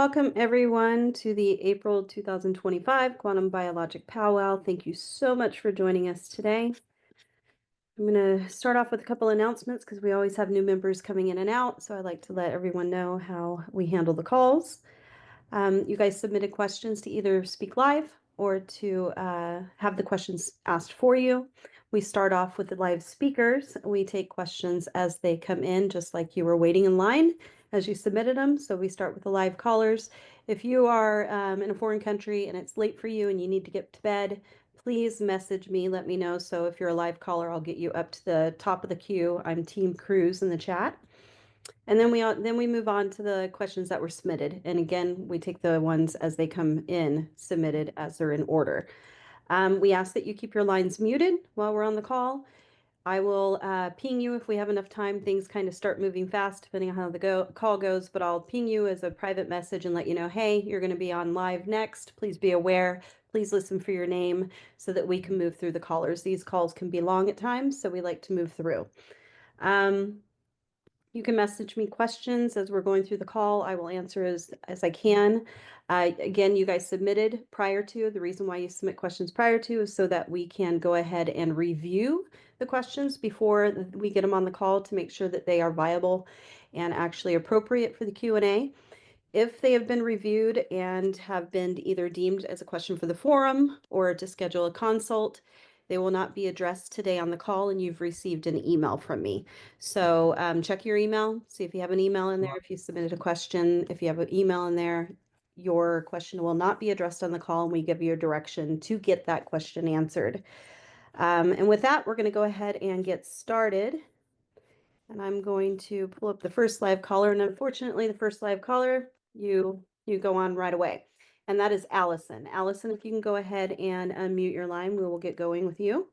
Welcome everyone to the April 2025 Quantum Biologic Powwow. Thank you so much for joining us today. I'm going to start off with a couple announcements because we always have new members coming in and out. So I'd like to let everyone know how we handle the calls. You guys submitted questions to either speak live or to have the questions asked for you. We start off with the live speakers. We take questions as they come in, just like you were waiting in line as you submitted them. So we start with the live callers. If you are in a foreign country and it's late for you and you need to get to bed, please message me, let me know. So if you're a live caller, I'll get you up to the top of the queue. I'm Team Cruz in the chat. And then we move on to the questions that were submitted. And again, we take the ones as they come in, submitted as they're in order. We ask that you keep your lines muted while we're on the call. I will ping you if we have enough time. Things kind of start moving fast depending on how the call goes, but I'll ping you as a private message and let you know, hey, you're going to be on live next. Please be aware. Please listen for your name so that we can move through the callers. These calls can be long at times, so we like to move through. You can message me questions as we're going through the call. I will answer as I can. Again, you guys submitted prior to. The reason why you submit questions prior to is so that we can go ahead and review the questions before we get them on the call to make sure that they are viable and actually appropriate for the Q&A. If they have been reviewed and have been either deemed as a question for the forum or to schedule a consult, they will not be addressed today on the call, and you've received an email from me. So check your email, see if you have an email in there. If you submitted a question, if you have an email in there, your question will not be addressed on the call, and we give you a direction to get that question answered. And with that, we're going to go ahead and get started. And I'm going to pull up the first live caller. And unfortunately, the first live caller, you go on right away. And that is Allison. Allison, if you can go ahead and unmute your line, we will get going with you.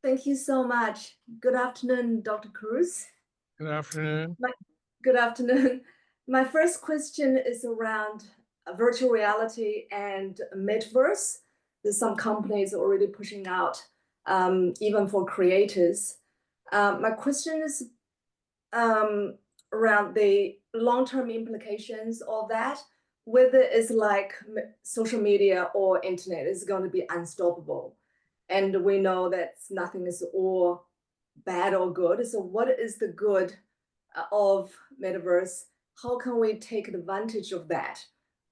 Thank you so much. Good afternoon, Dr. Cruz. Good afternoon. Good afternoon. My first question is around virtual reality and metaverse. There's some companies already pushing out, even for creators. My question is around the long-term implications of that, whether it's like social media or internet is going to be unstoppable. And we know that nothing is all bad or good. So what is the good of metaverse? How can we take advantage of that?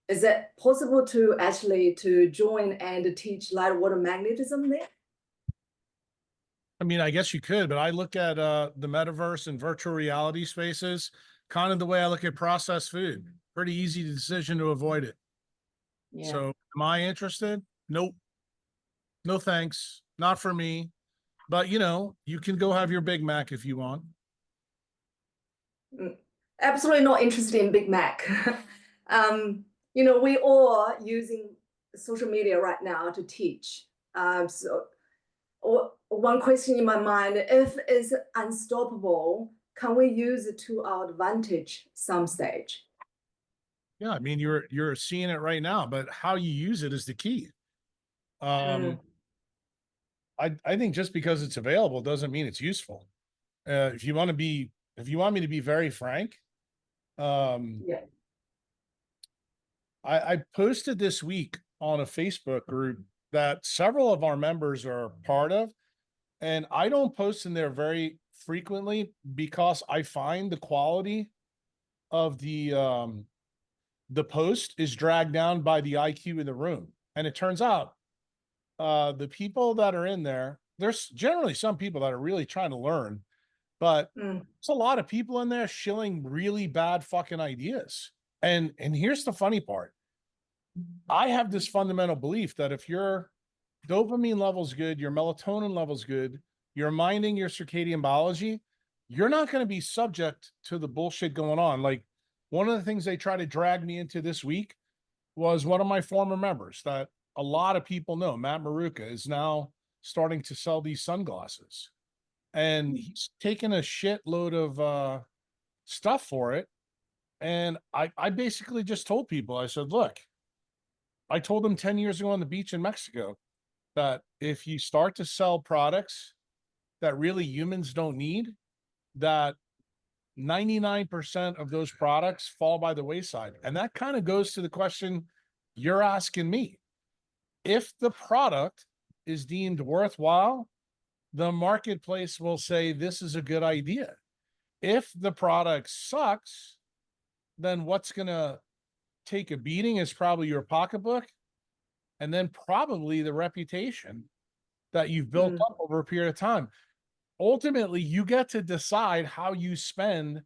Is it possible to actually join and teach light water magnetism there? I mean, I guess you could, but I look at the metaverse and virtual reality spaces kind of the way I look at processed food. Pretty easy decision to avoid it. Yeah. So am I interested? Nope. No thanks. Not for me. But, you know, you can go have your Big Mac if you want. Absolutely not interested in Big Mac. You know, we all are using social media right now to teach. One question in my mind, if it's unstoppable, can we use it to our advantage some stage? Yeah, I mean, you're seeing it right now, but how you use it is the key. I think just because it's available doesn't mean it's useful. If you want me to be very frank, yeah. I posted this week on a Facebook group that several of our members are part of, and I don't post in there very frequently because I find the quality of the post is dragged down by the IQ in the room. And it turns out the people that are in there, there's generally some people that are really trying to learn, but there's a lot of people in there shilling really bad fucking ideas. And here's the funny part. I have this fundamental belief that if your dopamine level's good, your melatonin level's good, you're minding your circadian biology, you're not going to be subject to the bullshit going on. Like, one of the things they try to drag me into this week was one of my former members that a lot of people know, Matt Maruka, is now starting to sell these sunglasses. And he's taken a shitload of stuff for it. And I basically just told people, I said, look, I told them 10 years ago on the beach in Mexico that if you start to sell products that really humans don't need, that 99% of those products fall by the wayside. And that kind of goes to the question you're asking me. If the product is deemed worthwhile, the marketplace will say this is a good idea. If the product sucks, then what's going to take a beating is probably your pocketbook, and then probably the reputation that you've built up over a period of time. Ultimately, you get to decide how you spend,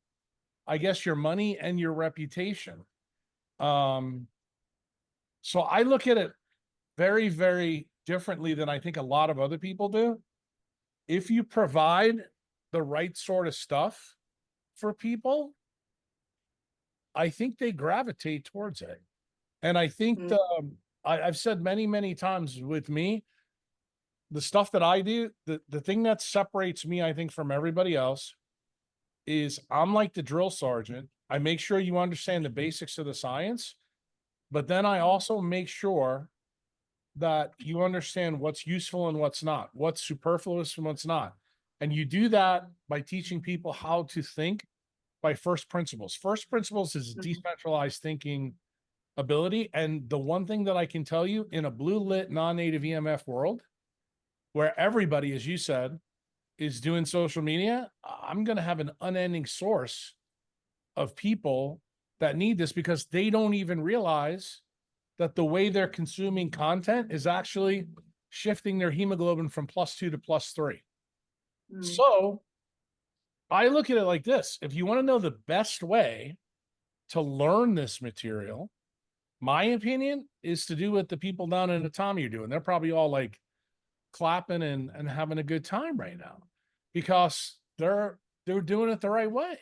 I guess, your money and your reputation. So I look at it very, very differently than I think a lot of other people do. If you provide the right sort of stuff for people, I think they gravitate towards it. And I think I've said many, many times with me, the stuff that I do, the thing that separates me, I think, from everybody else is I'm like the drill sergeant. I make sure you understand the basics of the science, but then I also make sure that you understand what's useful and what's not, what's superfluous and what's not. And you do that by teaching people how to think by first principles. First principles is decentralized thinking ability. And the one thing that I can tell you in a blue lit non-native EMF world, where everybody, as you said, is doing social media, I'm going to have an unending source of people that need this because they don't even realize that the way they're consuming content is actually shifting their hemoglobin from +2 to +3. So I look at it like this. If you want to know the best way to learn this material, my opinion is to do what the people down in Atami are doing. They're probably all like clapping and having a good time right now because they're doing it the right way.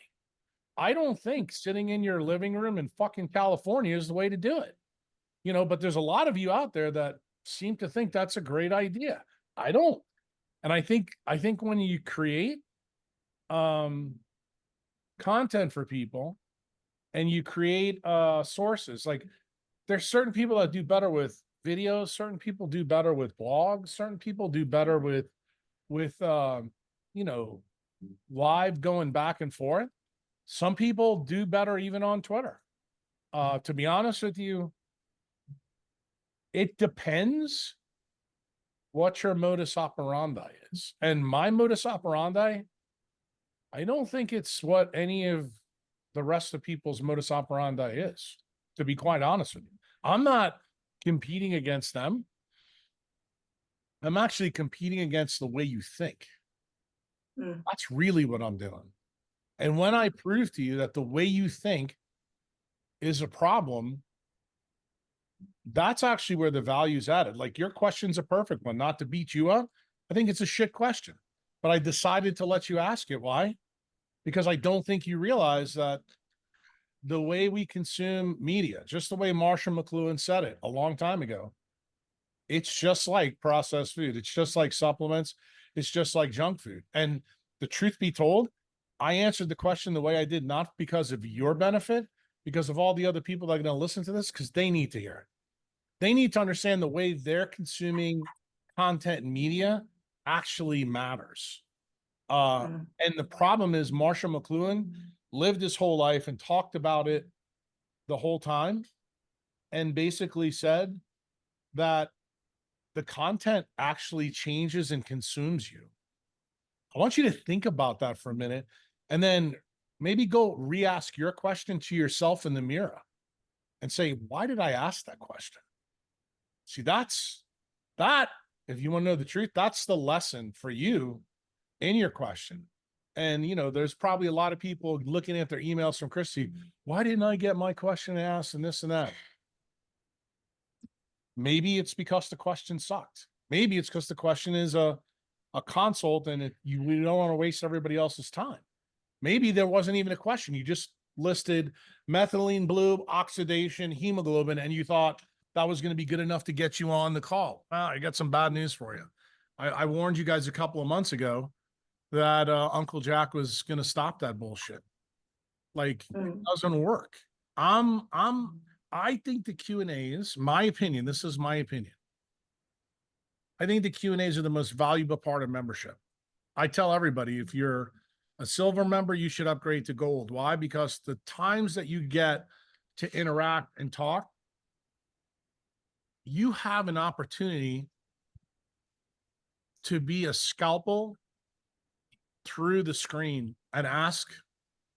I don't think sitting in your living room in fucking California is the way to do it. You know, but there's a lot of you out there that seem to think that's a great idea. I don't. And I think when you create content for people and you create sources, like there's certain people that do better with videos, certain people do better with blogs, certain people do better with you know, live going back and forth. Some people do better even on Twitter. To be honest with you, it depends what your modus operandi is. And my modus operandi, I don't think it's what any of the rest of people's modus operandi is, to be quite honest with you. I'm not competing against them. I'm actually competing against the way you think. That's really what I'm doing. And when I prove to you that the way you think is a problem, that's actually where the value's added. Like your question's a perfect one, not to beat you up. I think it's a shit question, but I decided to let you ask it. Why? Because I don't think you realize that the way we consume media, just the way Marshall McLuhan said it a long time ago, it's just like processed food. It's just like supplements. It's just like junk food. And the truth be told, I answered the question the way I did, not because of your benefit, because of all the other people that are going to listen to this, because they need to hear it. They need to understand the way they're consuming content and media actually matters. And the problem is Marshall McLuhan lived his whole life and talked about it the whole time and basically said that the content actually changes and consumes you. I want you to think about that for a minute and then maybe go re-ask your question to yourself in the mirror and say, why did I ask that question? See, that, if you want to know the truth, that's the lesson for you in your question. And, you know, there's probably a lot of people looking at their emails from Christy. Why didn't I get my question asked and this and that? Maybe it's because the question sucked. Maybe it's because the question is a consult and we don't want to waste everybody else's time. Maybe there wasn't even a question. You just listed methylene blue, oxidation, hemoglobin, and you thought that was going to be good enough to get you on the call. I got some bad news for you. I warned you guys a couple of months ago that Uncle Jack was going to stop that bullshit. Like, it doesn't work. I think the Q&As, my opinion, this is my opinion. I think the Q&As are the most valuable part of membership. I tell everybody, if you're A silver member, you should upgrade to gold. Why? Because the times that you get to interact and talk, you have an opportunity to be a scalpel through the screen and ask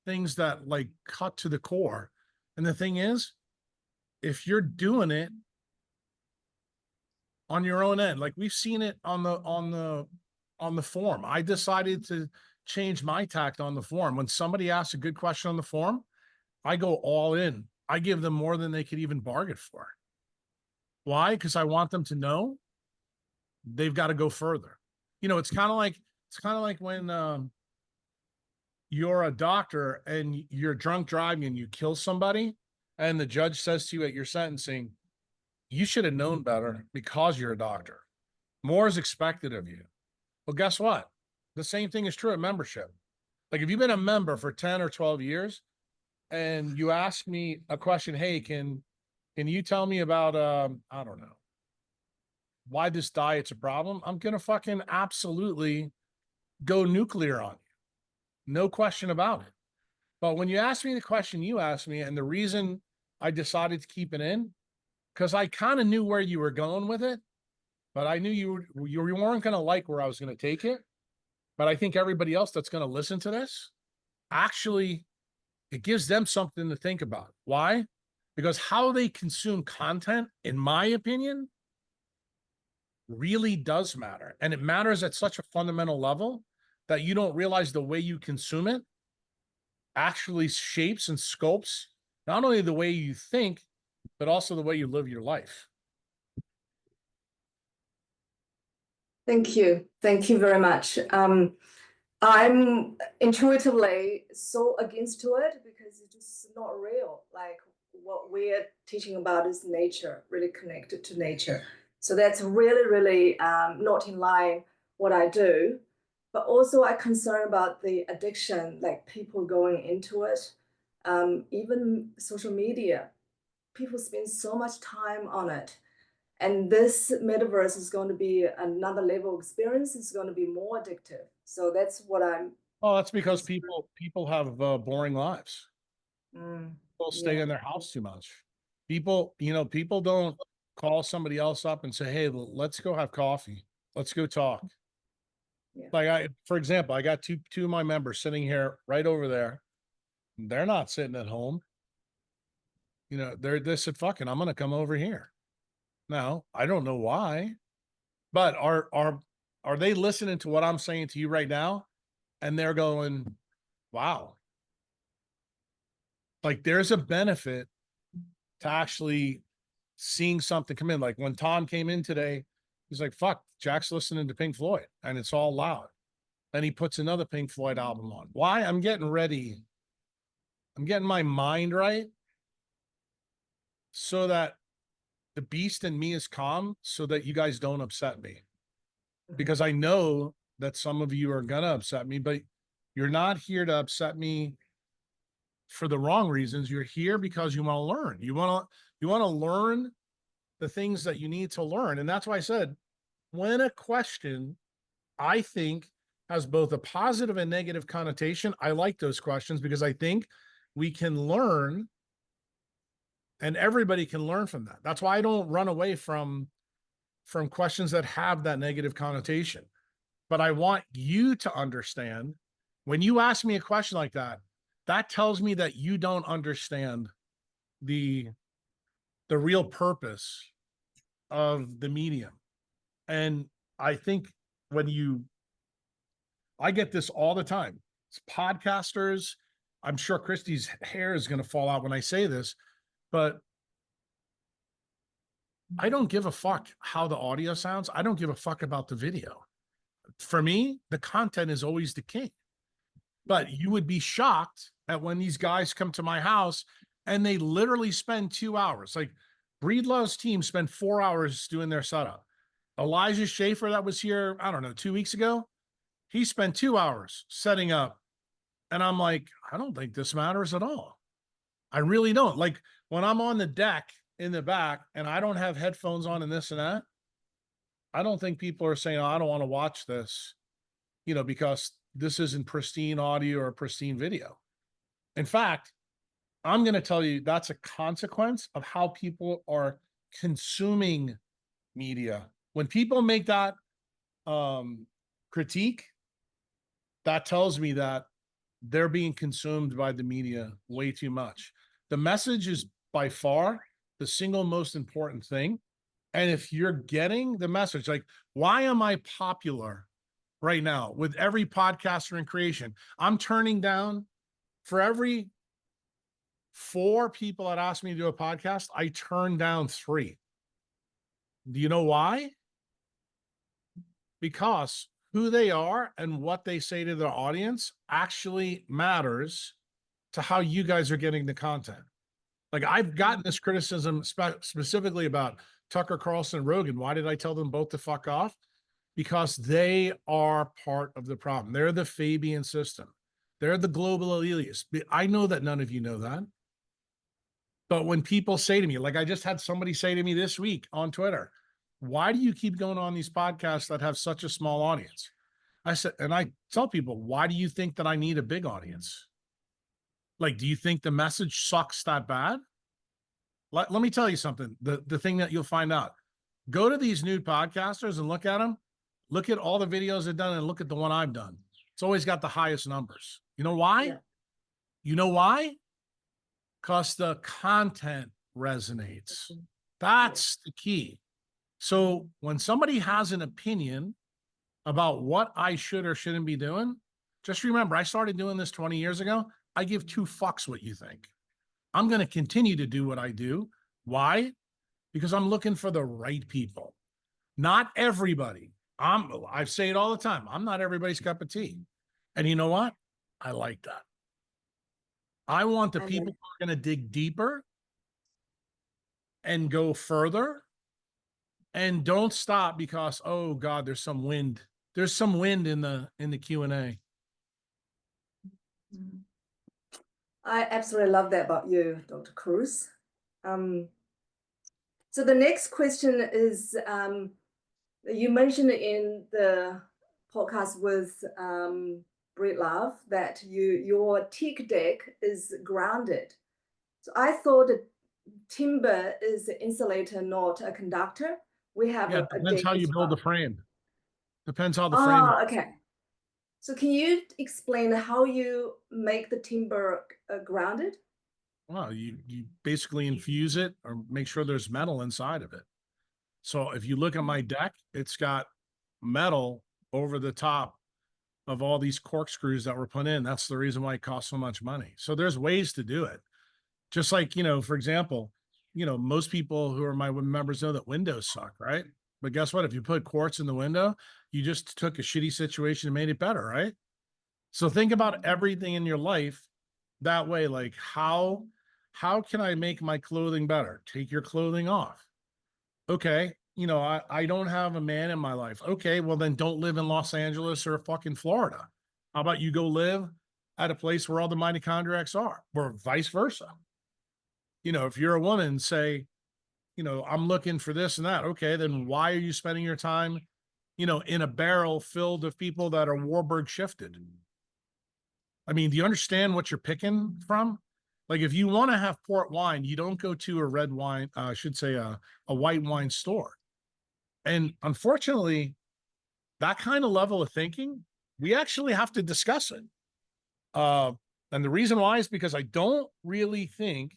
things that like cut to the core. And the thing is, if you're doing it on your own end, like we've seen it on the forum, I decided to change my tact on the forum. When somebody asks a good question on the forum, I go all in. I give them more than they could even bargain for. Why? Because I want them to know they've got to go further. You know, it's kind of like when you're a doctor and you're drunk driving and you kill somebody, and the judge says to you at your sentencing, you should have known better because you're a doctor. More is expected of you. Well, guess what? The same thing is true at membership. Like if you've been a member for 10 or 12 years and you ask me a question, hey, can you tell me about, I don't know, why this diet's a problem? I'm going to fucking absolutely go nuclear on you. No question about it. But when you ask me the question you asked me, and the reason I decided to keep it in, because I kind of knew where you were going with it, but I knew you weren't going to like where I was going to take it. But I think everybody else that's going to listen to this, actually, it gives them something to think about. Why? Because how they consume content, in my opinion, really does matter. And it matters at such a fundamental level that you don't realize the way you consume it actually shapes and sculpts not only the way you think, but also the way you live your life. Thank you. Thank you very much. I'm intuitively so against to it because it's just not real. Like what we're teaching about is nature, really connected to nature. So that's really, really not in line what I do. But also I'm concerned about the addiction, like people going into it. Even social media, people spend so much time on it. And this metaverse is going to be another level of experience. It's going to be more addictive. So that's what I'm. Oh, that's because people have boring lives. People stay Yeah. in their house too much. People don't call somebody else up and say, hey, let's go have coffee. Let's go talk. Yeah. Like for example, I got two of my members sitting here right over there. They're not sitting at home. You know, they said, fucking, I'm gonna come over here. Now, I don't know why, but are they listening to what I'm saying to you right now? And they're going, wow. Like there's a benefit to actually seeing something come in. Like when Tom came in today, he's like, fuck, Jack's listening to Pink Floyd and it's all loud. Then he puts another Pink Floyd album on. Why? I'm getting ready. I'm getting my mind right so that the beast in me is calm so that you guys don't upset me. Because I know that some of you are going to upset me, but you're not here to upset me for the wrong reasons. You're here because you want to learn. You want to learn the things that you need to learn. And that's why I said, when a question, I think, has both a positive and negative connotation, I like those questions because I think we can learn and everybody can learn from that. That's why I don't run away from questions that have that negative connotation. But I want you to understand when you ask me a question like that, that tells me that you don't understand the real purpose of the medium. And I think I get this all the time. It's podcasters. I'm sure Christy's hair is going to fall out when I say this, but I don't give a fuck how the audio sounds. I don't give a fuck about the video. For me, the content is always the king. But you would be shocked at when these guys come to my house and they literally spend 2 hours. Like Breedlove's team spent 4 hours doing their setup. Elijah Schaefer that was here, I don't know, 2 weeks ago, he spent 2 hours setting up. And I'm like, I don't think this matters at all. I really don't. Like when I'm on the deck in the back and I don't have headphones on and this and that, I don't think people are saying, oh, I don't want to watch this, because this isn't pristine audio or pristine video. In fact, I'm going to tell you that's a consequence of how people are consuming media. When people make that critique, that tells me that they're being consumed by the media way too much. The message is by far the single most important thing. And if you're getting the message, like, why am I popular right now with every podcaster in creation? I'm turning down, for every 4 people that ask me to do a podcast, I turn down 3. Do you know why? Because who they are and what they say to their audience actually matters to how you guys are getting the content. Like, I've gotten this criticism specifically about Tucker Carlson and Rogan. Why did I tell them both to fuck off? Because they are part of the problem. They're the Fabian system. They're the global elitists. I know that none of you know that. But when people say to me, like I just had somebody say to me this week on Twitter, why do you keep going on these podcasts that have such a small audience? I said, and I tell people, why do you think that I need a big audience? Like, do you think the message sucks that bad? Let me tell you something. The thing that you'll find out, go to these new podcasters and look at them. Look at all the videos they've done and look at the one I've done. It's always got the highest numbers. You know why? Yeah. You know why? Because the content resonates. That's the key. So when somebody has an opinion about what I should or shouldn't be doing, just remember, I started doing this 20 years ago. I give 2 fucks what you think. I'm going to continue to do what I do. Why? Because I'm looking for the right people. Not everybody. I say it all the time. I'm not everybody's cup of tea. And you know what? I like that. I want the people who are going to dig deeper and go further and don't stop because, oh God, there's some wind. There's some wind in the Q&A. I absolutely love that about you, Dr. Cruz. So the next question is, you mentioned in the podcast with Breedlove that your teak deck is grounded. So I thought that timber is an insulator, not a conductor. We have Yeah, a depends deck how you as build well. the frame. Depends how the frame. Okay. So can you explain how you make the timber grounded? Well, you basically infuse it or make sure there's metal inside of it. So if you look at my deck, it's got metal over the top of all these corkscrews that were put in. That's the reason why it costs so much money. So there's ways to do it. Just like, for example, most people who are my members know that windows suck, right? But guess what? If you put quartz in the window, you just took a shitty situation and made it better, right? So think about everything in your life that way. Like, how can I make my clothing better? Take your clothing off. Okay. I don't have a man in my life. Okay. Well, then don't live in Los Angeles or fucking Florida. How about you go live at a place where all the mitochondriacs are, or vice versa? If you're a woman, say, I'm looking for this and that. Okay. Then why are you spending your time, in a barrel filled with people that are Warburg shifted? I mean, do you understand what you're picking from? Like, if you want to have port wine, you don't go to a red wine, I should say a white wine store. And unfortunately, that kind of level of thinking, we actually have to discuss it. And the reason why is because I don't really think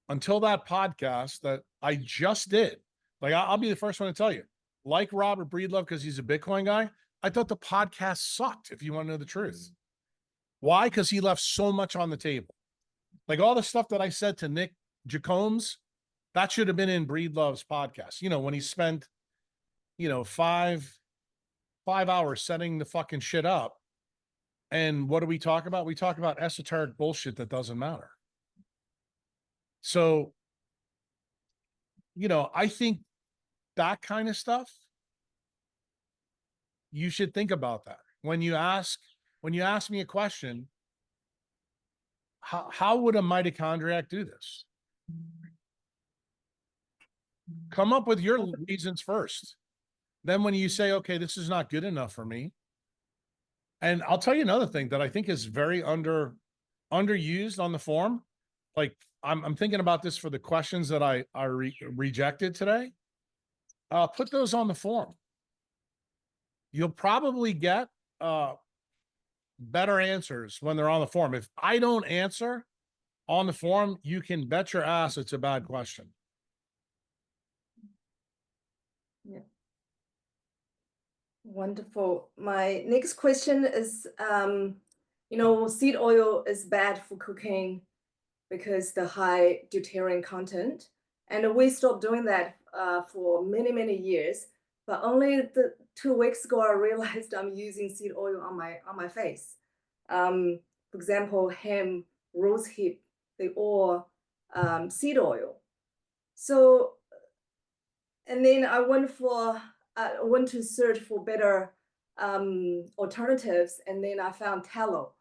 until that podcast that I just did, like, I'll be the first one to tell you, like Robert Breedlove, because he's a Bitcoin guy, I thought the podcast sucked, if you want to know the truth. Why? Because he left so much on the table. Like all the stuff that I said to Nick Jacombs, that should have been in Breedlove's podcast. When he spent, 5 hours setting the fucking shit up. And what do we talk about? We talk about esoteric bullshit that doesn't matter. So, I think that kind of stuff, you should think about that. When you ask me a question, how would a mitochondriac do this? Come up with your reasons first. Then when you say, okay, this is not good enough for me, And I'll tell you another thing that I think is very underused on the form. Like I'm thinking about this for the questions that I rejected today. Put those on the form. You'll probably get better answers when they're on the form. If I don't answer on the form, you can bet your ass it's a bad question. Yeah. Wonderful. My next question is, seed oil is bad for cooking because the high deuterium content. And we stopped doing that for many, many years. But only 2 weeks ago, I realized I'm using seed oil on my face. For example, hemp, rosehip, they all seed oil. So, and then I went to search for better alternatives, and then I found tallow,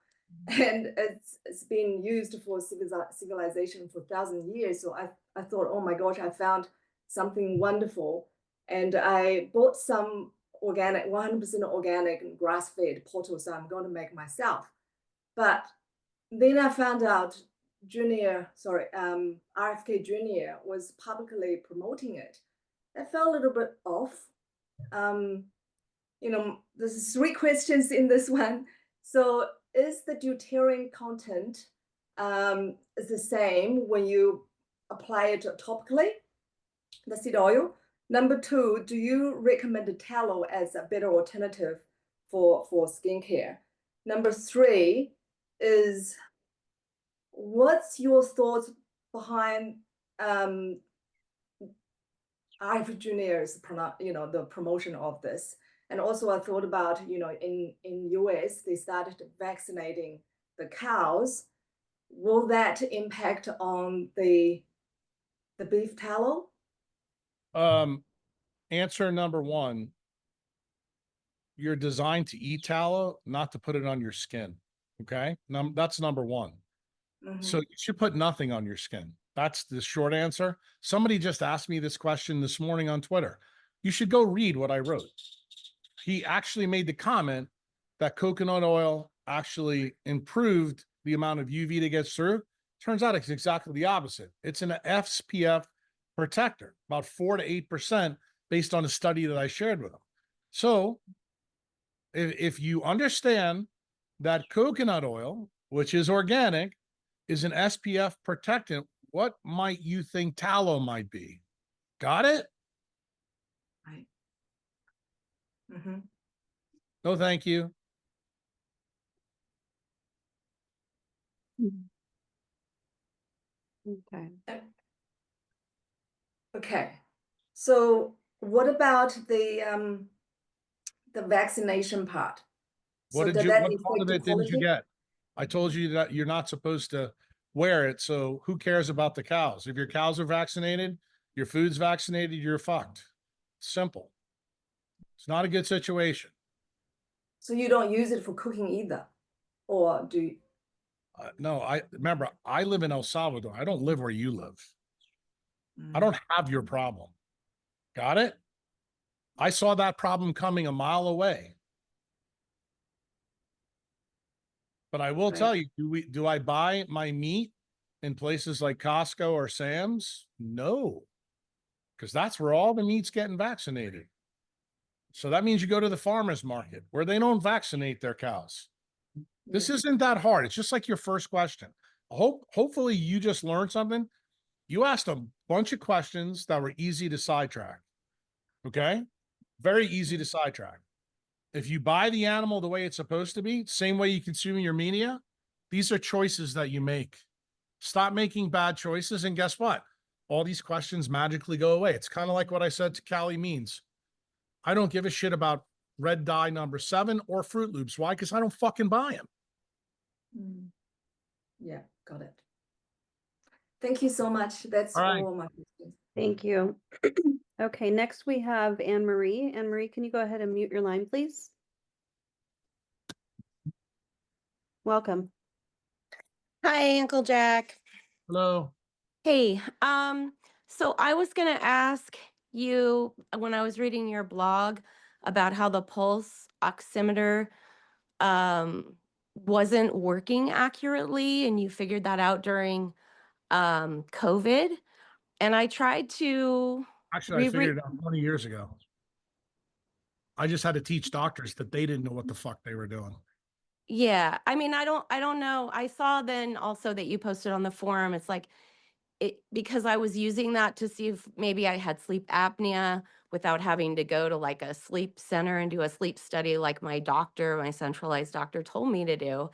and it's been used for civilization for 1,000 years. So I thought, oh my gosh, I found something wonderful, and I bought some organic, 100% organic and grass-fed portal. So I'm going to make myself. But then I found out RFK Jr. was publicly promoting it. That felt a little bit off. There's 3 questions in this one. So is the deuterium content is the same when you apply it topically, the seed oil? Number 2, do you recommend the tallow as a better alternative for skincare? Number 3 is, what's your thoughts behind RFK Jr.'s the promotion of this? And also I thought about, in US, they started vaccinating the cows. Will that impact on the beef tallow? Answer number 1. You're designed to eat tallow, not to put it on your skin. Okay. That's number 1. So you should put nothing on your skin. That's the short answer. Somebody just asked me this question this morning on Twitter. You should go read what I wrote. He actually made the comment that coconut oil actually improved the amount of UV that gets through. Turns out it's exactly the opposite. It's an SPF protector, about 4 to 8% based on a study that I shared with him. So if you understand that coconut oil, which is organic, is an SPF protectant, what might you think tallow might be? Got it? Right. No, thank you. Okay. Okay. So what about the vaccination part? What So does that part affect of the it didn't you quality? get? I told you that you're not supposed to wear it. So who cares about the cows? If your cows are vaccinated, your food's vaccinated, you're fucked. Simple. It's not a good situation. So you don't use it for cooking either, or do you? No, I remember I live in El Salvador. I don't live where you live. I Mm. don't have your problem. Got it? I saw that problem coming a mile away. But I will tell you, do I buy my meat in places like Costco or Sam's? No, because that's where all the meat's getting vaccinated. So that means you go to the farmer's market where they don't vaccinate their cows. This isn't that hard. It's just like your first question. Hopefully you just learned something. You asked a bunch of questions that were easy to sidetrack. Okay. Very easy to sidetrack. If you buy the animal the way it's supposed to be, same way you consume your media, these are choices that you make. Stop making bad choices. And guess what? All these questions magically go away. It's kind of like what I said to Callie Means. I don't give a shit about red dye number 7 or Fruit Loops. Why? Because I don't fucking buy them. Yeah, got it. Thank you so much. That's All right. all my questions. Thank you. Okay, next we have Anne Marie. Anne Marie, can you go ahead and mute your line, please? Welcome. Hi, Uncle Jack. Hello. Hey, so I was gonna ask you when I was reading your blog about how the pulse oximeter wasn't working accurately, and you figured that out during COVID. And I tried to Actually, I reread. figured it out 20 years ago. I just had to teach doctors that they didn't know what the fuck they were doing. Yeah, I mean, I don't know. I saw then also that you posted on the forum. It's like it because I was using that to see if maybe I had sleep apnea without having to go to like a sleep center and do a sleep study like my centralized doctor told me to do.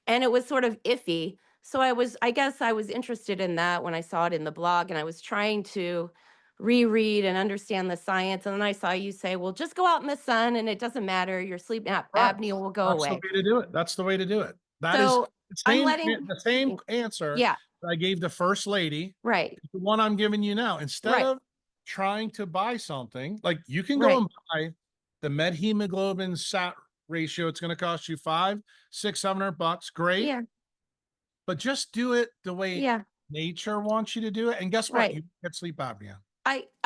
And it was sort of iffy. So I guess I was interested in that when I saw it in the blog, and I was trying to reread and understand the science. And then I saw you say, well, just go out in the sun and it doesn't matter. Your sleep Right. apnea will go That's the away. way to do it. That's the way to do it. That is So I'm letting, the same answer yeah, that I gave the first lady, right, the one I'm giving you now. Instead right, of trying to buy something, like you can go right. and buy the med hemoglobin sat ratio. It's going to cost you $500, $600, $700. Great. Yeah, But just do it the way yeah, nature wants you to do it. And guess what? right. You get sleep apnea.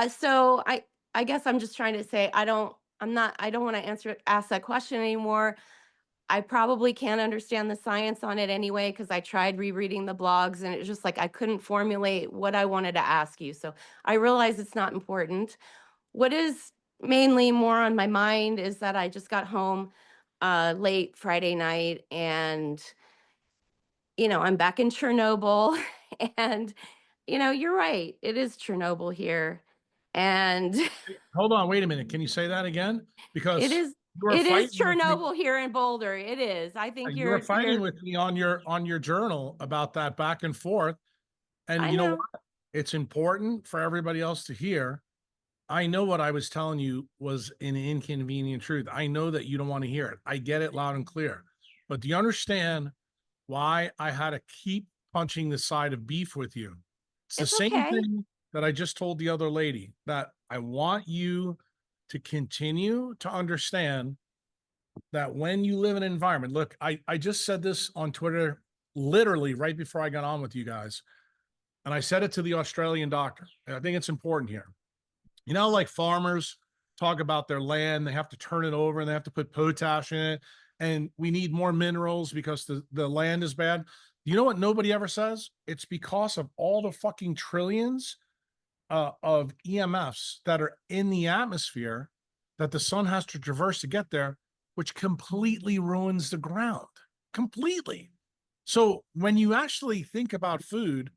So I guess I'm just trying to say I don't want to ask that question anymore. I probably can't understand the science on it anyway because I tried rereading the blogs and it's just like I couldn't formulate what I wanted to ask you. So I realize it's not important. What is mainly more on my mind is that I just got home late Friday night, and I'm back in Chernobyl. And you're right. It is Chernobyl here. And Hold on, wait a minute. Can you say that again? it Because is you are it is fighting with me. Chernobyl here in Boulder. It is. I think You were fighting you're with me on your journal about that back and forth. And I you know know. what? It's important for everybody else to hear. I know what I was telling you was an inconvenient truth. I know that you don't want to hear it. I get it loud and clear. But do you understand why I had to keep punching the side of beef with you? It's the It's same okay. thing that I just told the other lady, that I want you to continue to understand that when you live in an environment, look, I just said this on Twitter literally right before I got on with you guys. And I said it to the Australian doctor. And I think it's important here. Like farmers talk about their land, they have to turn it over and they have to put potash in it. And we need more minerals because the land is bad. You know what nobody ever says? It's because of all the fucking trillions of EMFs that are in the atmosphere that the sun has to traverse to get there, which completely ruins the ground. Completely. So when you actually think about food,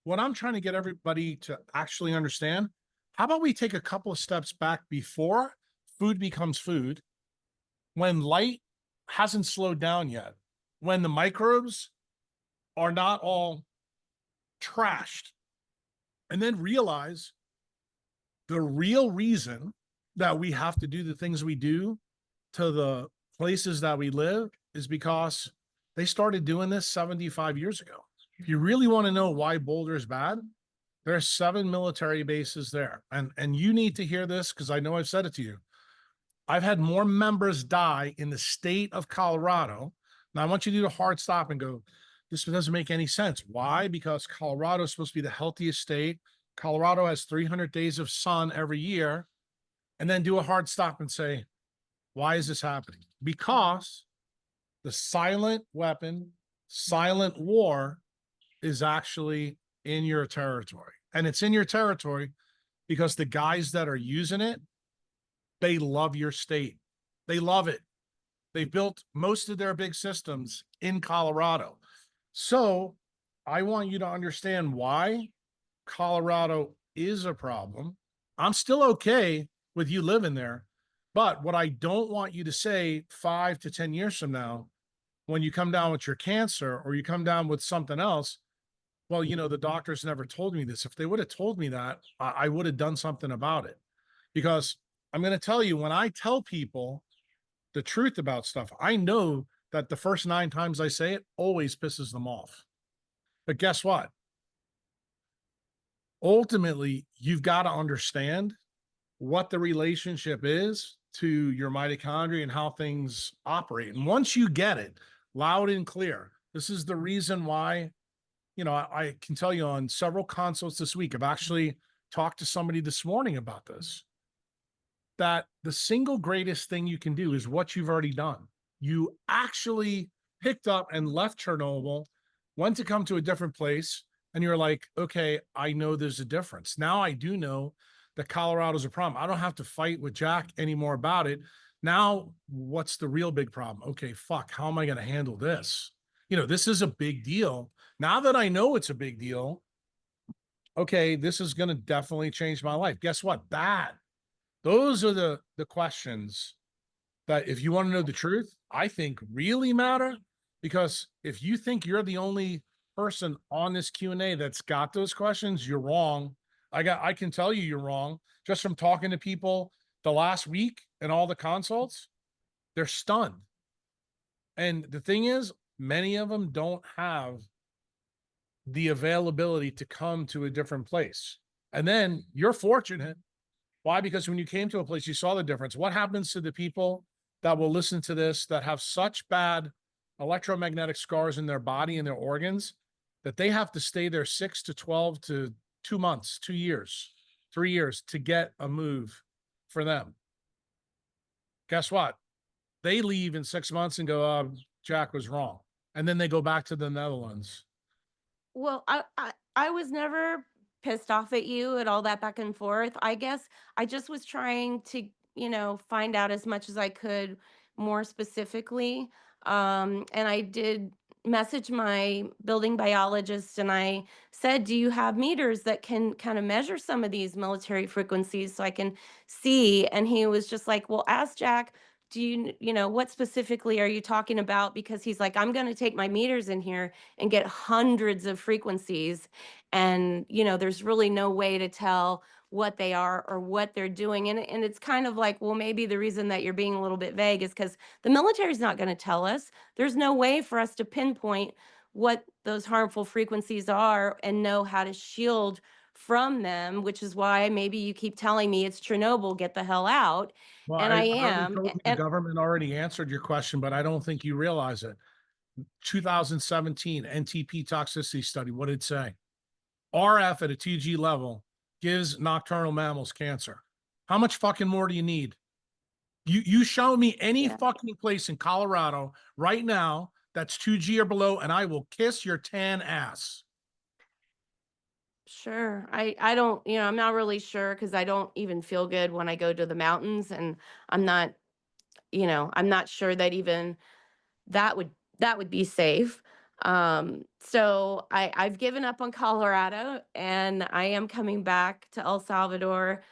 what I'm trying to get everybody to actually understand, how about we take a couple of steps back before food becomes food, when light hasn't slowed down yet, when the microbes are not all trashed, and then realize the real reason that we have to do the things we do to the places that we live is because they started doing this 75 years ago. If you really want to know why Boulder is bad, there are 7 military bases there. And you need to hear this because I know I've said it to you. I've had more members die in the state of Colorado. Now I want you to do a hard stop and go, this doesn't make any sense. Why? Because Colorado is supposed to be the healthiest state. Colorado has 300 days of sun every year. And then do a hard stop and say, why is this happening? Because the silent weapon, silent war is actually in your territory. And it's in your territory because the guys that are using it, they love your state. They love it. They built most of their big systems in Colorado. So I want you to understand why Colorado is a problem. I'm still okay with you living there. But what I don't want you to say 5 to 10 years from now, when you come down with your cancer or you come down with something else, well, the doctors never told me this. If they would have told me that, I would have done something about it. Because I'm going to tell you, when I tell people the truth about stuff, I know that the first 9 times I say it always pisses them off. But guess what? Ultimately, you've got to understand what the relationship is to your mitochondria and how things operate. And once you get it loud and clear, this is the reason why, I can tell you on several consults this week, I've actually talked to somebody this morning about this, that the single greatest thing you can do is what you've already done. you actually picked up and left Chernobyl, went to come to a different place, and you're like, okay, I know there's a difference. Now I do know that Colorado's a problem. I don't have to fight with Jack anymore about it. Now, what's the real big problem? Okay, fuck, how am I going to handle this? You know, this is a big deal. Now that I know it's a big deal, okay, this is going to definitely change my life. Guess what? Those are the questions that, if you want to know the truth, I think really matter, because if you think you're the only person on this Q&A that's got those questions, you're wrong. I can tell you you're wrong just from talking to people the last week and all the consults. They're stunned. And the thing is, many of them don't have the availability to come to a different place. And then you're fortunate. Why? Because when you came to a place, you saw the difference. What happens to the people that will listen to this that have such bad electromagnetic scars in their body and their organs that they have to stay there 6 to 12 to 2 months, 2 years, 3 years to get a move for them? Guess what? They leave in 6 months and go, Jack was wrong. And then they go back to the Netherlands. Well, I was never pissed off at you at all that back and forth. I guess I just was trying to, find out as much as I could more specifically. And I did message my building biologist and I said, "Do you have meters that can kind of measure some of these military frequencies so I can see?" And he was just like, "Well, ask Jack. Do what specifically are you talking about?" Because he's like, "I'm going to take my meters in here and get hundreds of frequencies, and there's really no way to tell what they are or what they're doing." And it's kind of like, well, maybe the reason that you're being a little bit vague is because the military's not going to tell us. There's no way for us to pinpoint what those harmful frequencies are and know how to shield from them, which is why maybe you keep telling me it's Chernobyl, get the hell out. Well, And I I already am. told you the government already answered your question, but I don't think you realize it. 2017 NTP toxicity study, what did it say? RF at a 2G level gives nocturnal mammals cancer. How much fucking more do you need? You show me any Yeah. fucking place in Colorado right now that's 2G or below, and I will kiss your tan ass. Sure. I don't, I'm not really sure because I don't even feel good when I go to the mountains, and I'm not, I'm not sure that even that would be safe. So I've given up on Colorado and I am coming back to El Salvador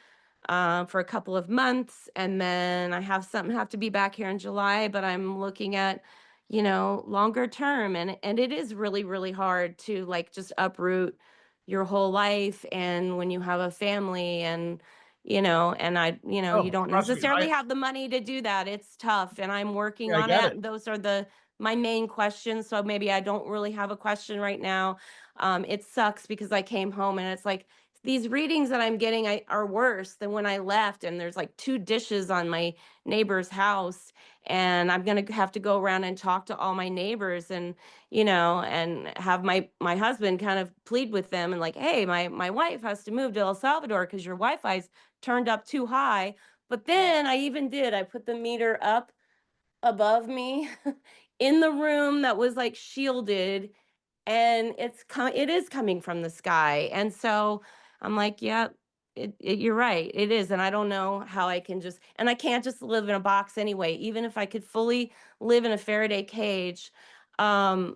for a couple of months, and then I have to be back here in July. But I'm looking at, longer term, and it is really really hard to like just uproot your whole life, and when you have a family, and you Oh, don't trust me, necessarily have the money to do that. It's tough, and I'm working I on get that. it. And those are my main questions. So maybe I don't really have a question right now. It sucks because I came home and it's like these readings that I'm getting are worse than when I left. And there's like 2 dishes on my neighbor's house. And I'm going to have to go around and talk to all my neighbors, and, and have my husband kind of plead with them and like, "Hey, my wife has to move to El Salvador because your Wi-Fi's turned up too high." But then I put the meter up above me in the room that was like shielded, and it is coming from the sky. And so I'm like, yeah, you're right, it is. And I don't know how I can and I can't just live in a box anyway. Even if I could fully live in a Faraday cage, I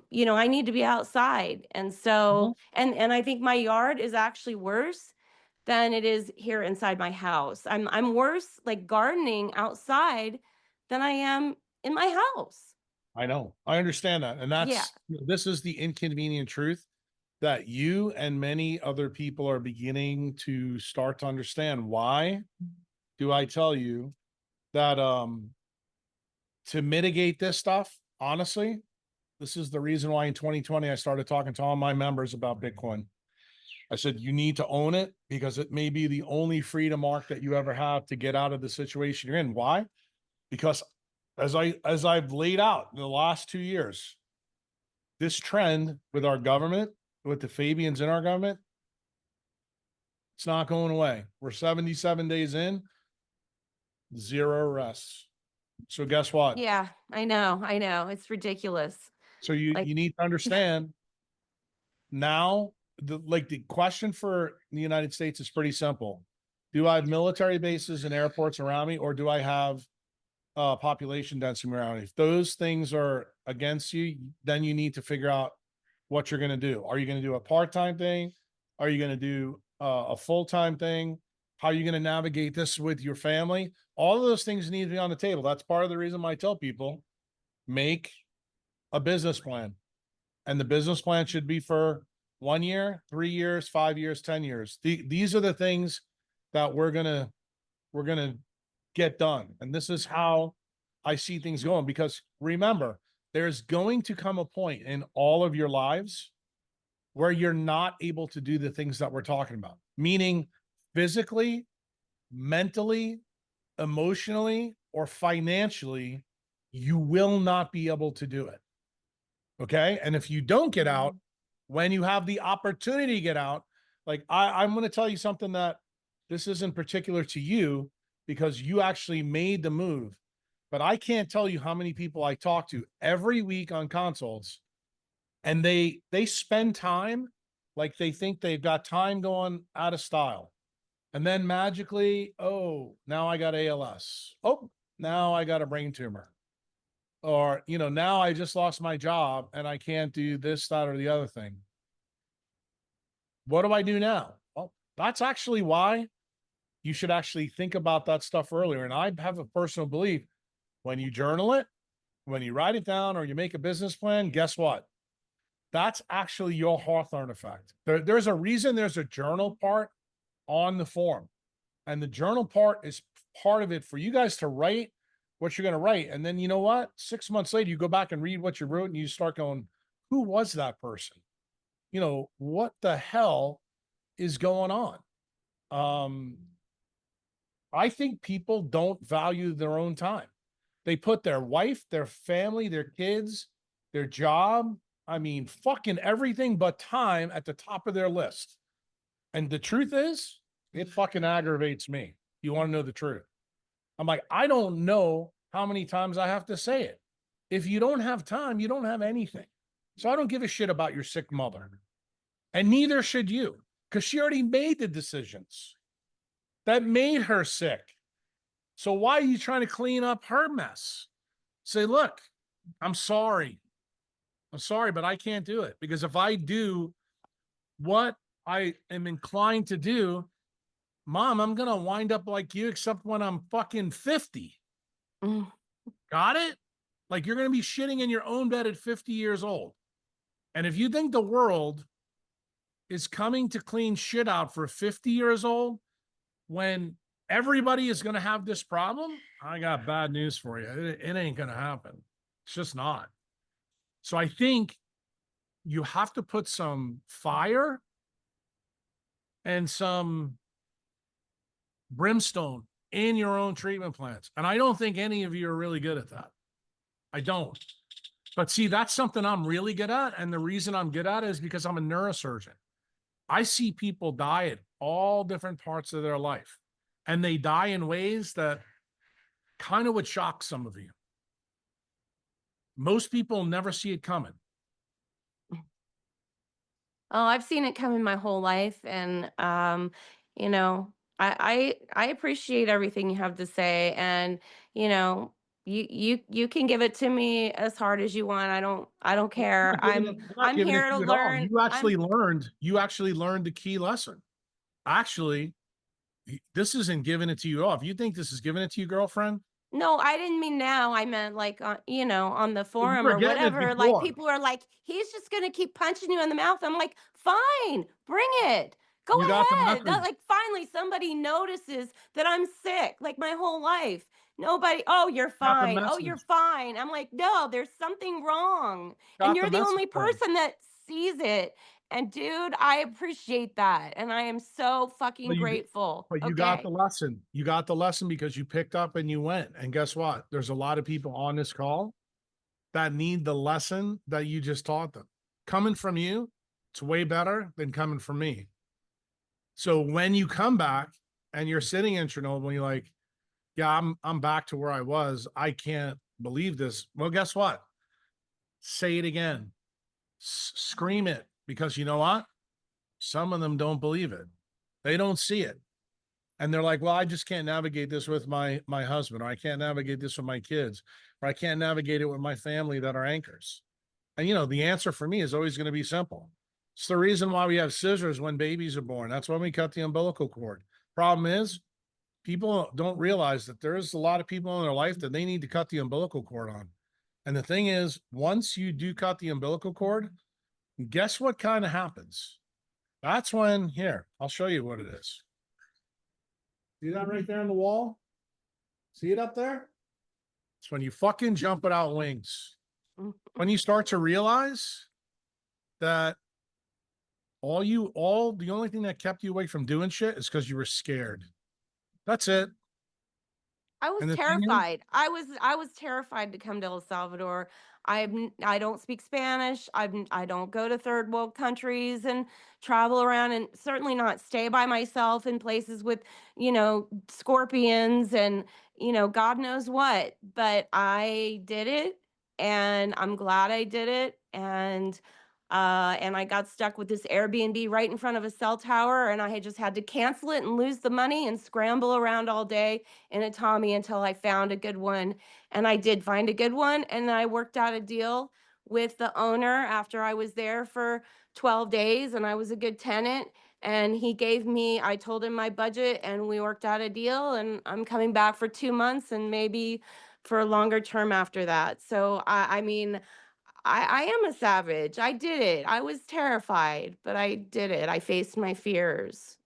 need to be outside. And Mhm. so and I think my yard is actually worse than it is here inside my house. I'm worse like gardening outside than I am in my house. I know. I understand that. And Yeah. this is the inconvenient truth that you and many other people are beginning to start to understand. Why do I tell you that to mitigate this stuff, honestly, this is the reason why in 2020 I started talking to all my members about Bitcoin. I said, you need to own it because it may be the only freedom mark that you ever have to get out of the situation you're in. Why? Because as I've laid out in the last 2 years, this trend with our government, with the Fabians in our government, it's not going away. We're 77 days in, zero arrests. So guess what? Yeah, I know. I know. It's ridiculous. So you Like, need to understand now, the question for the United States is pretty simple. Do I have military bases and airports around me, or do I have population density around me? If those things are against you, then you need to figure out what you're going to do. Are you going to do a part-time thing? Are you going to do a full-time thing? How are you going to navigate this with your family? All of those things need to be on the table. That's part of the reason I tell people, make a business plan. And the business plan should be for 1 year, 3 years, 5 years, 10 years. These are the things that we're gonna get done. And this is how I see things going. Because remember, there's going to come a point in all of your lives where you're not able to do the things that we're talking about, meaning physically, mentally, emotionally, or financially, you will not be able to do it. Okay. And if you don't get out, when you have the opportunity to get out, like I'm going to tell you something that this isn't particular to you because you actually made the move. But I can't tell you how many people I talk to every week on consults, and they spend time like they think they've got time going out of style. And then magically, oh, now I got ALS. Oh, now I got a brain tumor. Or, now I just lost my job and I can't do this, that, or the other thing. What do I do now? Well, that's actually why you should actually think about that stuff earlier. And I have a personal belief, when you journal it, when you write it down, or you make a business plan, guess what? That's actually your Hawthorne effect. There's a reason there's a journal part on the form. And the journal part is part of it for you guys to write what you're going to write. And then, you know what? 6 months later, you go back and read what you wrote and you start going, who was that person? What the hell is going on? I think people don't value their own time. They put their wife, their family, their kids, their job, fucking everything but time at the top of their list. And the truth is, it fucking aggravates me. You want to know the truth? I'm like, I don't know how many times I have to say it. If you don't have time, you don't have anything. So I don't give a shit about your sick mother. And neither should you, because she already made the decisions that made her sick. So why are you trying to clean up her mess? Say, look, I'm sorry. But I can't do it, because if I do what I am inclined to do, Mom, I'm going to wind up like you, except when I'm fucking 50. mm, Got it? Like, you're going to be shitting in your own bed at 50 years old. And if you think the world is coming to clean shit out for 50 years old, when everybody is going to have this problem, I got bad news for you. It ain't going to happen. It's just not. So I think you have to put some fire and some brimstone in your own treatment plans. And I don't think any of you are really good at that. I don't. But see, that's something I'm really good at. And the reason I'm good at it is because I'm a neurosurgeon. I see people die at all different parts of their life, and they die in ways that kind of would shock some of you. Most people never see it coming. Oh, I've seen it coming my whole life, and you know, I appreciate everything you have to say, and you know, you can give it to me as hard as you want. I don't care. I'm not I'm giving it here to to you at all. learn. You actually learned the key lesson. Actually, this isn't giving it to you off. You think this is giving it to you, girlfriend? No, I didn't mean now. I meant like on the You forum were or getting it whatever. Like before. people are like, he's just gonna keep punching you in the mouth. I'm like, fine, bring it. Go You got the ahead. message. Like finally somebody notices that I'm sick, like my whole life. Nobody, oh, you're Got the fine. Oh, you're message. fine. I'm like, no, there's something wrong. And Got the you're the message only then. person that sees it. And dude, I appreciate that. And I am so fucking Well, grateful. But you got the Okay. lesson. You got the lesson because you picked up and you went. And guess what? There's a lot of people on this call that need the lesson that you just taught them. Coming from you, it's way better than coming from me. So when you come back and you're sitting in Chernobyl, you're like, yeah, I'm back to where I was. I can't believe this. Well, guess what? Say it again. Scream it, because you know what? Some of them don't believe it. They don't see it. And they're like, well, I just can't navigate this with my husband, or I can't navigate this with my kids, or I can't navigate it with my family that are anchors. And the answer for me is always going to be simple. It's the reason why we have scissors when babies are born. That's when we cut the umbilical cord. Problem is, people don't realize that there's a lot of people in their life that they need to cut the umbilical cord on. And the thing is, once you do cut the umbilical cord, guess what kind of happens? That's when, here, I'll show you what it is. See that right there on the wall? See it up there? It's when you fucking jump without wings. When you start to realize that the only thing that kept you away from doing shit is because you were scared. That's it. I was And the thing is, terrified. I was terrified to come to El Salvador. I don't speak Spanish. I don't go to third world countries and travel around, and certainly not stay by myself in places with, scorpions and, God knows what. But I did it, and I'm glad I did it. And I got stuck with this Airbnb right in front of a cell tower, and I had just had to cancel it and lose the money and scramble around all day in a Tommy until I found a good one. And I did find a good one. And I worked out a deal with the owner after I was there for 12 days, and I was a good tenant. And I told him my budget, and we worked out a deal. And I'm coming back for 2 months and maybe for a longer term after that. So, I mean, I am a savage. I did it. I was terrified, but I did it. I faced my fears.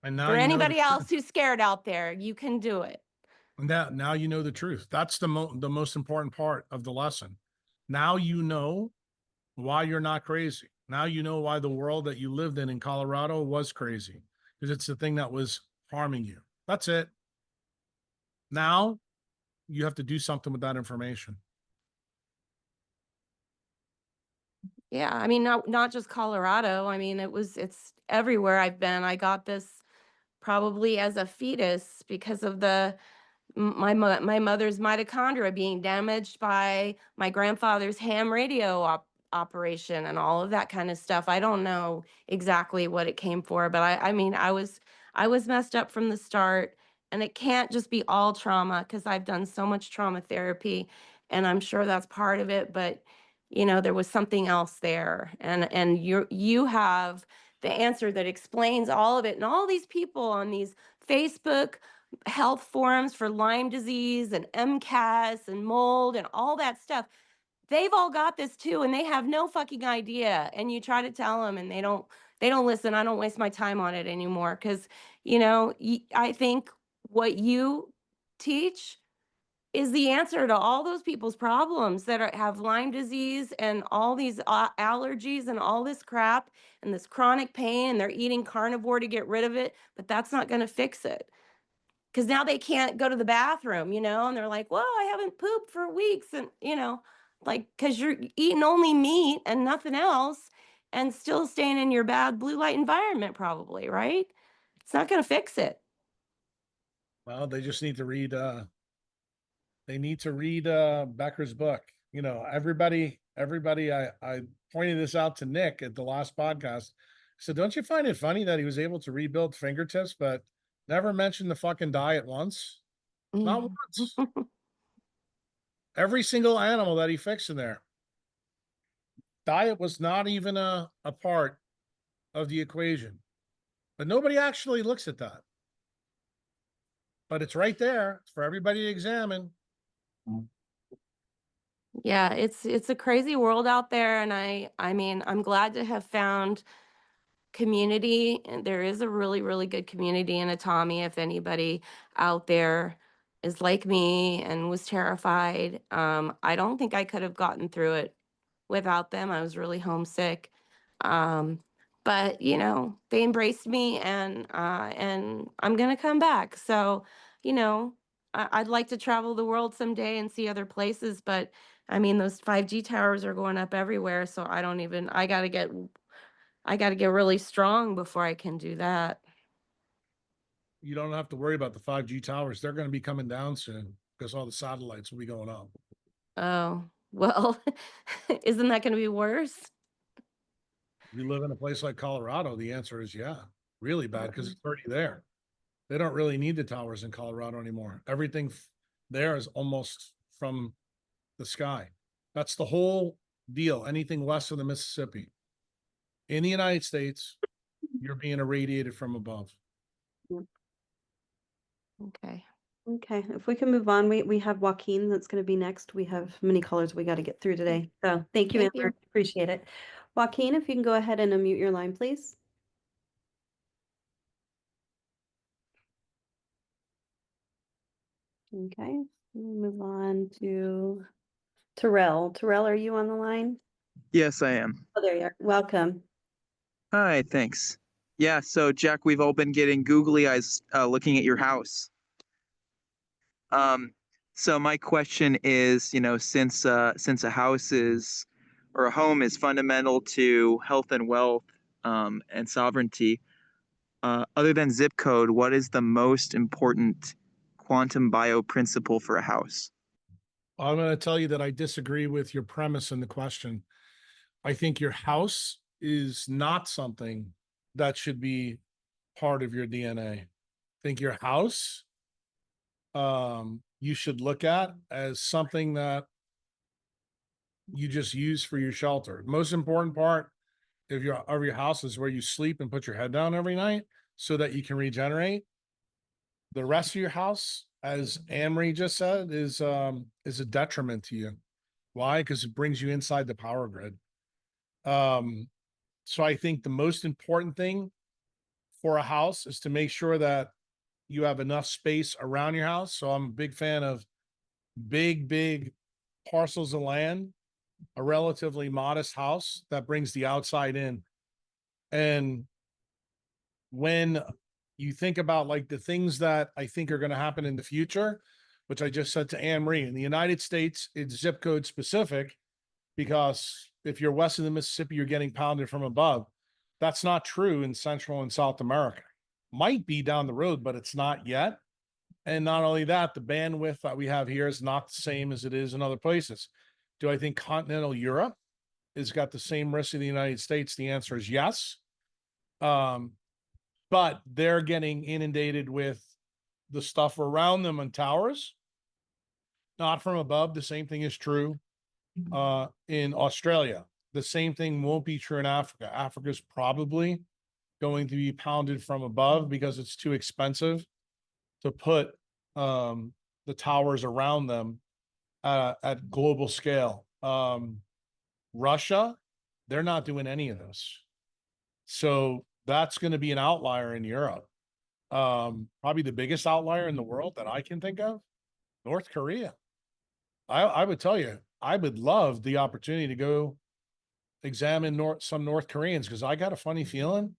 and now For you know the anybody else truth. who's scared out there, you can do it. And that now you know the truth. That's the most important part of the lesson. Now you know why you're not crazy. Now you know why the world that you lived in Colorado was crazy, because it's the thing that was harming you. That's it. Now you have to do something with that information. Yeah, I mean, not just Colorado. I mean, it's everywhere I've been. I got this probably as a fetus because of my mother's mitochondria being damaged by my grandfather's ham radio operation and all of that kind of stuff. I don't know exactly what it came for, but I mean, I was messed up from the start, and it can't just be all trauma because I've done so much trauma therapy, and I'm sure that's part of it, but there was something else there, and you have the answer that explains all of it, and all these people on these Facebook health forums for Lyme disease and MCAS and mold and all that stuff. They've all got this too, and they have no fucking idea. And you try to tell them, and they don't listen. I don't waste my time on it anymore because, I think what you teach is the answer to all those people's problems that have Lyme disease and all these allergies and all this crap and this chronic pain. And they're eating carnivore to get rid of it, but that's not going to fix it. Because now they can't go to the bathroom, and they're like, well, I haven't pooped for weeks. And, like, because you're eating only meat and nothing else and still staying in your bad blue light environment, probably, right? It's not going to fix it. Well, they just need to read Becker's book. Everybody I pointed this out to Nick at the last podcast. So don't you find it funny that he was able to rebuild fingertips, but never mentioned the fucking diet once? Not once. Every single animal that he fixed in there. Diet was not even a part of the equation. But nobody actually looks at that. But it's right there for everybody to examine. Yeah, it's a crazy world out there, and I mean, I'm glad to have found community, and there is a really, really good community in Atami if anybody out there is like me and was terrified. I don't think I could have gotten through it without them. I was really homesick. Um, but they embraced me, and I'm gonna come back. So, I'd like to travel the world someday and see other places, but I mean, those 5G towers are going up everywhere, so I gotta get really strong before I can do that. you don't have to worry about the 5G towers. They're going to be coming down soon because all the satellites will be going up. Oh, well, isn't that gonna be worse? You live in a place like Colorado, the answer is yeah, really bad because it's already there. They don't really need the towers in Colorado anymore. Everything there is almost from the sky. That's the whole deal. Anything west of the Mississippi. In the United States, you're being irradiated from above. Okay. Okay, if we can move on, we have Joaquin that's going to be next. We have many callers we got to get through today. So thank you, Thank Amber. you. Appreciate it. Joaquin, if you can go ahead and unmute your line, please. Okay, we'll move on to Terrell. Terrell, are you on the line? Yes, I am. Oh, there you are. Welcome. Hi, thanks. Yeah, so Jack, we've all been getting googly eyes looking at your house. So my question is, since a house is or a home is fundamental to health and wealth and sovereignty, other than zip code, what is the most important quantum bio principle for a house? I'm going to tell you that I disagree with your premise in the question. I think your house is not something that should be part of your DNA. I think your house, you should look at as something that you just use for your shelter. Most important part of your house is where you sleep and put your head down every night so that you can regenerate. The rest of your house, as Anne-Marie just said, is a detriment to you. Why? Because it brings you inside the power grid. So I think the most important thing for a house is to make sure that you have enough space around your house. So I'm a big fan of big parcels of land, a relatively modest house that brings the outside in. And when you think about like the things that I think are going to happen in the future, which I just said to Anne-Marie, in the United States, it's zip code specific because if you're west of the Mississippi, you're getting pounded from above. That's not true in Central and South America. Might be down the road, but it's not yet. And not only that, the bandwidth that we have here is not the same as it is in other places. Do I think continental Europe has got the same risk of the United States? The answer is yes. But they're getting inundated with the stuff around them on towers, not from above. The same thing is true in Australia. The same thing won't be true in Africa. Africa's probably going to be pounded from above because it's too expensive to put the towers around them at global scale. Russia, they're not doing any of this. So that's going to be an outlier in Europe. Probably the biggest outlier in the world that I can think of, North Korea. I would tell you, I would love the opportunity to go examine some North Koreans because I got a funny feeling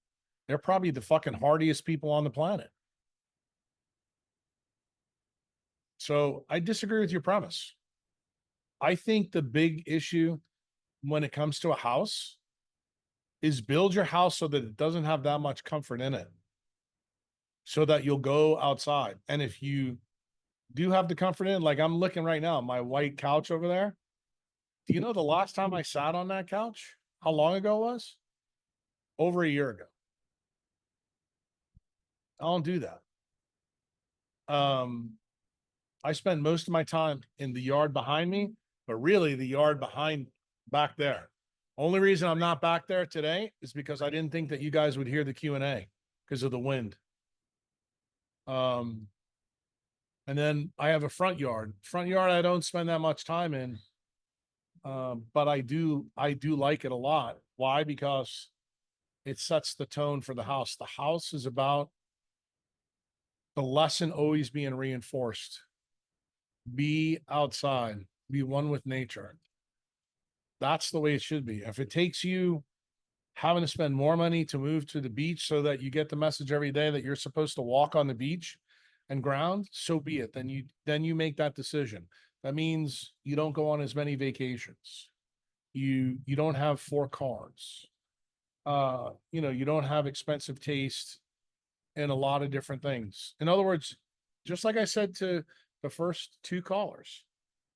they're probably the fucking hardiest people on the planet. So I disagree with your premise. I think the big issue when it comes to a house is build your house so that it doesn't have that much comfort in it, so that you'll go outside. And if you do have the comfort in, like I'm looking right now, my white couch over there. Do you know the last time I sat on that couch? How long ago it was? Over a year ago. I don't do that. I spend most of my time in the yard behind me, but really the yard behind back there. Only reason I'm not back there today is because I didn't think that you guys would hear the Q&A because of the wind. And then I have a front yard. Front yard I don't spend that much time in. But I do like it a lot. Why? Because it sets the tone for the house. The house is about the lesson always being reinforced. Be outside, be one with nature. That's the way it should be. If it takes you having to spend more money to move to the beach so that you get the message every day that you're supposed to walk on the beach and ground, so be it. Then you make that decision. That means you don't go on as many vacations. You don't have 4 cars. You don't have expensive taste in a lot of different things. In other words, just like I said to the first two callers,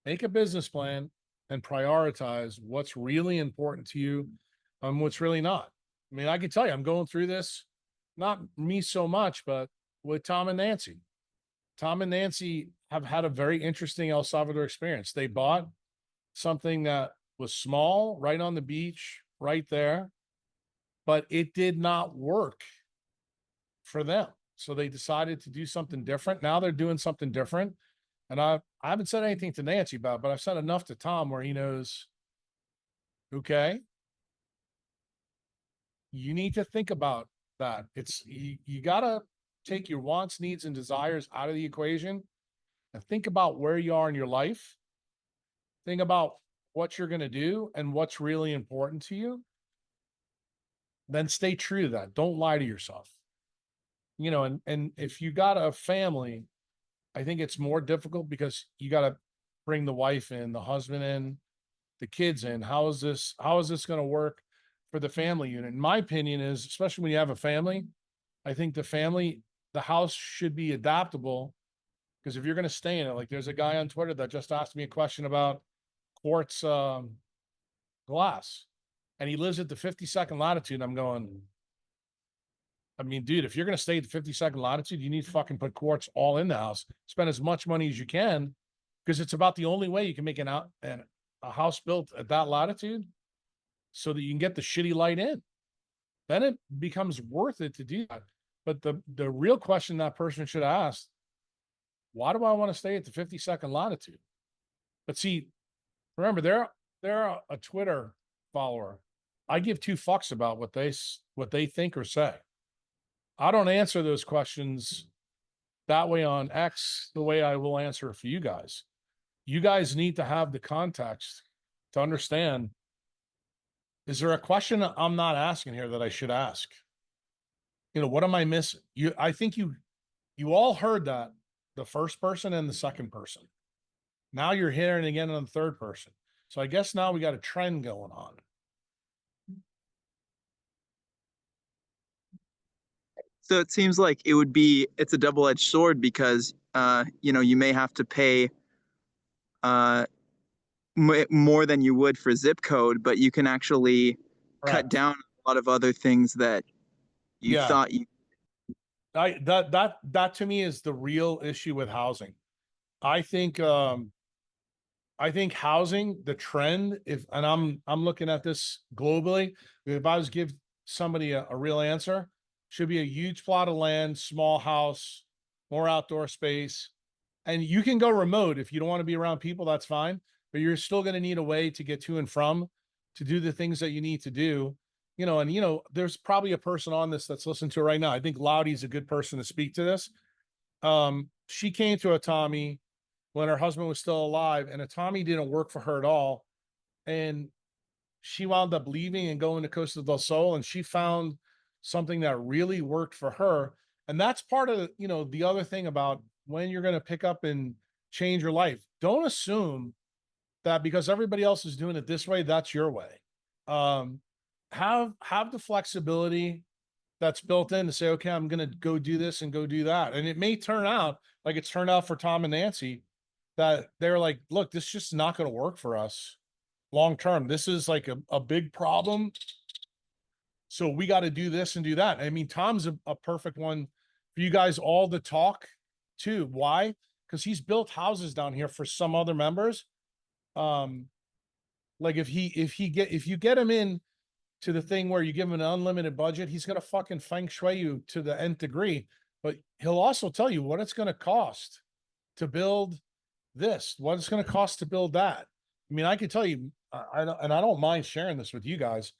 make a business plan and prioritize what's really important to you and what's really not. I mean, I can tell you, I'm going through this, not me so much, but with Tom and Nancy. Tom and Nancy have had a very interesting El Salvador experience. They bought something that was small, right on the beach, right there, but it did not work for them. So they decided to do something different. Now they're doing something different. And I haven't said anything to Nancy about it, but I've said enough to Tom where he knows, okay, you need to think about that. It's you gotta take your wants, needs, and desires out of the equation and think about where you are in your life. Think about what you're gonna do and what's really important to you. Then stay true to that. Don't lie to yourself. You know, and if you got a family, I think it's more difficult because you got to bring the wife in, the husband in, the kids in. How is this going to work for the family unit? In my opinion is, especially when you have a family, I think the house should be adaptable because if you're going to stay in it, like there's a guy on Twitter that just asked me a question about quartz glass and he lives at the 52nd latitude. And I'm going, I mean, dude, if you're going to stay at the 52nd latitude, you need to fucking put quartz all in the house. Spend as much money as you can because it's about the only way you can make a house built at that latitude so that you can get the shitty light in. Then it becomes worth it to do that. But the real question that person should ask, why do I want to stay at the 52nd latitude? But see, remember, they're a Twitter follower. I give two fucks about what they think or say. I don't answer those questions that way on X the way I will answer it for you guys. You guys need to have the context to understand, is there a question I'm not asking here that I should ask? You know, what am I missing? I think you all heard that, the first person and the second person. Now you're hearing it again on the third person. So I guess now we got a trend going on. So it seems like it's a double-edged sword because you may have to pay more than you would for zip code, but you can actually cut down a lot of other things that you thought you. That to me is the real issue with housing. I think housing, the trend, and I'm looking at this globally, if I was to give somebody a real answer, should be a huge plot of land, small house, more outdoor space. And you can go remote if you don't want to be around people, that's fine. But you're still going to need a way to get to and from to do the things that you need to do. You know, and there's probably a person on this that's listening to it right now. I think Loudie's a good person to speak to this. She came to a Tommy when her husband was still alive, and a Tommy didn't work for her at all. And she wound up leaving and going to Costa del Sol, and she found something that really worked for her. And that's part of, the other thing about when you're going to pick up and change your life. Don't assume that because everybody else is doing it this way, that's your way. Have the flexibility that's built in to say, okay, I'm going to go do this and go do that. And it may turn out like it's turned out for Tom and Nancy, that they're like, look, this is just not going to work for us long term. This is like a big problem. So we got to do this and do that. I mean, Tom's a perfect one for you guys all to talk to. Why? Because he's built houses down here for some other members. Like if you get him in to the thing where you give him an unlimited budget, he's gonna fucking feng shui you to the nth degree. But he'll also tell you what it's gonna cost to build this, what it's gonna cost to build that. I mean, I can tell you, I don't mind sharing this with you guys.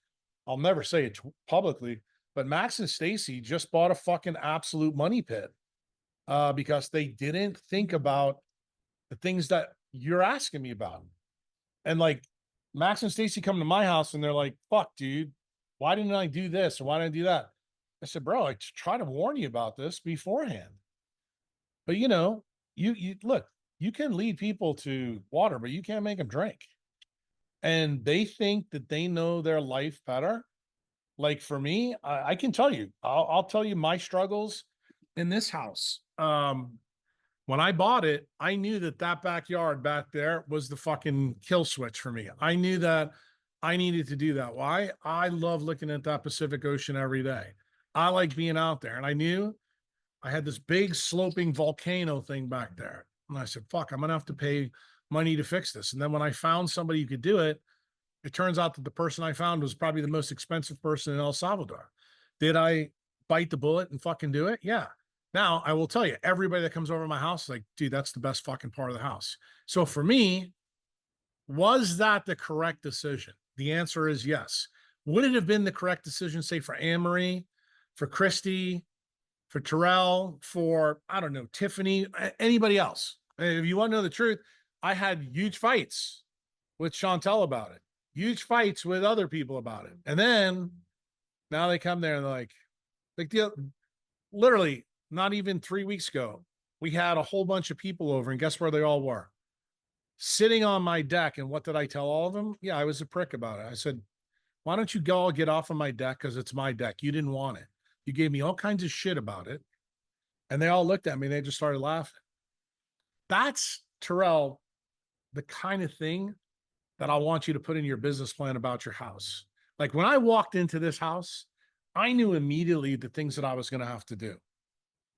I'll never say it publicly, but Max and Stacy just bought a fucking absolute money pit because they didn't think about the things that you're asking me about. And like Max and Stacy come to my house and they're like, fuck, dude, why didn't I do this? Or why didn't I do that? I said, bro, I try to warn you about this beforehand. But you look, you can lead people to water, but you can't make them drink. And they think that they know their life better. Like for me, I can tell you, I'll tell you my struggles in this house. When I bought it, I knew that that backyard back there was the fucking kill switch for me. I knew that I needed to do that. Why? I love looking at that Pacific Ocean every day. I like being out there. And I knew I had this big sloping volcano thing back there. And I said, fuck, I'm going to have to pay money to fix this. And then when I found somebody who could do it, it turns out that the person I found was probably the most expensive person in El Salvador. Did I bite the bullet and fucking do it? Yeah. Now I will tell you, everybody that comes over to my house is like, dude, that's the best fucking part of the house. So for me, was that the correct decision? The answer is yes. Would it have been the correct decision, say, for Anne-Marie, for Christy, for Terrell, for, I don't know, Tiffany, anybody else? If you want to know the truth, I had huge fights with Chantel about it, huge fights with other people about it. And then now they come there and they're like literally not even 3 weeks ago, we had a whole bunch of people over, and guess where they all were? Sitting on my deck. And what did I tell all of them? Yeah, I was a prick about it. I said, why don't you go get off of my deck? Because it's my deck. You didn't want it. You gave me all kinds of shit about it. And they all looked at me and they just started laughing. That's, Terrell, the kind of thing that I want you to put in your business plan about your house. Like when I walked into this house, I knew immediately the things that I was going to have to do.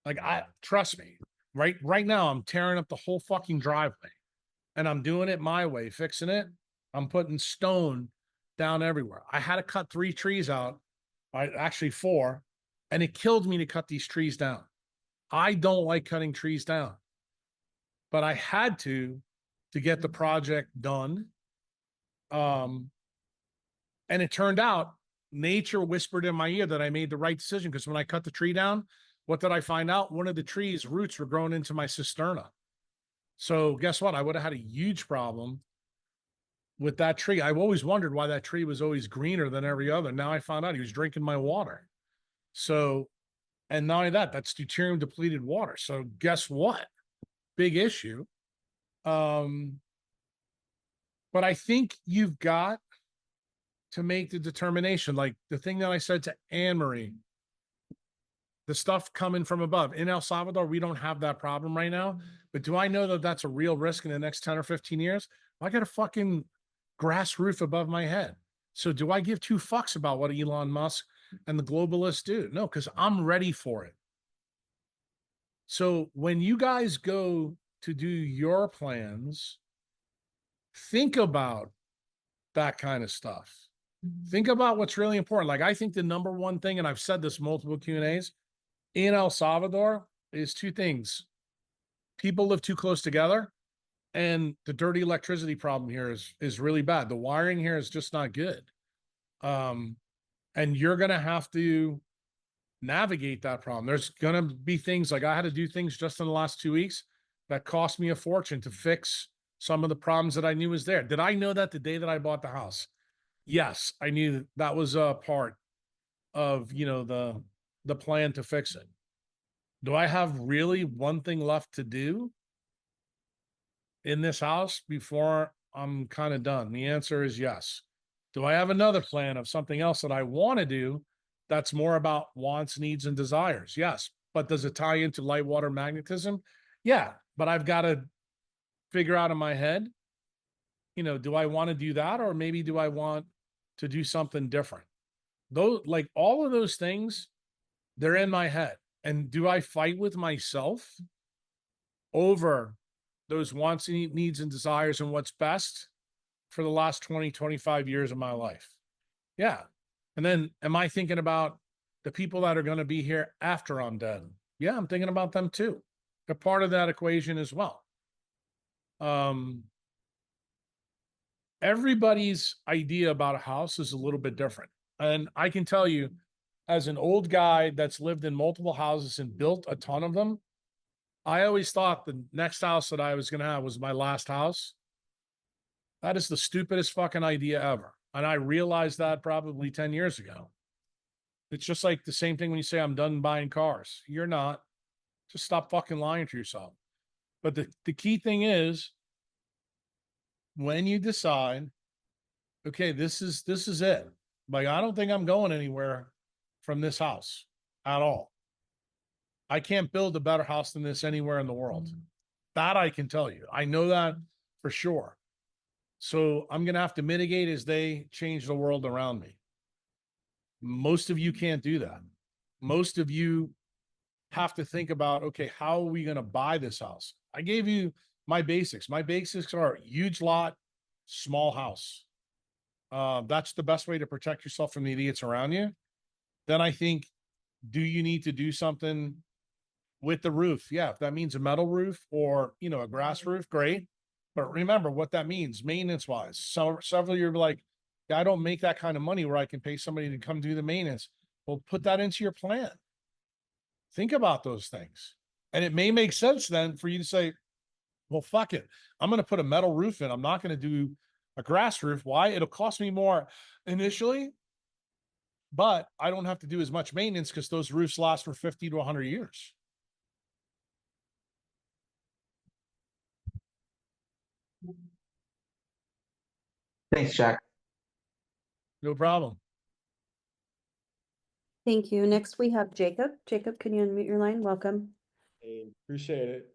Like, trust me, right now, I'm tearing up the whole fucking driveway and I'm doing it my way, fixing it. I'm putting stone down everywhere. I had to cut 3 trees out, actually 4, and it killed me to cut these trees down. I don't like cutting trees down, but I had to get the project done. And it turned out nature whispered in my ear that I made the right decision, because when I cut the tree down, what did I find out? One of the tree's roots were growing into my cisterna. So guess what? I would have had a huge problem with that tree. I've always wondered why that tree was always greener than every other. Now I found out he was drinking my water. So, and not only that, that's deuterium depleted water. So guess what? Big issue. But I think you've got to make the determination. Like the thing that I said to Anne-Marie, the stuff coming from above. In El Salvador, we don't have that problem right now. But do I know that that's a real risk in the next 10 or 15 years? I got a fucking grass roof above my head. So do I give 2 fucks about what Elon Musk and the globalists do? No, because I'm ready for it. So when you guys go to do your plans, think about that kind of stuff. Think about what's really important. Like, I think the number one thing, and I've said this multiple Q&As, in El Salvador is 2 things. People live too close together, and the dirty electricity problem here is really bad. The wiring here is just not good. And you're going to have to navigate that problem. There's going to be things like I had to do things just in the last 2 weeks that cost me a fortune to fix some of the problems that I knew was there. Did I know that the day that I bought the house? Yes, I knew that was a part of, the plan to fix it. Do I have really one thing left to do in this house before I'm kind of done? The answer is yes. Do I have another plan of something else that I want to do that's more about wants, needs, and desires? Yes. But does it tie into light, water, magnetism? Yeah. But I've got to figure out in my head, do I want to do that? Or maybe do I want to do something different? Those, like all of those things, they're in my head. And do I fight with myself over those wants, needs, and desires and what's best for the last 20, 25 years of my life? Yeah. And then am I thinking about the people that are going to be here after I'm dead? Yeah, I'm thinking about them too. They're part of that equation as well. Everybody's idea about a house is a little bit different. And I can tell you, as an old guy that's lived in multiple houses and built a ton of them, I always thought the next house that I was going to have was my last house. That is the stupidest fucking idea ever. And I realized that probably 10 years ago. It's just like the same thing when you say, I'm done buying cars. You're not. Just stop fucking lying to yourself. But the key thing is, when you decide, okay, this is it. Like, I don't think I'm going anywhere from this house at all. I can't build a better house than this anywhere in the world. That I can tell you. I know that for sure. So I'm going to have to mitigate as they change the world around me. Most of you can't do that. Most of you have to think about, okay, how are we going to buy this house? I gave you my basics. My basics are huge lot, small house. That's the best way to protect yourself from the idiots around you. Then I think, do you need to do something with the roof? Yeah, if that means a metal roof or, you know, a grass roof, great. But remember what that means maintenance wise. So several of you are like, yeah, I don't make that kind of money where I can pay somebody to come do the maintenance. Well, put that into your plan. Think about those things. And it may make sense then for you to say, well, fuck it. I'm going to put a metal roof in. I'm not going to do a grass roof. Why? It'll cost me more initially, but I don't have to do as much maintenance because those roofs last for 50 to 100 years. Thanks, Jack. No problem. Thank you. Next, we have Jacob. Jacob, can you unmute your line? Welcome. Hey, appreciate it.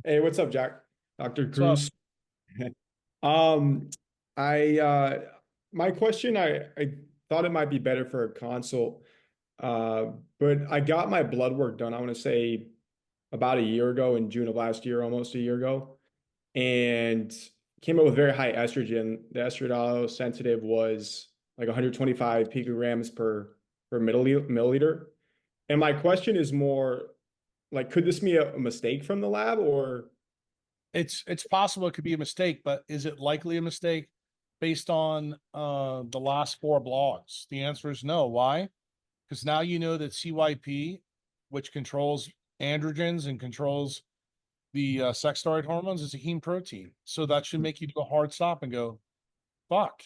Hey, what's up, Jack? Dr. What's up? Cruz. Um, my question, I thought it might be better for a consult, but I got my blood work done, I want to say about a year ago, in June of last year, almost a year ago, and came up with very high estrogen. The estradiol sensitive was like 125 picograms per milliliter. And my question is more like, could this be a mistake from the lab, or? It's possible it could be a mistake, but is it likely a mistake based on the last 4 blogs? The answer is no. Why? Because now you know that CYP, which controls androgens and controls the sex steroid hormones, is a heme protein. So that should make you do a hard stop and go, fuck.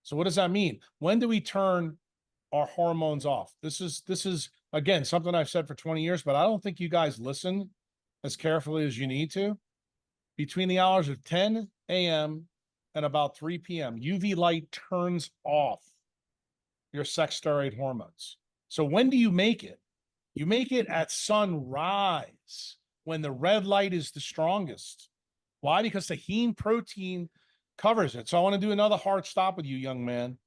So what does that mean? When do we turn our hormones off? This is again something I've said for 20 years, but I don't think you guys listen as carefully as you need to. Between the hours of 10 a.m. and about 3 p.m., UV light turns off your sex steroid hormones. So when do you make it? You make it at sunrise when the red light is the strongest. Why? Because the heme protein covers it. So I want to do another hard stop with you, young man.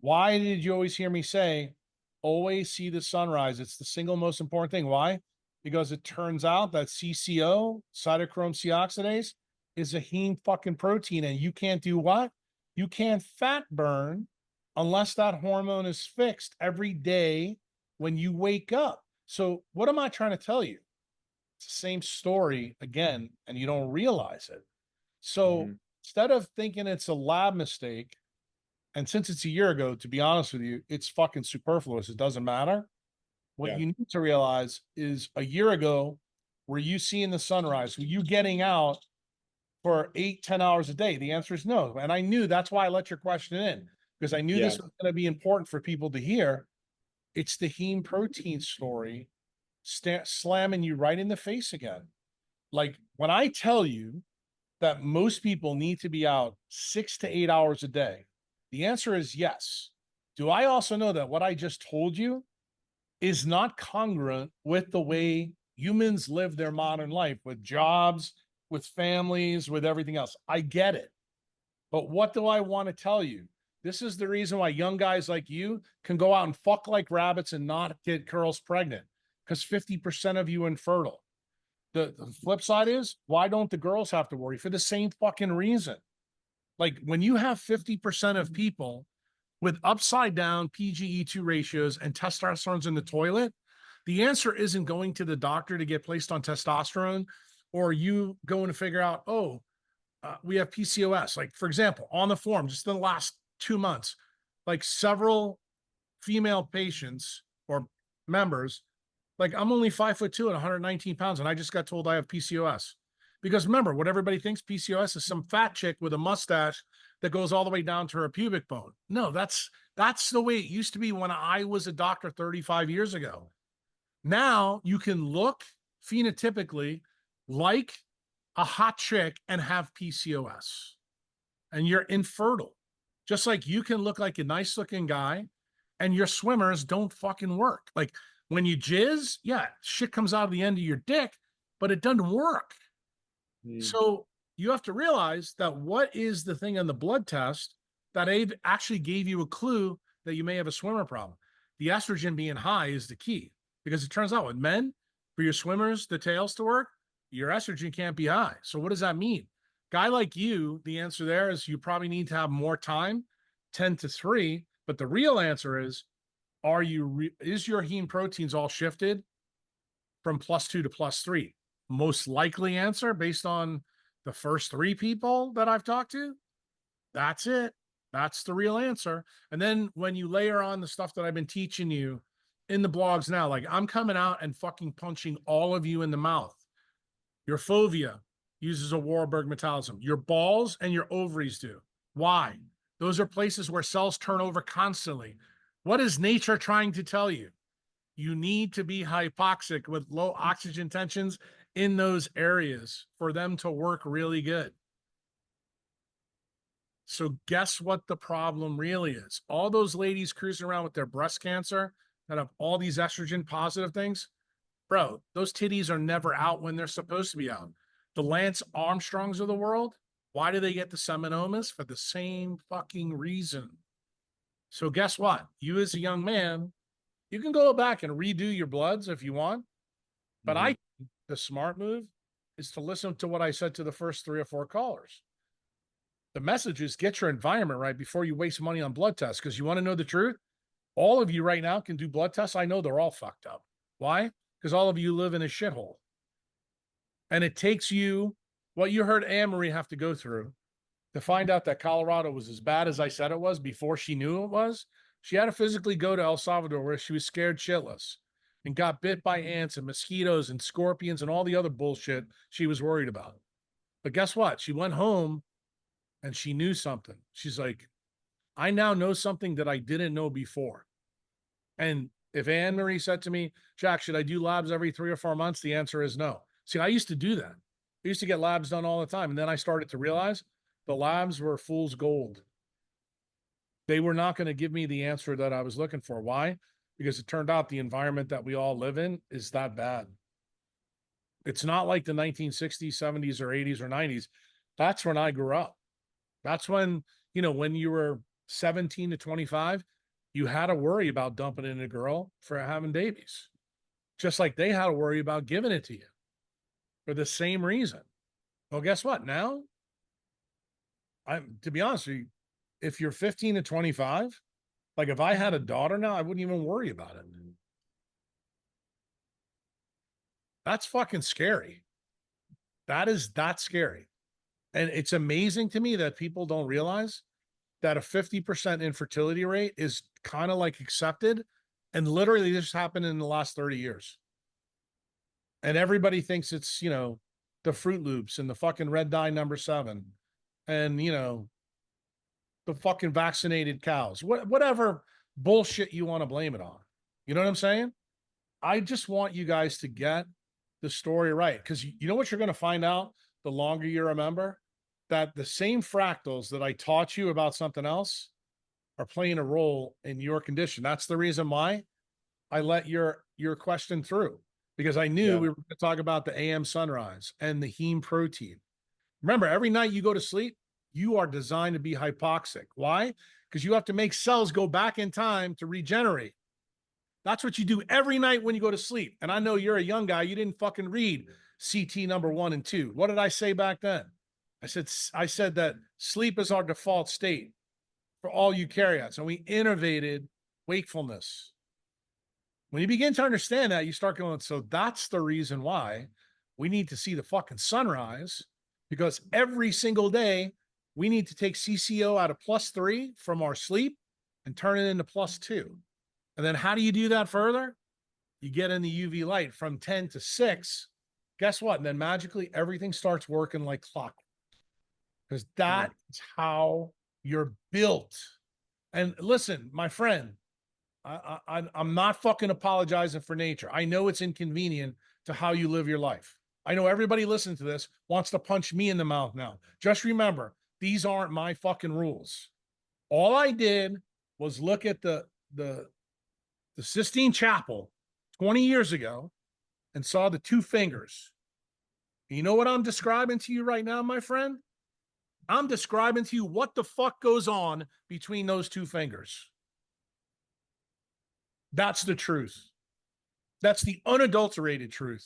Why did you always hear me say, always see the sunrise? It's the single most important thing. Why? Because it turns out that CCO, cytochrome C oxidase, is a heme fucking protein. And you can't do what? You can't fat burn unless that hormone is fixed every day when you wake up. So what am I trying to tell you? It's the same story again, and you don't realize it. So instead of thinking it's a lab mistake, and since it's a year ago, to be honest with you, it's fucking superfluous. It doesn't matter. What you need to realize is a year ago, were you seeing the sunrise? Were you getting out for 8-10 hours a day? The answer is no. And I knew that's why I let your question in, because I knew this was going to be important for people to hear. It's the heme protein story slamming you right in the face again. Like when I tell you that most people need to be out 6 to 8 hours a day, the answer is yes. Do I also know that what I just told you is not congruent with the way humans live their modern life, with jobs, with families, with everything else? I get it. But what do I want to tell you? This is the reason why young guys like you can go out and fuck like rabbits and not get girls pregnant, because 50% of you infertile. The flip side is, why don't the girls have to worry? For the same fucking reason. Like when you have 50% of people with upside down PGE2 ratios and testosterone's in the toilet, the answer isn't going to the doctor to get placed on testosterone, or you going to figure out, we have PCOS. Like, for example, on the form, just in the last 2 months, like several female patients or members, like I'm only 5'2" and 119 pounds, and I just got told I have PCOS. Because remember, what everybody thinks PCOS is some fat chick with a mustache that goes all the way down to her pubic bone. No, that's the way it used to be when I was a doctor 35 years ago. Now you can look phenotypically like a hot chick and have PCOS, and you're infertile. Just like you can look like a nice looking guy and your swimmers don't fucking work. Like When you jizz, yeah, shit comes out of the end of your dick, but it doesn't work. So you have to realize that what is the thing on the blood test that actually gave you a clue that you may have a swimmer problem. The estrogen being high is the key, because it turns out with men, for your swimmers, the tails to work, your estrogen can't be high. So what does that mean? Guy like you, the answer there is you probably need to have more time, 10-3. But the real answer is, is your heme proteins all shifted from +2 to +3? Most likely answer, based on the first 3 people that I've talked to, that's it. That's the real answer. And then when you layer on the stuff that I've been teaching you in the blogs now, like I'm coming out and fucking punching all of you in the mouth. Your fovea uses a Warburg metabolism. Your balls and your ovaries do. Why? Those are places where cells turn over constantly. What is nature trying to tell you? You need to be hypoxic with low oxygen tensions in those areas for them to work really good. So guess what the problem really is? All those ladies cruising around with their breast cancer that have all these estrogen positive things, bro, those titties are never out when they're supposed to be out. The Lance Armstrongs of the world, why do they get the seminomas? For the same fucking reason. So guess what? You as a young man, you can go back and redo your bloods if you want. But the smart move is to listen to what I said to the first 3 or 4 callers. The message is get your environment right before you waste money on blood tests. Because you want to know the truth? All of you right now can do blood tests. I know they're all fucked up. Why? Because all of you live in a shithole. And it takes you what you heard Anne-Marie have to go through to find out that Colorado was as bad as I said it was before she knew it was. She had to physically go to El Salvador where she was scared shitless and got bit by ants and mosquitoes and scorpions and all the other bullshit she was worried about. But guess what? She went home and she knew something. She's like, I now know something that I didn't know before. And if Anne-Marie said to me, Jack, should I do labs every 3 or 4 months? The answer is no. See, I used to do that. I used to get labs done all the time. And then I started to realize the labs were fool's gold. They were not going to give me the answer that I was looking for. Why? Because it turned out the environment that we all live in is that bad. It's not like the 1960s, 70s, or 80s, or 90s. That's when I grew up. That's when, when you were 17 to 25, you had to worry about dumping in a girl for having babies. Just like they had to worry about giving it to you for the same reason. Well, guess what? Now, to be honest with you, if you're 15 to 25, like if I had a daughter now, I wouldn't even worry about it. That's fucking scary. That's scary. And it's amazing to me that people don't realize that a 50% infertility rate is kind of like accepted. And literally this happened in the last 30 years. And everybody thinks it's, the Fruit Loops and the fucking red dye number 7 and, the fucking vaccinated cows, whatever bullshit you want to blame it on. You know what I'm saying? I just want you guys to get the story right. Because you know what you're going to find out the longer you remember? That the same fractals that I taught you about something else are playing a role in your condition. That's the reason why I let your question through, because I knew we were going to talk about the AM sunrise and the heme protein. Remember, every night you go to sleep, you are designed to be hypoxic. Why? Because you have to make cells go back in time to regenerate. That's what you do every night when you go to sleep. And I know you're a young guy. You didn't fucking read CT number 1 and 2. What did I say back then? I said that sleep is our default state for all eukaryotes, and we innovated wakefulness. When you begin to understand that, you start going, so that's the reason why we need to see the fucking sunrise, because every single day we need to take CCO out of +3 from our sleep and turn it into +2. And then how do you do that further? You get in the UV light from 10 to 6. Guess what? And then magically everything starts working like clockwork. Because that is how you're built. And listen, my friend, I'm not fucking apologizing for nature. I know it's inconvenient to how you live your life. I know everybody listening to this wants to punch me in the mouth now. Just remember, these aren't my fucking rules. All I did was look at the Sistine Chapel 20 years ago and saw the two fingers. You know what I'm describing to you right now, my friend? I'm describing to you what the fuck goes on between those two fingers. That's the truth. That's the unadulterated truth.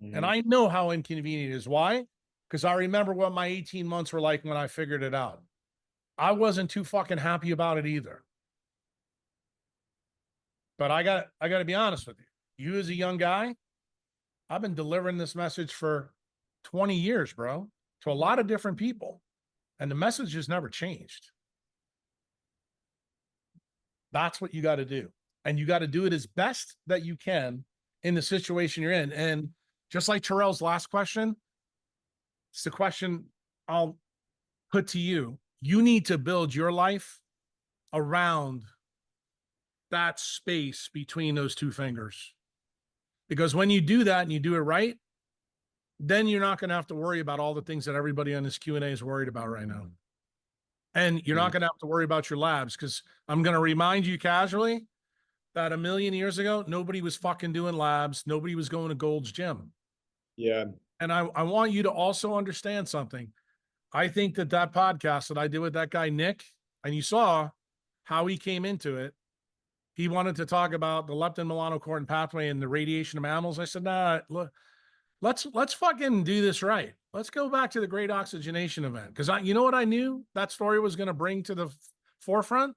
And I know how inconvenient it is. Why? Because I remember what my 18 months were like when I figured it out. I wasn't too fucking happy about it either. But I got to be honest with you. You as a young guy, I've been delivering this message for 20 years, bro, to a lot of different people. And the message has never changed. That's what you got to do. And you got to do it as best that you can in the situation you're in. And just like Terrell's last question, it's the question I'll put to you. You need to build your life around that space between those two fingers. Because when you do that and you do it right, then you're not going to have to worry about all the things that everybody on this Q&A is worried about right now. And you're not going to have to worry about your labs, because I'm going to remind you casually that a million years ago, nobody was fucking doing labs. Nobody was going to Gold's Gym. Yeah. And I want you to also understand something. I think that podcast that I did with that guy, Nick, and you saw how he came into it. He wanted to talk about the leptin melanocortin pathway and the radiation of mammals. I said, nah, look, let's fucking do this right. Let's go back to the Great Oxygenation Event. Because you know what I knew that story was going to bring to the forefront?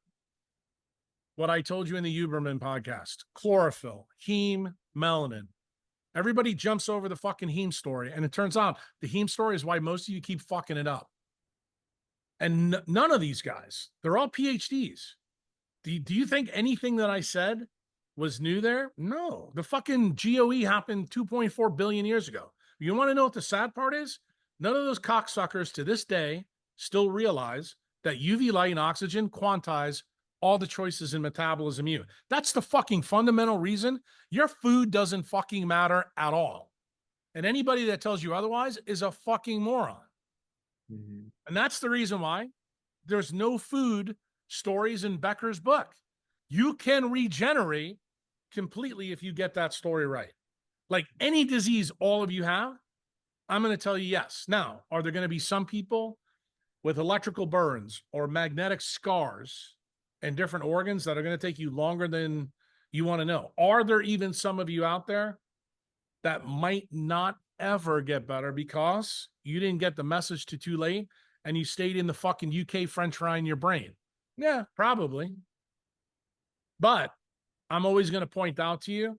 What I told you in the Huberman podcast. Chlorophyll, heme, melanin. Everybody jumps over the fucking heme story. And it turns out the heme story is why most of you keep fucking it up. And none of these guys, they're all PhDs. Do you think anything that I said was new there? No. The fucking GOE happened 2.4 billion years ago. You want to know what the sad part is? None of those cocksuckers to this day still realize that UV light and oxygen quantize all the choices in metabolism you. That's the fucking fundamental reason your food doesn't fucking matter at all. And anybody that tells you otherwise is a fucking moron. Mm-hmm. And that's the reason why there's no food stories in Becker's book. You can regenerate completely if you get that story right. Like any disease all of you have, I'm going to tell you yes. Now, are there going to be some people with electrical burns or magnetic scars and different organs that are going to take you longer than you want to know? Are there even some of you out there that might not ever get better because you didn't get the message too late and you stayed in the fucking UK French fry in your brain? Yeah, probably. But I'm always going to point out to you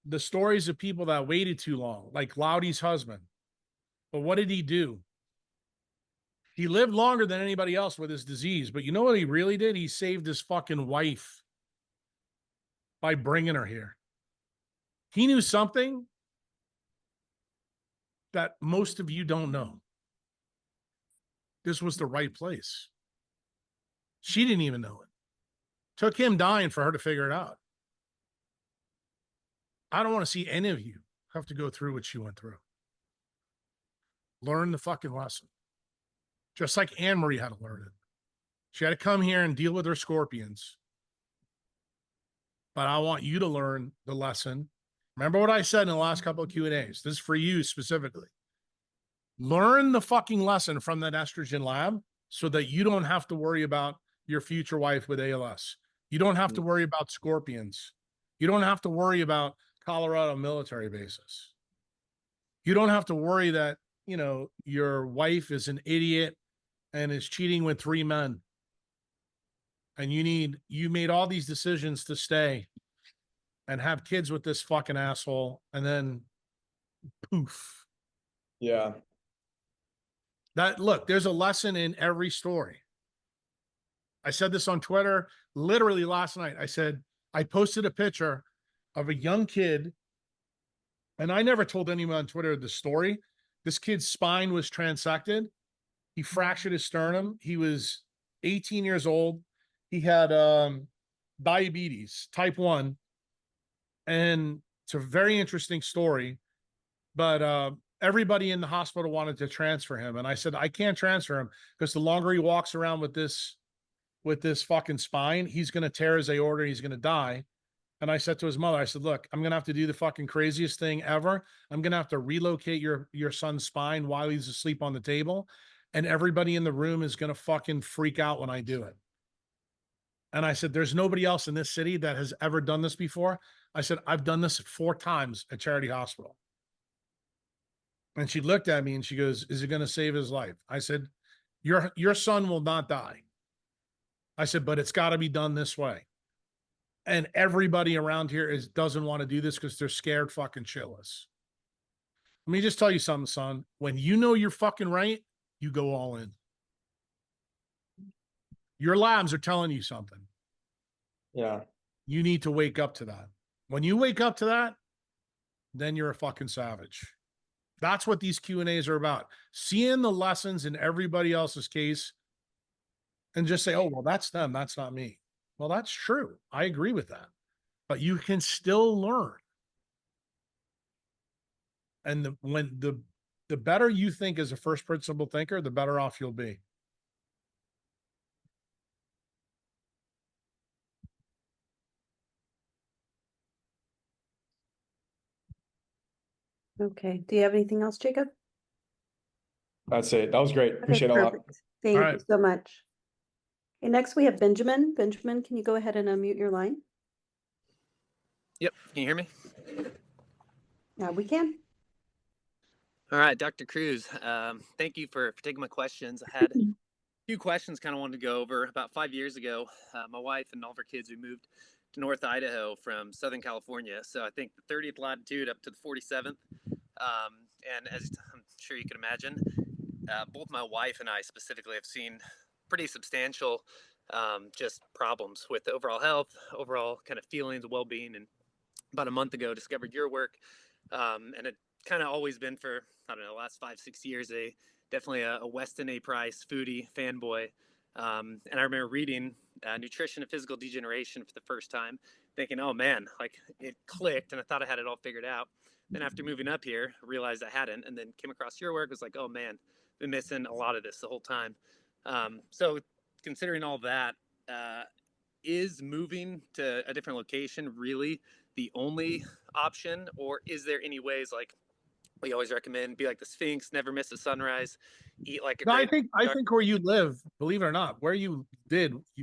the stories of people that waited too long, like Loudy's husband. But what did he do? He lived longer than anybody else with his disease. But you know what he really did? He saved his fucking wife by bringing her here. He knew something that most of you don't know. This was the right place. She didn't even know it. Took him dying for her to figure it out. I don't want to see any of you have to go through what she went through. Learn the fucking lesson. Just like Anne-Marie had to learn it. She had to come here and deal with her scorpions. But I want you to learn the lesson. Remember what I said in the last couple of Q&As. This is for you specifically. Learn the fucking lesson from that estrogen lab so that you don't have to worry about your future wife with ALS. You don't have to worry about scorpions. You don't have to worry about Colorado military bases. You don't have to worry that, you know, your wife is an idiot and is cheating with 3 men. And you made all these decisions to stay and have kids with this fucking asshole. And then poof. Yeah. Look, there's a lesson in every story. I said this on Twitter literally last night. I said, I posted a picture of a young kid, and I never told anyone on Twitter the story. This kid's spine was transected. He fractured his sternum. He was 18 years old. He had diabetes, type 1. And it's a very interesting story. But everybody in the hospital wanted to transfer him. And I said, I can't transfer him because the longer he walks around with this fucking spine, he's going to tear his aorta. He's going to die. And I said to his mother, I said, look, I'm going to have to do the fucking craziest thing ever. I'm going to have to relocate your son's spine while he's asleep on the table. And everybody in the room is going to fucking freak out when I do it. And I said, there's nobody else in this city that has ever done this before. I said, I've done this 4 times at Charity Hospital. And she looked at me and she goes, is it going to save his life? I said, your son will not die. I said, but it's got to be done this way. And everybody around here doesn't want to do this because they're scared fucking shitless. Let me just tell you something, son. When you know you're fucking right, you go all in. Your labs are telling you something. Yeah. You need to wake up to that. When you wake up to that, then you're a fucking savage. That's what these Q&As are about. Seeing the lessons in everybody else's case and just say, oh, well, that's them. That's not me. Well, that's true. I agree with that. But you can still learn. And the better you think as a first principle thinker, the better off you'll be. Okay. Do you have anything else, Jacob? That's it. That was great. Okay, Appreciate it a lot. perfect. Thank All you right. so much. Okay, next we have Benjamin. Benjamin, can you go ahead and unmute your line? Yep. Can you hear me? Yeah, we can. All right, Dr. Cruz. Thank you for taking my questions. I had a few questions kind of wanted to go over. About 5 years ago, my wife and all of our kids, we moved to North Idaho from Southern California. So I think the 30th latitude up to the 47th. And as I'm sure you can imagine, both my wife and I specifically have seen pretty substantial just problems with overall health, overall kind of feelings, well-being. And about a month ago, discovered your work. And it kind of always been for, I don't know, the last 5-6 years, definitely a Weston A. Price foodie fanboy. And I remember reading Nutrition and Physical Degeneration for the first time, thinking, oh man, like it clicked and I thought I had it all figured out. Then after moving up here, I realized I hadn't, and then came across your work, was like, oh man, been missing a lot of this the whole time. So considering all that, is moving to a different location really the only option, or is there any ways, like we always recommend, be like the Sphinx, never miss a sunrise, eat like a No, great I think where you live, believe it or not, where you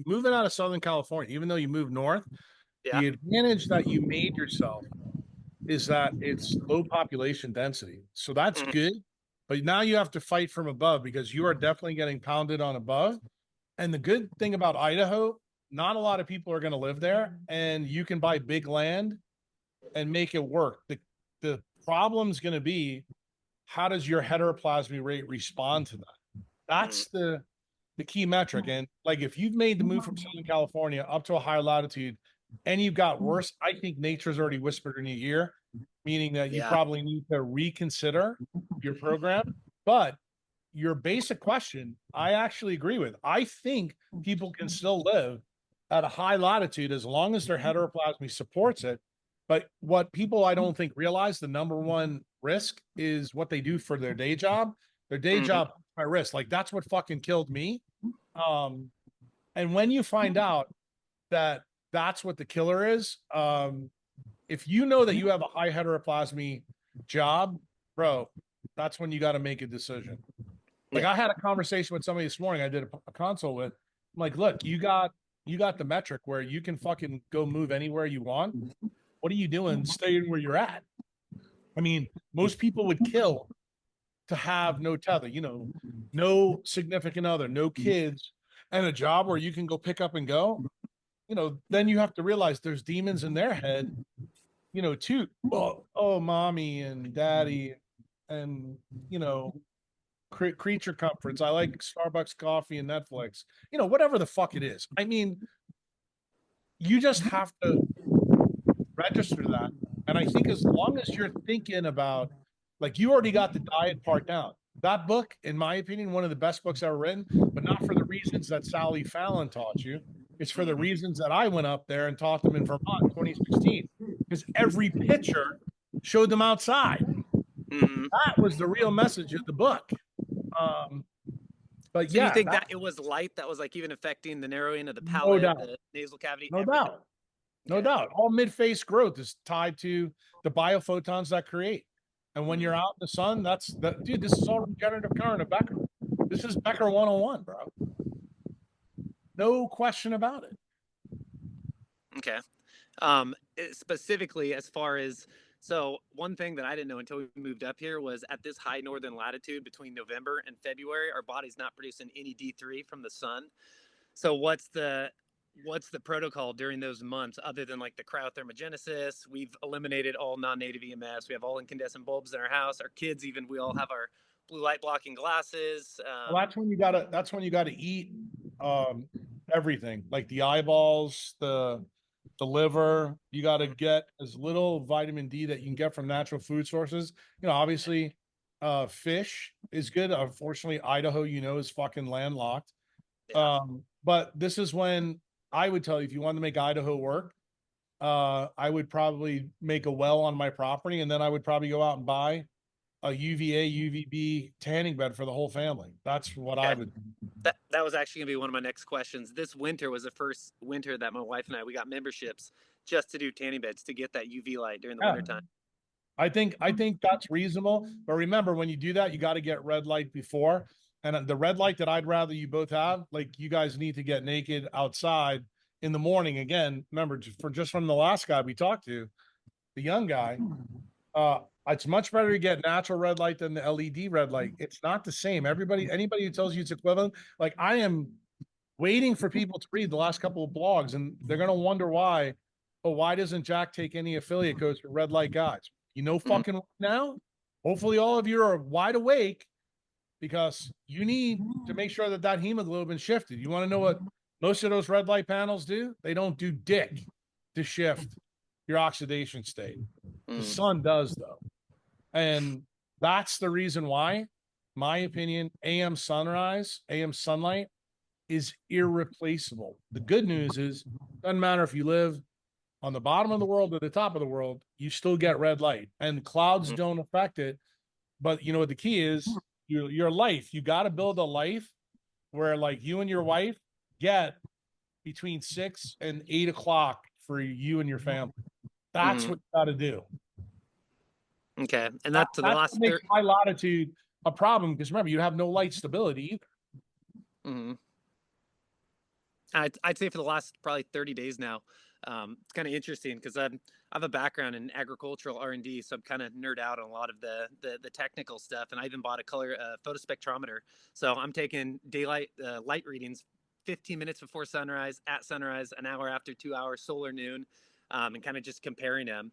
moving out of Southern California, even though you moved north, yeah. the advantage that you made yourself is that it's low population density. So that's good. But now you have to fight from above because you are definitely getting pounded on above. And the good thing about Idaho, not a lot of people are going to live there, and you can buy big land and make it work. The problem's going to be, how does your heteroplasmy rate respond to that? That's the key metric. And like, if you've made the move from Southern California up to a higher latitude and you've got worse, I think nature's already whispered in your ear, meaning that you probably need to reconsider your program. But your basic question, I actually agree with. I think people can still live at a high latitude as long as their heteroplasmy supports it. But what people I don't think realize, the number one risk is what they do for their day job. Their day job, my risk, like that's what fucking killed me. And when you find out that that's what the killer is, if you know that you have a high heteroplasmy job, bro, that's when you got to make a decision. Like I had a conversation with somebody this morning I did a consult with. I'm like, look, you got the metric where you can fucking go move anywhere you want. What are you doing staying where you're at? I mean, most people would kill to have no tether, you know, no significant other, no kids, and a job where you can go pick up and go. You know, then you have to realize there's demons in their head, you know, too. Oh, mommy and daddy and, you know, creature comforts. I like Starbucks coffee and Netflix, you know, whatever the fuck it is. I mean, you just have to register that. And I think as long as you're thinking about, like, you already got the diet part down. That book, in my opinion, one of the best books ever written, but not for the reasons that Sally Fallon taught you. It's for the reasons that I went up there and taught them in Vermont in 2016, because every picture showed them outside. That was the real message of the book. But So yeah, you think that it was light that was like even affecting the narrowing of the no palate, doubt, the nasal cavity, no everything? doubt. No Okay. doubt. All mid-face growth is tied to the biophotons that create. And when you're out in the sun, dude, this is all regenerative current of Becker. This is Becker 101, bro. No question about it. Okay. Specifically as far as, so one thing that I didn't know until we moved up here was at this high northern latitude between November and February, our body's not producing any D3 from the sun. So what's the protocol during those months other than like the cryothermogenesis? We've eliminated all non-native EMFs. We have all incandescent bulbs in our house. Our kids, even, we all have our blue light blocking glasses. Well, that's when you gotta eat everything, like the eyeballs, the liver. You gotta get as little vitamin D that you can get from natural food sources. Obviously, fish is good. Unfortunately, Idaho, is fucking landlocked. Yeah. But this is when I would tell you, if you want to make Idaho work, I would probably make a well on my property, and then I would probably go out and buy a UVA, UVB tanning bed for the whole family. That's what I would. That was actually gonna be one of my next questions. This winter was the first winter that my wife and we got memberships just to do tanning beds to get that UV light during the Yeah. wintertime. I think that's reasonable. But remember, when you do that, you got to get red light before. And the red light that I'd rather you both have, like, you guys need to get naked outside in the morning. Again, remember, just from the last guy we talked to, the young guy, it's much better to get natural red light than the LED red light. It's not the same. Anybody who tells you it's equivalent, like, I am waiting for people to read the last couple of blogs, and they're going to wonder why. Oh, why doesn't Jack take any affiliate codes for red light guys? Fucking now, hopefully all of you are wide awake, because you need to make sure that hemoglobin shifted. You want to know what most of those red light panels do? They don't do dick to shift your oxidation state. The sun does, though. And that's the reason why, my opinion, AM sunlight is irreplaceable. The good news is, doesn't matter if you live on the bottom of the world or the top of the world, you still get red light, and clouds don't affect it. But you know what the key is? Your life. You got to build a life where, like, you and your wife get between 6 and 8 o'clock for you and your family. That's what you got to do. Okay. And that's the That's last what makes high latitude a problem, because remember, you have no light stability either. I'd say for the last probably 30 days now, it's kind of interesting because I have a background in agricultural R&D, so I'm kind of nerd out on a lot of the technical stuff, and I even bought a color photospectrometer. So I'm taking daylight light readings 15 minutes before sunrise, at sunrise, an hour after, 2 hours, solar noon, and kind of just comparing them.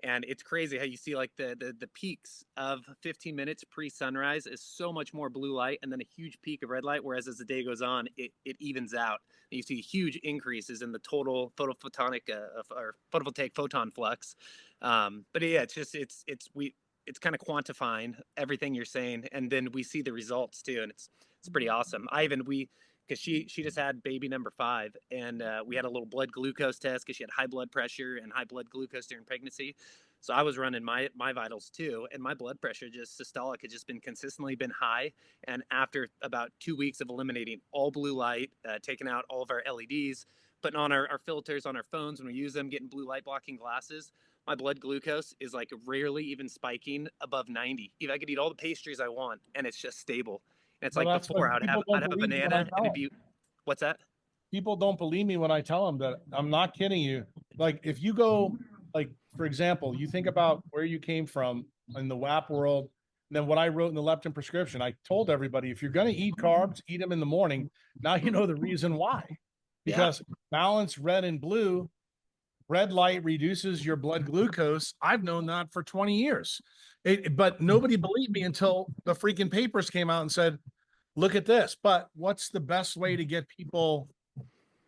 And it's crazy how you see like the peaks of 15 minutes pre-sunrise is so much more blue light, and then a huge peak of red light. Whereas as the day goes on, it evens out. And you see huge increases in the total photovoltaic or photovoltaic photon flux. But yeah, it's kind of quantifying everything you're saying, and then we see the results too, and it's pretty awesome. Because she just had baby number 5, and we had a little blood glucose test because she had high blood pressure and high blood glucose during pregnancy. So I was running my vitals too, and my blood pressure, just systolic, had just been consistently high. And after about 2 weeks of eliminating all blue light, taking out all of our LEDs, putting on our filters on our phones when we use them, getting blue light blocking glasses, my blood glucose is like rarely even spiking above 90. If I could eat all the pastries I want, and it's just stable. And it's Well, like that's before, when I'd people have don't a believe me when I banana, tell and it'd them. be, what's that? People don't believe me when I tell them that. I'm not kidding you. Like, if you go, like, for example, you think about where you came from in the WAP world, and then what I wrote in the leptin prescription. I told everybody, if you're going to eat carbs, eat them in the morning. Now you know the reason why. Because balance red and blue, red light reduces your blood glucose. I've known that for 20 years. But nobody believed me until the freaking papers came out and said, look at this. But what's the best way to get people,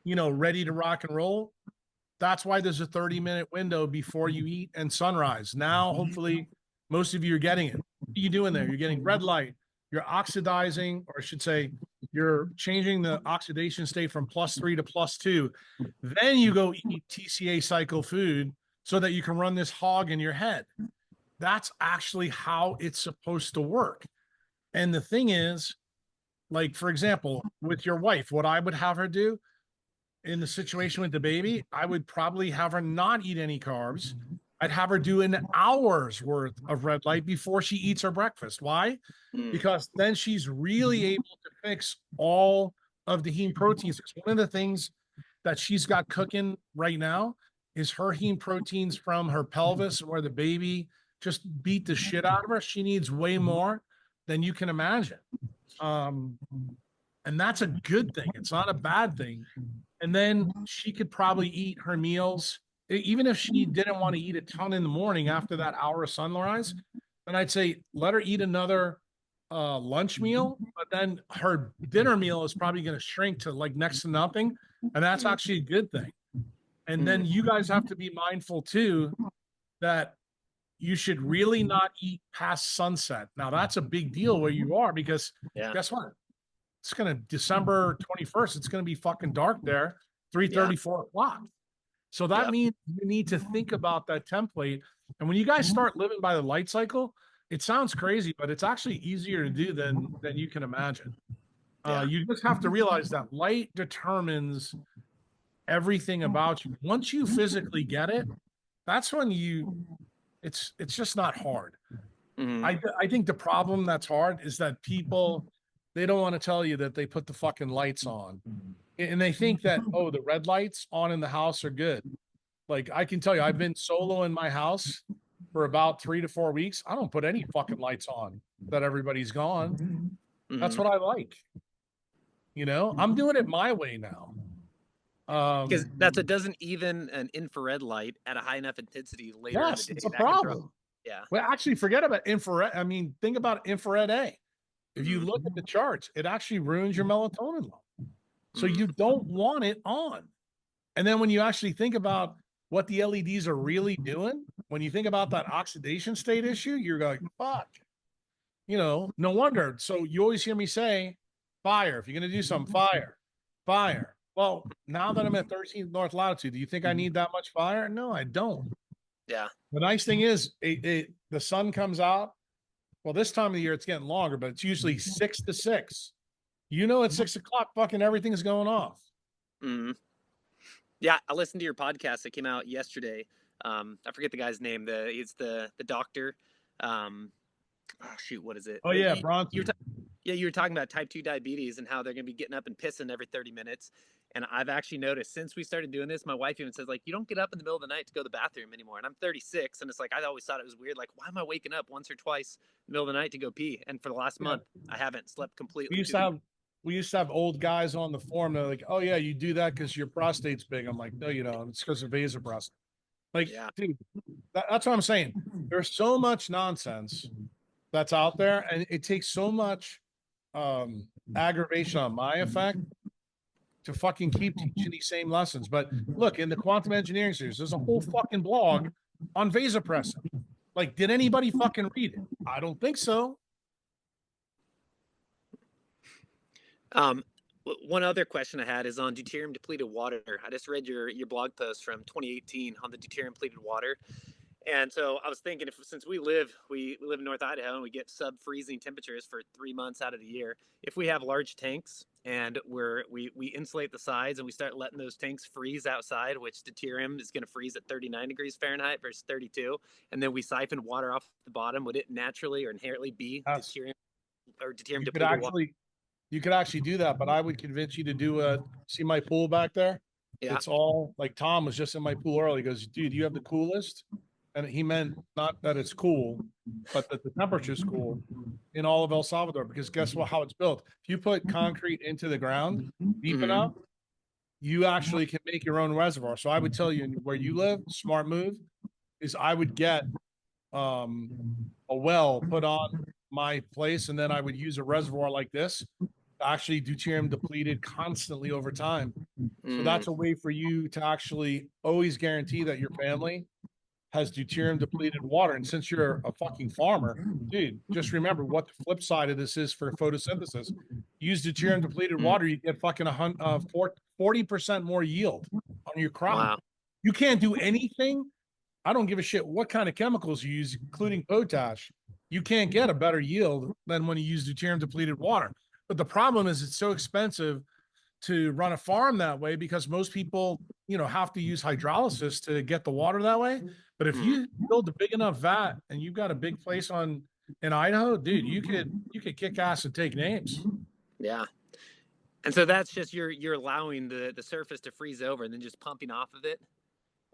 ready to rock and roll? That's why there's a 30-minute window before you eat and sunrise. Now, hopefully, most of you are getting it. What are you doing there? You're getting red light. You're oxidizing, or I should say, you're changing the oxidation state from +3 to +2. Then you go eat TCA cycle food so that you can run this hog in your head. That's actually how it's supposed to work. And the thing is, like, for example, with your wife, what I would have her do, in the situation with the baby, I would probably have her not eat any carbs. I'd have her do an hour's worth of red light before she eats her breakfast. Why? Because then she's really able to fix all of the heme proteins. One of the things that she's got cooking right now is her heme proteins from her pelvis, where the baby just beat the shit out of her. She needs way more than you can imagine. And that's a good thing. It's not a bad thing. And then she could probably eat her meals, even if she didn't want to eat a ton in the morning after that hour of sunrise. Then I'd say let her eat another lunch meal, but then her dinner meal is probably going to shrink to like next to nothing. And that's actually a good thing. And then you guys have to be mindful too that you should really not eat past sunset. Now that's a big deal where you are, because guess what? It's going to December 21st. It's going to be fucking dark there, 3:30, 4 o'clock. So that means you need to think about that template. And when you guys start living by the light cycle, it sounds crazy, but it's actually easier to do than you can imagine. You just have to realize that light determines everything about you. Once you physically get it, that's when it's just not hard. I think the problem that's hard is that people, they don't want to tell you that they put the fucking lights on. And they think that, oh, the red lights on in the house are good. Like, I can tell you, I've been solo in my house for about 3 to 4 weeks. I don't put any fucking lights on that everybody's gone. That's what I like. You know, I'm doing it my way now. Because that doesn't even an infrared light at a high enough intensity later in the day. It's a that can throw- problem. Yeah. Well, actually, forget about infrared. I mean, think about infrared A. If you look at the charts, it actually ruins your melatonin level. So you don't want it on. And then when you actually think about what the LEDs are really doing, when you think about that oxidation state issue, you're going, fuck. You know, no wonder. So you always hear me say, fire. If you're going to do something, fire, fire. Well, now that I'm at 13th North Latitude, do you think I need that much fire? No, I don't. Yeah. The nice thing is the sun comes out. Well, this time of the year, it's getting longer, but it's usually 6 to 6. You know, at 6 o'clock, fucking everything's going off. Yeah, I listened to your podcast that came out yesterday. I forget the guy's name. It's the doctor. What is it? Oh yeah, Bronson. You were talking about type 2 diabetes and how they're going to be getting up and pissing every 30 minutes. And I've actually noticed since we started doing this, my wife even says, like, you don't get up in the middle of the night to go to the bathroom anymore. And I'm 36. And it's like, I always thought it was weird. Like, why am I waking up once or twice in the middle of the night to go pee? And for the last month, I haven't slept completely. We used to have old guys on the forum. They're like, oh yeah, you do that because your prostate's big. I'm like, no, you don't. It's because of vasopressin. Like, dude, that's what I'm saying. There's so much nonsense that's out there, and it takes so much aggravation on my effect to fucking keep teaching these same lessons. But look, in the quantum engineering series, there's a whole fucking blog on vasopressin. Like, did anybody fucking read it? I don't think so. One other question I had is on deuterium depleted water. I just read your blog post from 2018 on the deuterium depleted water. And so I was thinking, since we live in North Idaho and we get sub-freezing temperatures for 3 months out of the year, if we have large tanks and we insulate the sides and we start letting those tanks freeze outside, which deuterium is going to freeze at 39 degrees Fahrenheit versus 32, and then we siphon water off the bottom, would it naturally or inherently be deuterium depleted water? You could actually do that, but I would convince you to do see my pool back there? Yeah. It's all like Tom was just in my pool early. He goes, dude, you have the coolest. And he meant not that it's cool, but that the temperature's cool in all of El Salvador, because guess what, how it's built. If you put concrete into the ground deep enough, you actually can make your own reservoir. So I would tell you where you live, smart move is I would get a well put on my place, and then I would use a reservoir like this, actually deuterium depleted constantly over time. So that's a way for you to actually always guarantee that your family has deuterium depleted water. And since you're a fucking farmer, dude, just remember what the flip side of this is for photosynthesis. Use deuterium depleted water, you get fucking 40% more yield on your crop. Wow. You can't do anything. I don't give a shit what kind of chemicals you use, including potash. You can't get a better yield than when you use deuterium depleted water. But the problem is it's so expensive to run a farm that way because most people, you know, have to use hydrolysis to get the water that way. But if you build a big enough vat and you've got a big place in Idaho, dude, you could kick ass and take names. Yeah. And so that's just you're allowing the surface to freeze over and then just pumping off of it,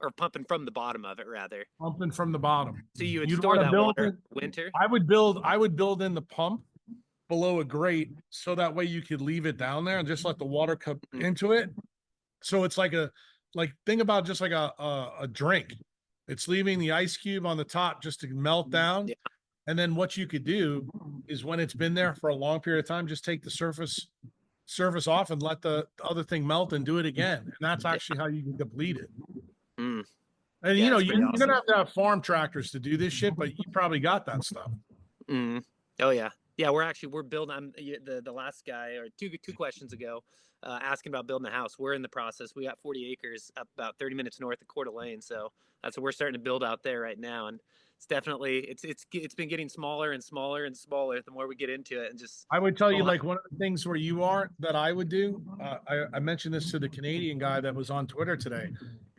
or pumping from the bottom of it rather. Pumping from the bottom. So you would You'd store want to that build water it. in winter. I would build in the pump below a grate so that way you could leave it down there and just let the water come into it. So it's like think about just like a drink. It's leaving the ice cube on the top just to melt down. Yeah. And then what you could do is when it's been there for a long period of time, just take the surface off and let the other thing melt and do it again. And that's actually how you can deplete it. Mm. And Yeah, you know, that's pretty you're awesome. gonna have to have farm tractors to do this shit, but you probably got that stuff. Mm. Oh yeah, yeah. We're building. I'm the last guy or two questions ago, asking about building a house. We're in the process. We got 40 acres up about 30 minutes north of Coeur d'Alene, so that's what we're starting to build out there right now. And it's definitely it's been getting smaller and smaller and smaller the more we get into it. And just I would tell you, like, one of the things where you are that I would do, I mentioned this to the Canadian guy that was on Twitter today.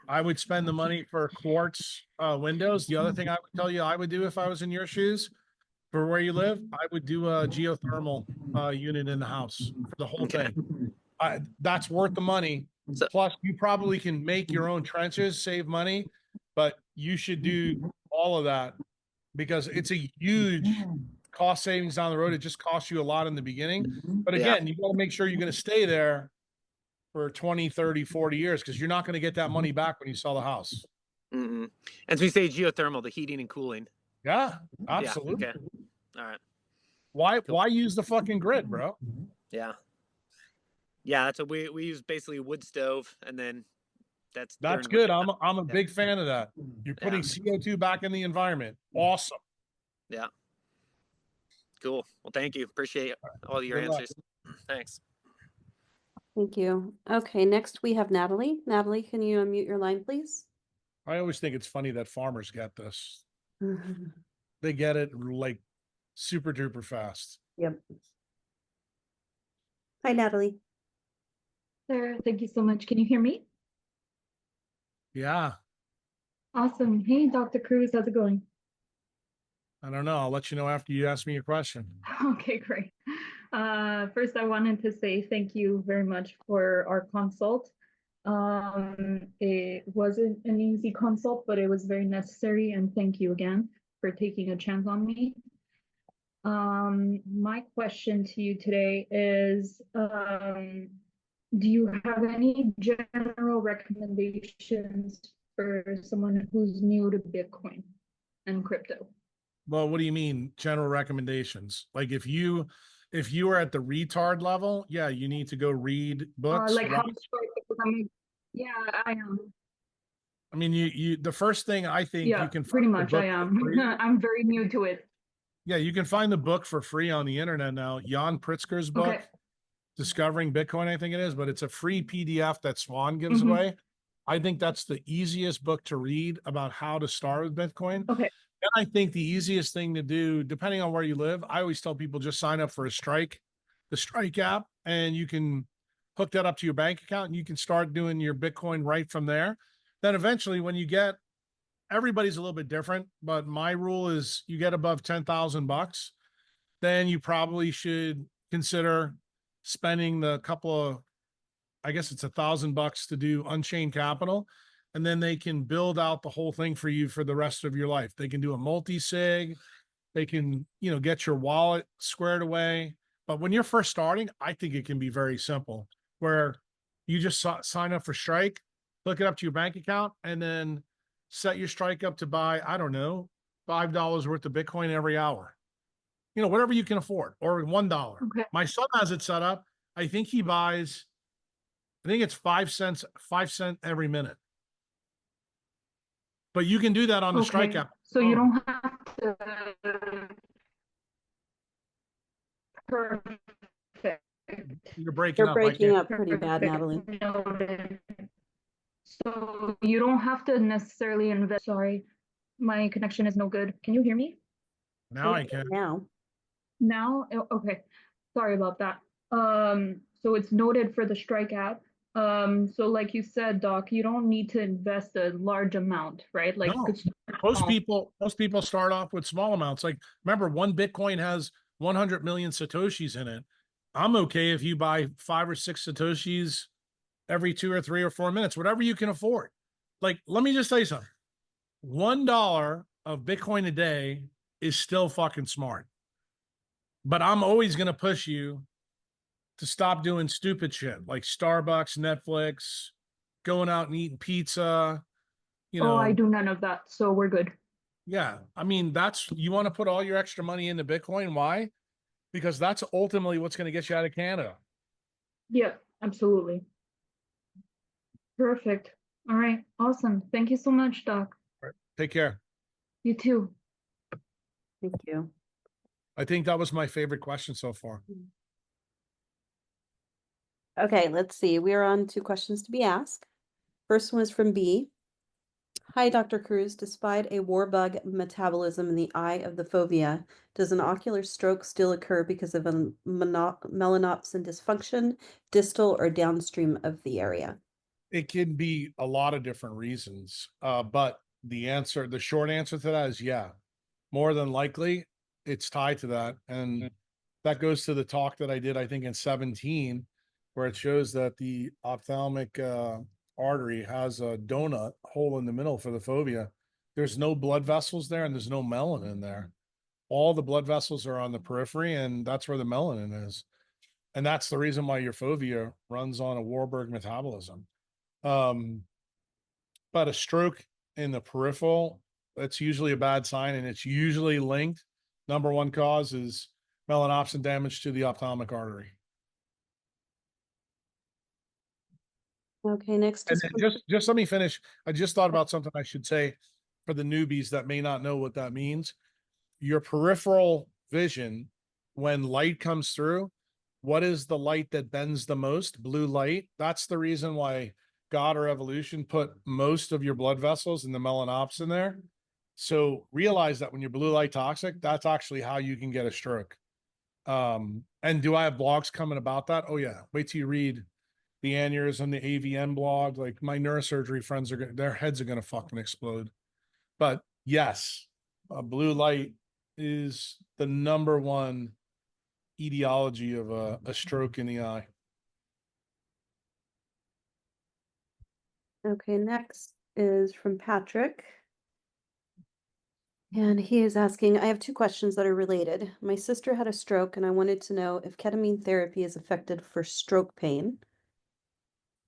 I would spend the money for quartz windows. The other thing I would tell you I would do if I was in your shoes for where you live, I would do a geothermal unit in the house for the whole thing. That's worth the money. So- Plus, you probably can make your own trenches, save money, but you should do all of that because it's a huge cost savings down the road. It just costs you a lot in the beginning. But Yeah. again, you got to make sure you're going to stay there for 20, 30, 40 years because you're not going to get that money back when you sell the house. Mm-mm. And so we say geothermal, the heating and cooling. Yeah, absolutely. Yeah, okay. All right. Why use the fucking grid, bro? Yeah. Yeah, that's what we use, basically a wood stove, and then that's That's during good. winter. I'm a big fan of that. You're putting CO2 back in the environment. Awesome. Yeah. Cool. Well, thank you. Appreciate all your Good luck. answers. Thanks. Thank you. Okay, next we have Natalie. Natalie, can you unmute your line, please? I always think it's funny that farmers get this. They get it like super duper fast. Yep. Hi, Natalie. Sarah, thank you so much. Can you hear me? Yeah. Awesome. Hey, Dr. Cruz, how's it going? I don't know. I'll let you know after you ask me a question. Okay, great. First, I wanted to say thank you very much for our consult. It wasn't an easy consult, but it was very necessary, and thank you again for taking a chance on me. My question to you today is, do you have any general recommendations for someone who's new to Bitcoin and crypto? Well, what do you mean general recommendations? Like if you are at the retard level, yeah, you need to go read books. Like how to start, because yeah, I am. I mean, you the first thing I think Yeah, you can pretty find the much book I am. for free. I'm very new to it. Yeah, you can find the book for free on the internet now. Jan Pritzker's book, Okay. Discovering Bitcoin, I think it is, but it's a free PDF that Swan gives away. I think that's the easiest book to read about how to start with Bitcoin. Okay. And I think the easiest thing to do, depending on where you live, I always tell people just sign up for the Strike app, and you can hook that up to your bank account and you can start doing your Bitcoin right from there. Then eventually when you get, everybody's a little bit different, but my rule is you get above $10,000, then you probably should consider spending the couple of, I guess it's $1,000 to do Unchained Capital. And then they can build out the whole thing for you for the rest of your life. They can do a multi-sig. They can, get your wallet squared away. But when you're first starting, I think it can be very simple where you just sign up for Strike, hook it up to your bank account, and then set your Strike up to buy, I don't know, $5 worth of Bitcoin every hour. Whatever you can afford, or $1. Okay. My son has it set up. I think he buys, I think it's 5 cents every minute. But you can do that on the Strike app. So you don't have to. Perfect. You're breaking You're up. breaking up pretty bad, Natalie. Noted. So you don't have to necessarily invest. Sorry, my connection is no good. Can you hear me? Now I can. Now. Now? Okay. Sorry about that. So it's noted for the Strike app. So like you said, Doc, you don't need to invest a large amount, right? Like you No. could start Most people start off with small amounts. Like, remember, one Bitcoin has 100 million Satoshis in it. I'm okay if you buy 5 or 6 Satoshis every 2 or 3 or 4 minutes, whatever you can afford. Like, let me just tell you something. $1 of Bitcoin a day is still fucking smart. But I'm always going to push you to stop doing stupid shit like Starbucks, Netflix, going out and eating pizza, you Oh, I know. do none of that, so we're good. Yeah. I mean, you want to put all your extra money into Bitcoin. Why? Because that's ultimately what's going to get you out of Canada. Yeah, absolutely. Perfect. All right, awesome. Thank you so much, Doc. Right. Take care. You too. Thank you. I think that was my favorite question so far. Okay, let's see. We are on to questions to be asked. First one is from B. Hi, Dr. Cruz. Despite a war bug metabolism in the eye of the fovea, does an ocular stroke still occur because of a melanopsin dysfunction, distal or downstream of the area? It can be a lot of different reasons. But the short answer to that is yeah. More than likely, it's tied to that. And that goes to the talk that I did, I think, in 17, where it shows that the ophthalmic artery has a donut hole in the middle for the fovea. There's no blood vessels there and there's no melanin there. All the blood vessels are on the periphery, and that's where the melanin is. And that's the reason why your fovea runs on a Warburg metabolism. Um, but a stroke in the peripheral, that's usually a bad sign, and it's usually linked. Number one cause is melanopsin damage to the ophthalmic artery. Okay, next And is then just let me finish. I just thought about something I should say for the newbies that may not know what that means. Your peripheral vision, when light comes through, what is the light that bends the most? Blue light. That's the reason why God or evolution put most of your blood vessels in the melanopsin there. So realize that when you're blue light toxic, that's actually how you can get a stroke. And do I have blogs coming about that? Oh yeah. Wait till you read the aneurysm, the AVN blog. Like, my neurosurgery friends their heads are gonna fucking explode. But yes, blue light is the number one etiology of a stroke in the eye. Okay, next is from Patrick. And he is asking, I have two questions that are related. My sister had a stroke, and I wanted to know if ketamine therapy is effective for stroke pain.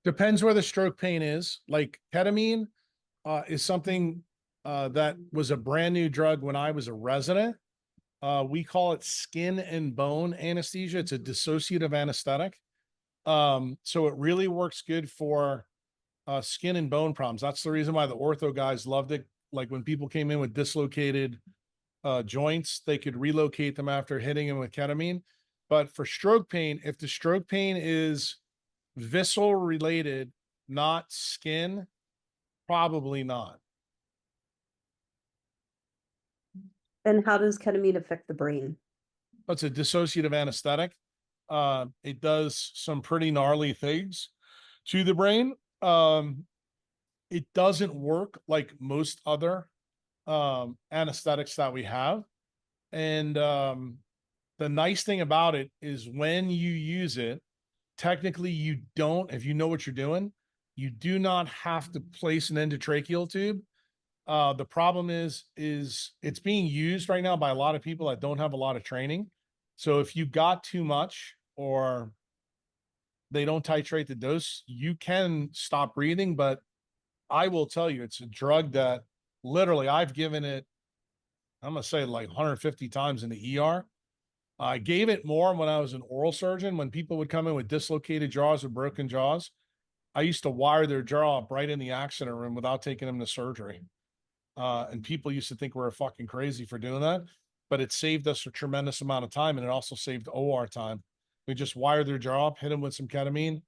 Depends where the stroke pain is. Like, ketamine is something that was a brand new drug when I was a resident. We call it skin and bone anesthesia. It's a dissociative anesthetic. So it really works good for skin and bone problems. That's the reason why the ortho guys loved it. Like, when people came in with dislocated joints, they could relocate them after hitting them with ketamine. But for stroke pain, if the stroke pain is visceral related, not skin, probably not. And how does ketamine affect the brain? It's a dissociative anesthetic. It does some pretty gnarly things to the brain. It doesn't work like most other anesthetics that we have. And the nice thing about it is when you use it, technically you don't, if you know what you're doing, you do not have to place an endotracheal tube. The problem is it's being used right now by a lot of people that don't have a lot of training. So if you got too much or they don't titrate the dose, you can stop breathing. But I will tell you, it's a drug that literally I've given it, I'm going to say like 150 times in the ER. I gave it more when I was an oral surgeon. When people would come in with dislocated jaws or broken jaws, I used to wire their jaw up right in the accident room without taking them to surgery. And people used to think we were fucking crazy for doing that, but it saved us a tremendous amount of time, and it also saved OR time. We just wired their jaw up, hit them with some ketamine,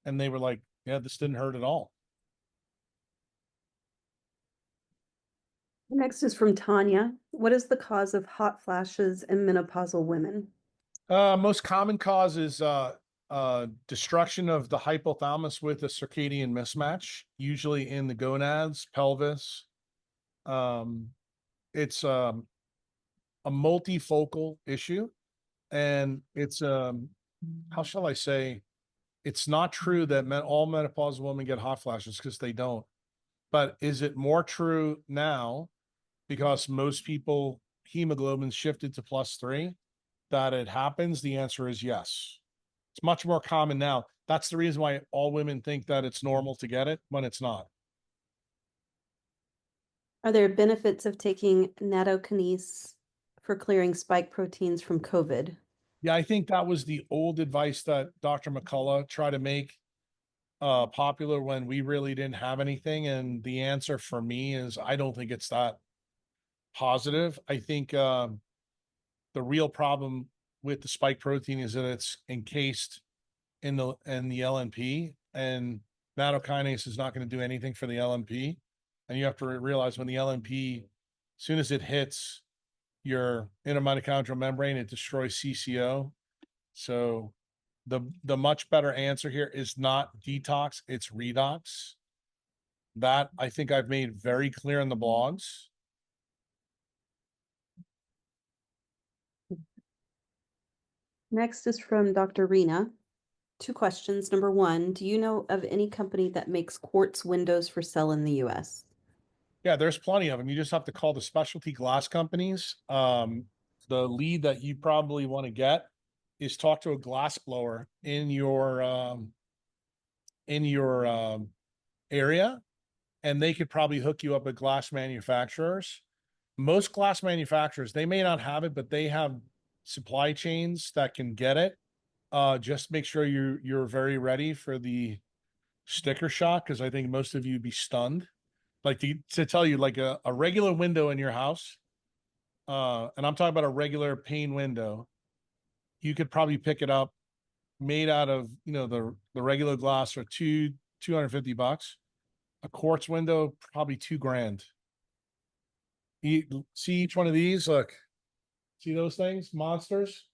and they were like, yeah, this didn't hurt at all. Next is from Tanya. What is the cause of hot flashes in menopausal women? Most common cause is destruction of the hypothalamus with a circadian mismatch, usually in the gonads, pelvis. It's a multifocal issue, and it's how shall I say? It's not true that all menopausal women get hot flashes, because they don't. But is it more true now because most people hemoglobin shifted to +3 that it happens? The answer is yes. It's much more common now. That's the reason why all women think that it's normal to get it when it's not. Are there benefits of taking nattokinase for clearing spike proteins from COVID? Yeah, I think that was the old advice that Dr. McCullough tried to make popular when we really didn't have anything. And the answer for me is I don't think it's that positive. I think the real problem with the spike protein is that it's encased in the LNP, and nattokinase is not going to do anything for the LNP. And you have to realize when the LNP, as soon as it hits your inner mitochondrial membrane, it destroys CCO. So the much better answer here is not detox, it's redox. That I think I've made very clear in the blogs. Next is from Dr. Rena. 2 questions. Number 1, do you know of any company that makes quartz windows for sale in the US? Yeah, there's plenty of them. You just have to call the specialty glass companies. The lead that you probably want to get is talk to a glass blower in your area, and they could probably hook you up with glass manufacturers. Most glass manufacturers, they may not have it, but they have supply chains that can get it. Just make sure you're very ready for the sticker shock, because I think most of you would be stunned. Like to tell you, like a regular window in your house, and I'm talking about a regular pane window, you could probably pick it up made out of, the regular glass for $250. A quartz window, probably $2,000. See each one of these? Look, see those things, monsters?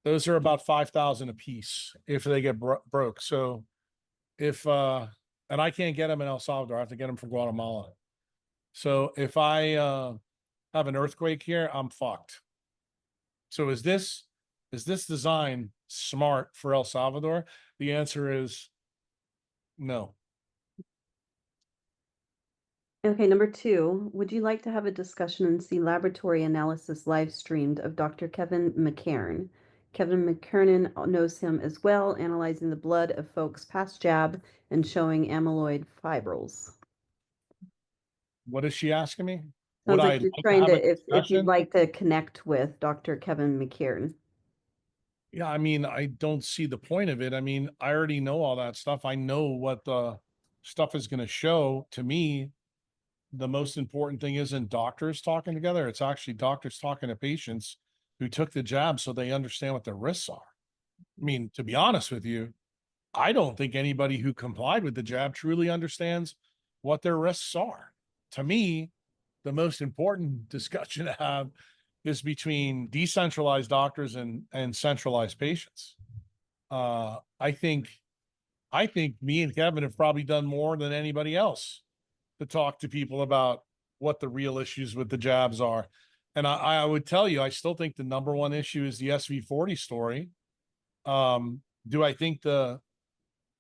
Those are about 5,000 a piece if they get broke. So if and I can't get them in El Salvador, I have to get them from Guatemala. So if I have an earthquake here, I'm fucked. So is this design smart for El Salvador? The answer is no. Okay, number 2, would you like to have a discussion and see laboratory analysis live streamed of Dr. Kevin McCairn? Kevin McKernan knows him as well, analyzing the blood of folks past jab and showing amyloid fibrils. What is she asking me? Sounds Would I like you're like to trying have a to, if you'd discussion? like to connect with Dr. Kevin McCairn. Yeah, I mean, I don't see the point of it. I mean, I already know all that stuff. I know what the stuff is going to show. To me, the most important thing isn't doctors talking together. It's actually doctors talking to patients who took the jab so they understand what their risks are. I mean, to be honest with you, I don't think anybody who complied with the jab truly understands what their risks are. To me, the most important discussion to have is between decentralized doctors and centralized patients. I think me and Kevin have probably done more than anybody else to talk to people about what the real issues with the jabs are. And I would tell you, I still think the number one issue is the SV40 story. Do I think the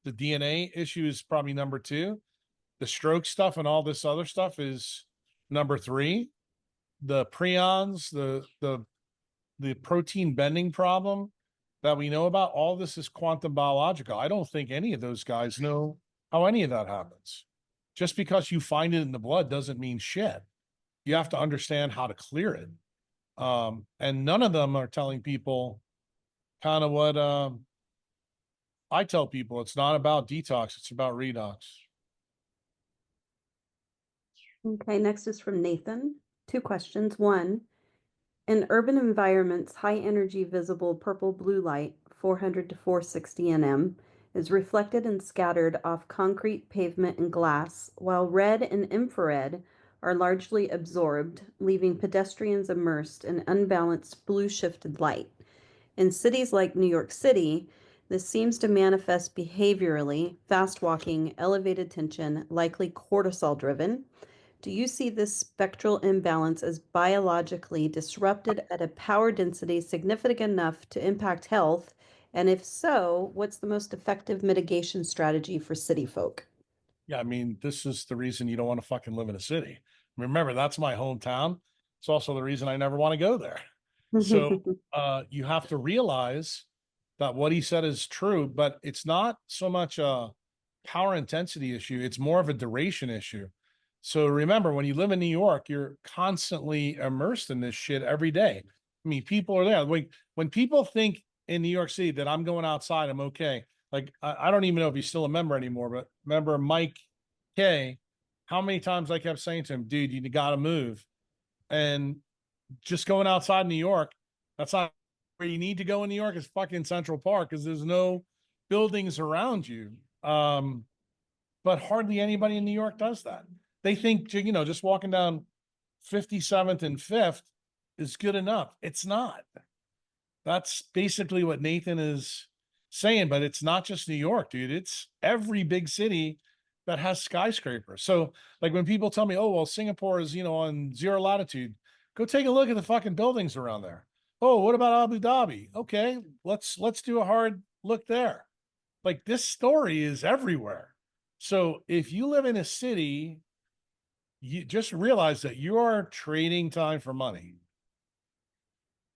DNA issue is probably number 2? The stroke stuff and all this other stuff is number 3. The prions, the protein bending problem that we know about, all this is quantum biological. I don't think any of those guys know how any of that happens. Just because you find it in the blood doesn't mean shit. You have to understand how to clear it. And none of them are telling people kind of what I tell people. It's not about detox, it's about redox. Okay, next is from Nathan. 2 questions. 1, in urban environments, high energy visible purple blue light, 400 to 460 nm, is reflected and scattered off concrete, pavement, and glass, while red and infrared are largely absorbed, leaving pedestrians immersed in unbalanced blue shifted light. In cities like New York City, This seems to manifest behaviorally, fast walking, elevated tension, likely cortisol driven. Do you see this spectral imbalance as biologically disrupted at a power density significant enough to impact health? And if so, what's the most effective mitigation strategy for city folk? Yeah, I mean, this is the reason you don't want to fucking live in a city. Remember, that's my hometown. It's also the reason I never want to go there. So you have to realize that what he said is true, but it's not so much a power intensity issue, it's more of a duration issue. So remember, when you live in New York, you're constantly immersed in this shit every day. I mean, people are there. When people think in New York City that I'm going outside, I'm okay. Like, I don't even know if he's still a member anymore, but remember Mike K, how many times I kept saying to him, dude, you got to move. And just going outside New York, that's not where you need to go in New York, is fucking Central Park, because there's no buildings around you. But hardly anybody in New York does that. They think, you know, just walking down 57th and 5th is good enough. It's not. That's basically what Nathan is saying, but it's not just New York, dude. It's every big city that has skyscrapers. So, like, when people tell me, oh, well, Singapore is, you know, on 0 latitude, go take a look at the fucking buildings around there. Oh, what about Abu Dhabi? Okay, let's do a hard look there. Like, this story is everywhere. So if you live in a city, you just realize that you are trading time for money.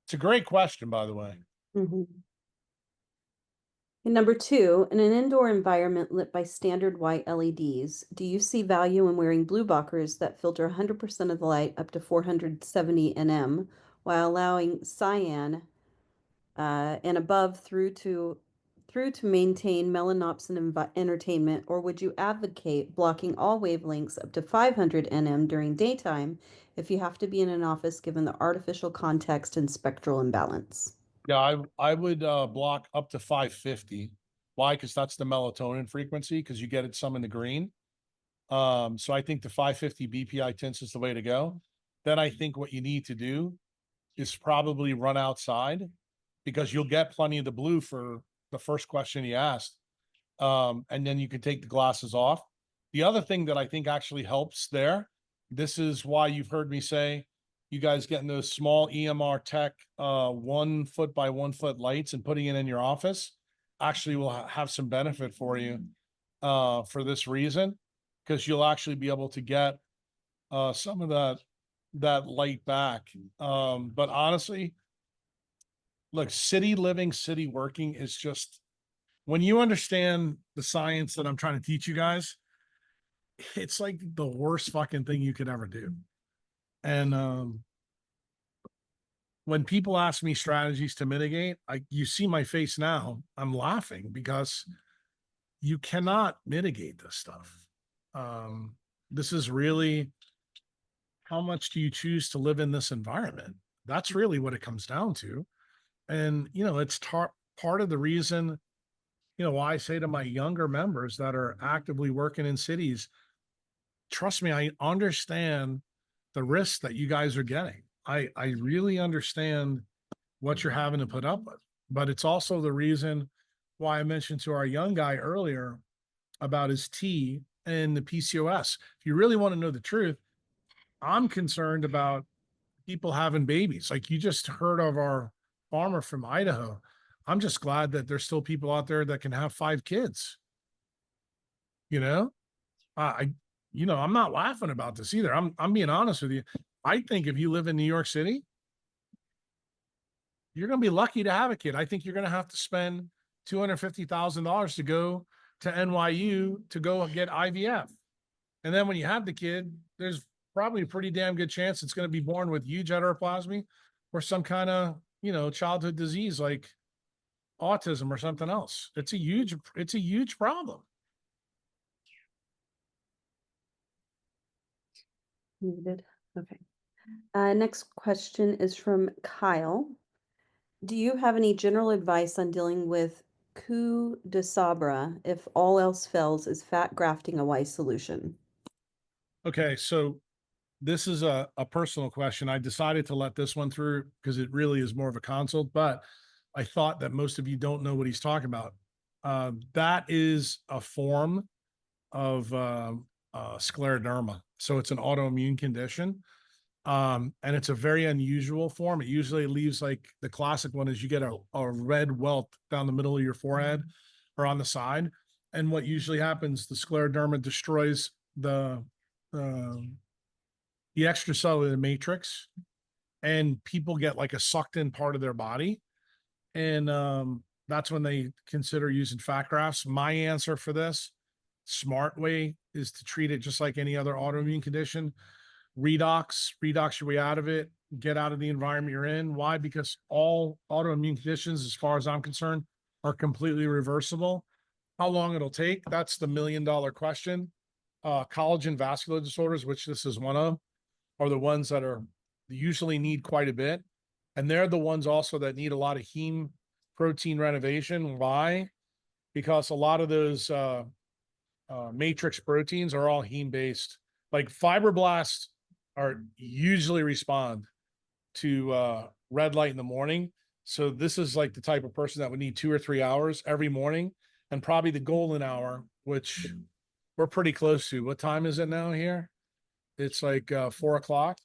It's a great question, by the way. Mhm. And number two, in an indoor environment lit by standard white LEDs, do you see value in wearing blue blockers that filter 100% of the light up to 470 nm while allowing cyan and above through to maintain melanopsin entertainment, or would you advocate blocking all wavelengths up to 500 nm during daytime if you have to be in an office given the artificial context and spectral imbalance? Yeah, I would block up to 550. Why? Because that's the melatonin frequency, because you get it some in the green. So I think the 550 BPI tints is the way to go. Then I think what you need to do is probably run outside, because you'll get plenty of the blue for the first question he asked. And then you can take the glasses off. The other thing that I think actually helps there, this is why you've heard me say, you guys getting those small EMR tech 1 foot by 1 foot lights and putting it in your office actually will have some benefit for you for this reason, because you'll actually be able to get some of that light back. But honestly, look, city living, city working is just, when you understand the science that I'm trying to teach you guys, it's like the worst fucking thing you could ever do. And when people ask me strategies to mitigate, you see my face now, I'm laughing, because you cannot mitigate this stuff. This is really, how much do you choose to live in this environment? That's really what it comes down to. And, you know, it's part of the reason, you know, why I say to my younger members that are actively working in cities, trust me, I understand the risks that you guys are getting. I really understand what you're having to put up with, but it's also the reason why I mentioned to our young guy earlier about his T and the PCOS. If you really want to know the truth, I'm concerned about people having babies. Like, you just heard of our farmer from Idaho. I'm just glad that there's still people out there that can have 5 kids. You know, you know, I'm not laughing about this either. I'm being honest with you. I think if you live in New York City, you're going to be lucky to have a kid. I think you're going to have to spend $250,000 to go to NYU to go get IVF. And then when you have the kid, there's probably a pretty damn good chance it's going to be born with huge heteroplasmy or some kind of, you know, childhood disease like autism or something else. It's a huge problem. Muted. Okay. Next question is from Kyle. Do you have any general advice on dealing with coup de sabre if all else fails? Is fat grafting a wise solution? Okay, so this is a personal question. I decided to let this one through because it really is more of a consult, but I thought that most of you don't know what he's talking about. That is a form of scleroderma. So it's an autoimmune condition. And it's a very unusual form. It usually leaves, like, the classic one is you get a red welt down the middle of your forehead or on the side. And what usually happens, the scleroderma destroys um, the extracellular matrix, and people get like a sucked in part of their body. And that's when they consider using fat grafts. My answer for this smart way is to treat it just like any other autoimmune condition. Redox your way out of it, get out of the environment you're in. Why? Because all autoimmune conditions, as far as I'm concerned, are completely reversible. How long it'll take, that's the $1 million question. Collagen vascular disorders, which this is one of, are the ones that are usually need quite a bit. And they're the ones also that need a lot of heme protein renovation. Why? Because a lot of those matrix proteins are all heme based. Like fibroblasts are usually respond to red light in the morning. So this is like the type of person that would need 2 or 3 hours every morning, and probably the golden hour, which we're pretty close to. What time is it now here? It's like 4 o'clock.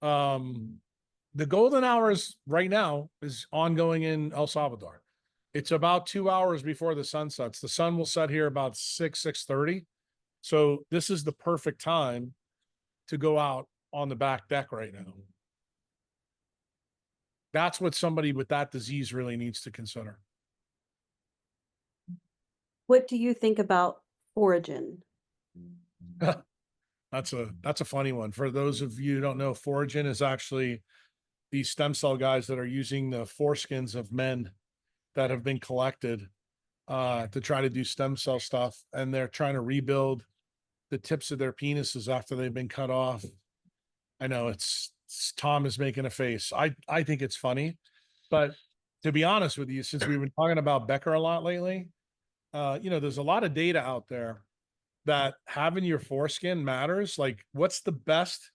The golden hours right now is ongoing in El Salvador. It's about 2 hours before the sun sets. The sun will set here about 6:30. So this is the perfect time to go out on the back deck right now. That's what somebody with that disease really needs to consider. What do you think about Foragin? That's a funny one. For those of you who don't know, Foragin is actually these stem cell guys that are using the foreskins of men that have been collected to try to do stem cell stuff, and they're trying to rebuild the tips of their penises after they've been cut off. I know it's Tom is making a face. I think it's funny, but to be honest with you, since we've been talking about Becker a lot lately, there's a lot of data out there that having your foreskin matters. Like, what's the best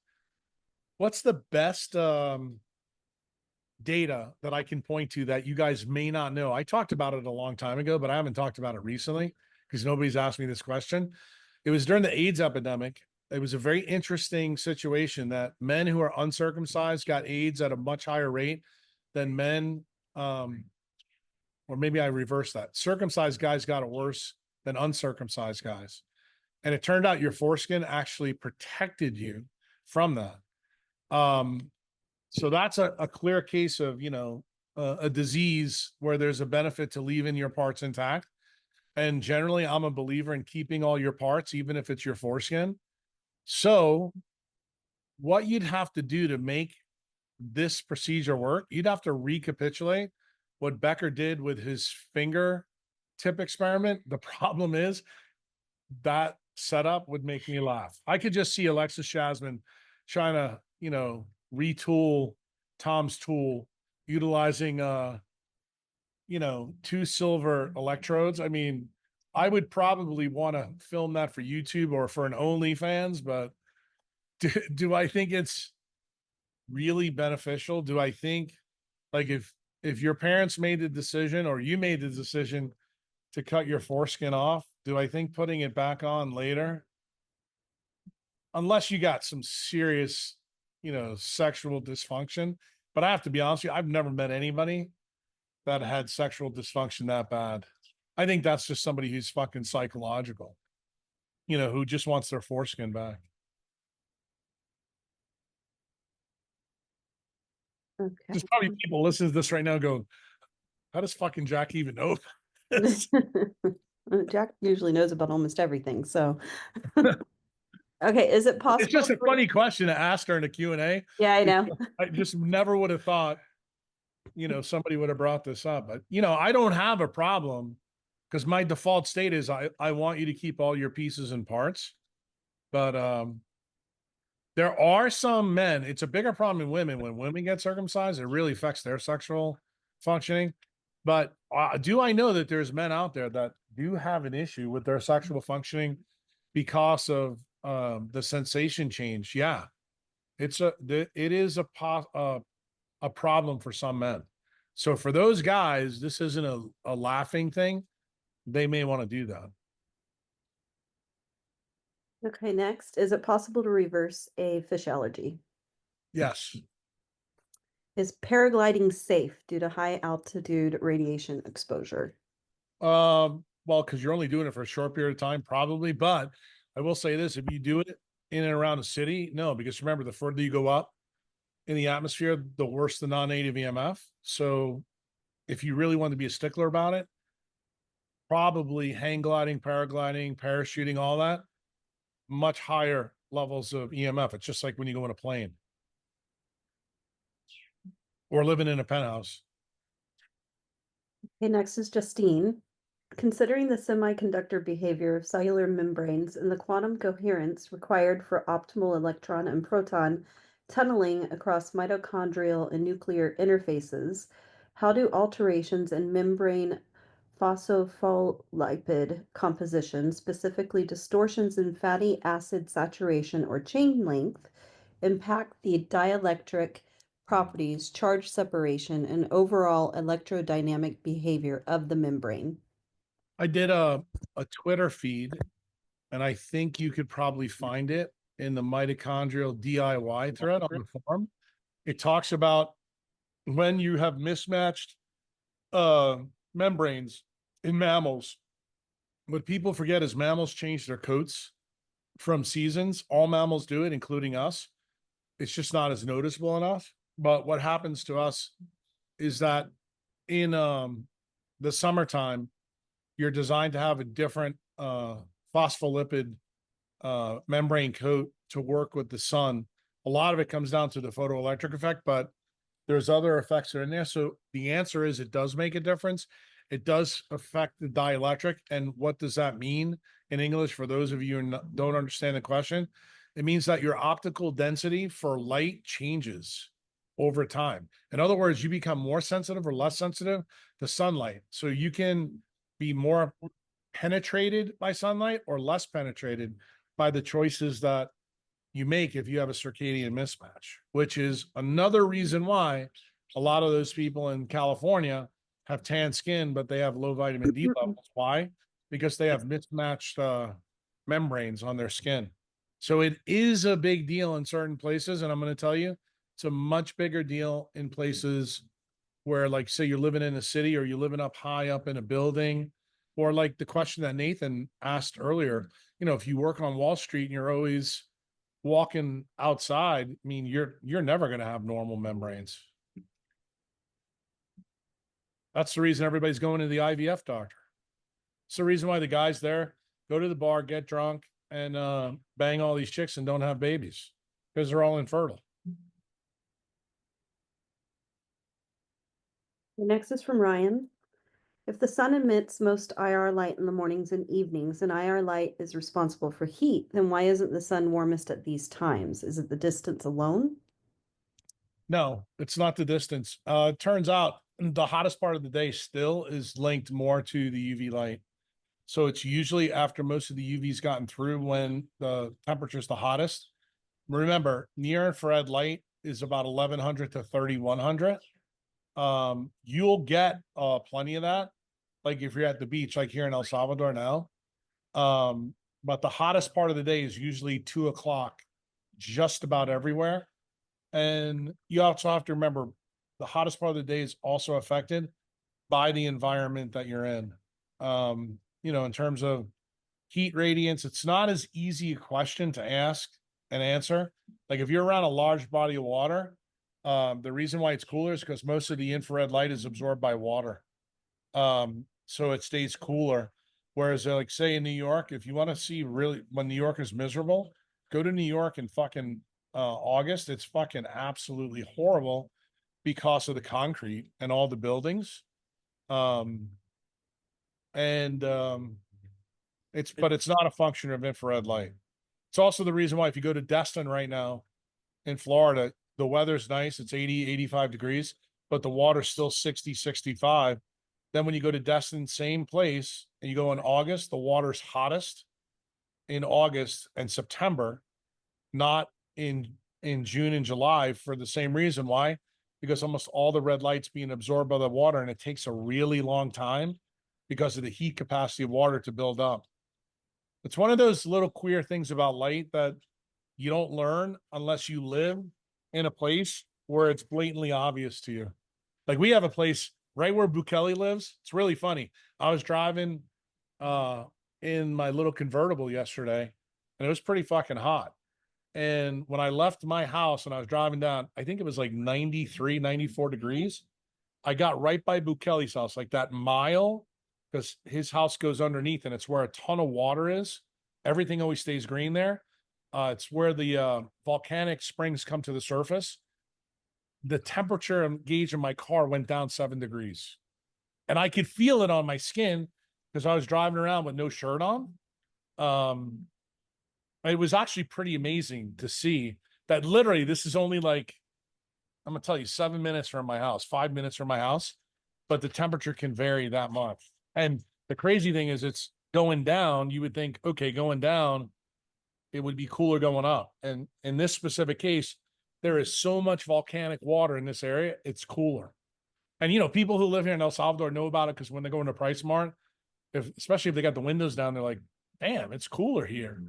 data that I can point to that you guys may not know? I talked about it a long time ago, but I haven't talked about it recently because nobody's asked me this question. It was during the AIDS epidemic. It was a very interesting situation that men who are uncircumcised got AIDS at a much higher rate than men, or maybe I reversed that. Circumcised guys got it worse than uncircumcised guys. And it turned out your foreskin actually protected you from that. So that's a clear case of, a disease where there's a benefit to leaving your parts intact. And generally, I'm a believer in keeping all your parts, even if it's your foreskin. So what you'd have to do to make this procedure work, you'd have to recapitulate what Becker did with his finger tip experiment. The problem is that setup would make me laugh. I could just see Alexis Shazman trying to, retool Tom's tool, utilizing 2 silver electrodes. I mean, I would probably want to film that for YouTube or for an OnlyFans, but do I think it's really beneficial? Do I think, like, if your parents made the decision or you made the decision to cut your foreskin off, do I think putting it back on later, unless you got some serious, sexual dysfunction? But I have to be honest with you, I've never met anybody that had sexual dysfunction that bad. I think that's just somebody who's fucking psychological, who just wants their foreskin back. Okay. There's probably people listening to this right now going, how does fucking Jack even know this? Jack usually knows about almost everything, so. Okay, is it possible? It's just a funny question to ask her in a Q&A. Yeah, I know. I just never would have thought, somebody would have brought this up. But, I don't have a problem because my default state is I want you to keep all your pieces and parts. But there are some men, it's a bigger problem in women. When women get circumcised, it really affects their sexual functioning. But do I know that there's men out there that do have an issue with their sexual functioning because of the sensation change? Yeah, it is a problem for some men. So for those guys, this isn't a laughing thing. They may want to do that. Okay, next, is it possible to reverse a fish allergy? Yes. Is paragliding safe due to high altitude radiation exposure? Well, because you're only doing it for a short period of time, probably. But I will say this: if you do it in and around a city, no, because remember, the further you go up in the atmosphere, the worse the non-native EMF. So if you really want to be a stickler about it, probably hang gliding, paragliding, parachuting, all that, much higher levels of EMF. It's just like when you go in a plane or living in a penthouse. Okay, next is Justine. Considering the semiconductor behavior of cellular membranes and the quantum coherence required for optimal electron and proton tunneling across mitochondrial and nuclear interfaces, how do alterations in membrane phospholipid composition, specifically distortions in fatty acid saturation or chain length, impact the dielectric properties, charge separation, and overall electrodynamic behavior of the membrane? I did a Twitter feed, and I think you could probably find it in the mitochondrial DIY thread on the forum. It talks about when you have mismatched membranes in mammals. What people forget is mammals change their coats from seasons. All mammals do it, including us. It's just not as noticeable enough. But what happens to us is that in the summertime, you're designed to have a different phospholipid membrane coat to work with the sun. A lot of it comes down to the photoelectric effect, but there's other effects that are in there. So the answer is it does make a difference. It does affect the dielectric. And what does that mean in English for those of you who don't understand the question? It means that your optical density for light changes over time. In other words, you become more sensitive or less sensitive to sunlight. So you can be more penetrated by sunlight or less penetrated by the choices that you make if you have a circadian mismatch, which is another reason why a lot of those people in California have tan skin, but they have low vitamin D levels. Why? Because they have mismatched membranes on their skin. So it is a big deal in certain places. And I'm going to tell you, it's a much bigger deal in places where, like, say you're living in a city or you're living up high up in a building, or like the question that Nathan asked earlier, if you work on Wall Street and you're always walking outside, I mean, you're never going to have normal membranes. That's the reason everybody's going to the IVF doctor. It's the reason why the guys there go to the bar, get drunk, and bang all these chicks and don't have babies because they're all infertile. The next is from Ryan. If the sun emits most IR light in the mornings and evenings, and IR light is responsible for heat, then why isn't the sun warmest at these times? Is it the distance alone? No, it's not the distance. It turns out the hottest part of the day still is linked more to the UV light. So it's usually after most of the UV's gotten through when the temperature's the hottest. Remember, near infrared light is about 1100 to 3100. You'll get plenty of that, like if you're at the beach, like here in El Salvador now. But the hottest part of the day is usually 2 o'clock, just about everywhere. And you also have to remember the hottest part of the day is also affected by the environment that you're in. In terms of heat radiance, it's not as easy a question to ask and answer. Like if you're around a large body of water, the reason why it's cooler is because most of the infrared light is absorbed by water. So it stays cooler. Whereas like say in New York, if you want to see really when New York is miserable, go to New York in fucking August. It's fucking absolutely horrible because of the concrete and all the buildings. It's not a function of infrared light. It's also the reason why if you go to Destin right now in Florida, the weather's nice. It's 80, 85 degrees, but the water's still 60, 65. Then when you go to Destin, same place, and you go in August, the water's hottest in August and September, not in June and July for the same reason. Why? because almost all the red light's being absorbed by the water, and it takes a really long time because of the heat capacity of water to build up. It's one of those little queer things about light that you don't learn unless you live in a place where it's blatantly obvious to you. Like we have a place right where Bukele lives. It's really funny. I was driving in my little convertible yesterday, and it was pretty fucking hot. And when I left my house and I was driving down, I think it was like 93, 94 degrees. I got right by Bukele's house, like that mile, because his house goes underneath and it's where a ton of water is. Everything always stays green there. It's where the volcanic springs come to the surface. The temperature gauge in my car went down 7 degrees. And I could feel it on my skin because I was driving around with no shirt on. It was actually pretty amazing to see that literally this is only like, I'm gonna tell you, 7 minutes from my house, 5 minutes from my house, but the temperature can vary that much. And the crazy thing is it's going down. You would think, okay, going down, it would be cooler going up. And in this specific case, there is so much volcanic water in this area, it's cooler. And people who live here in El Salvador know about it because when they go into Price Mart, especially if they got the windows down, they're like, damn, it's cooler here.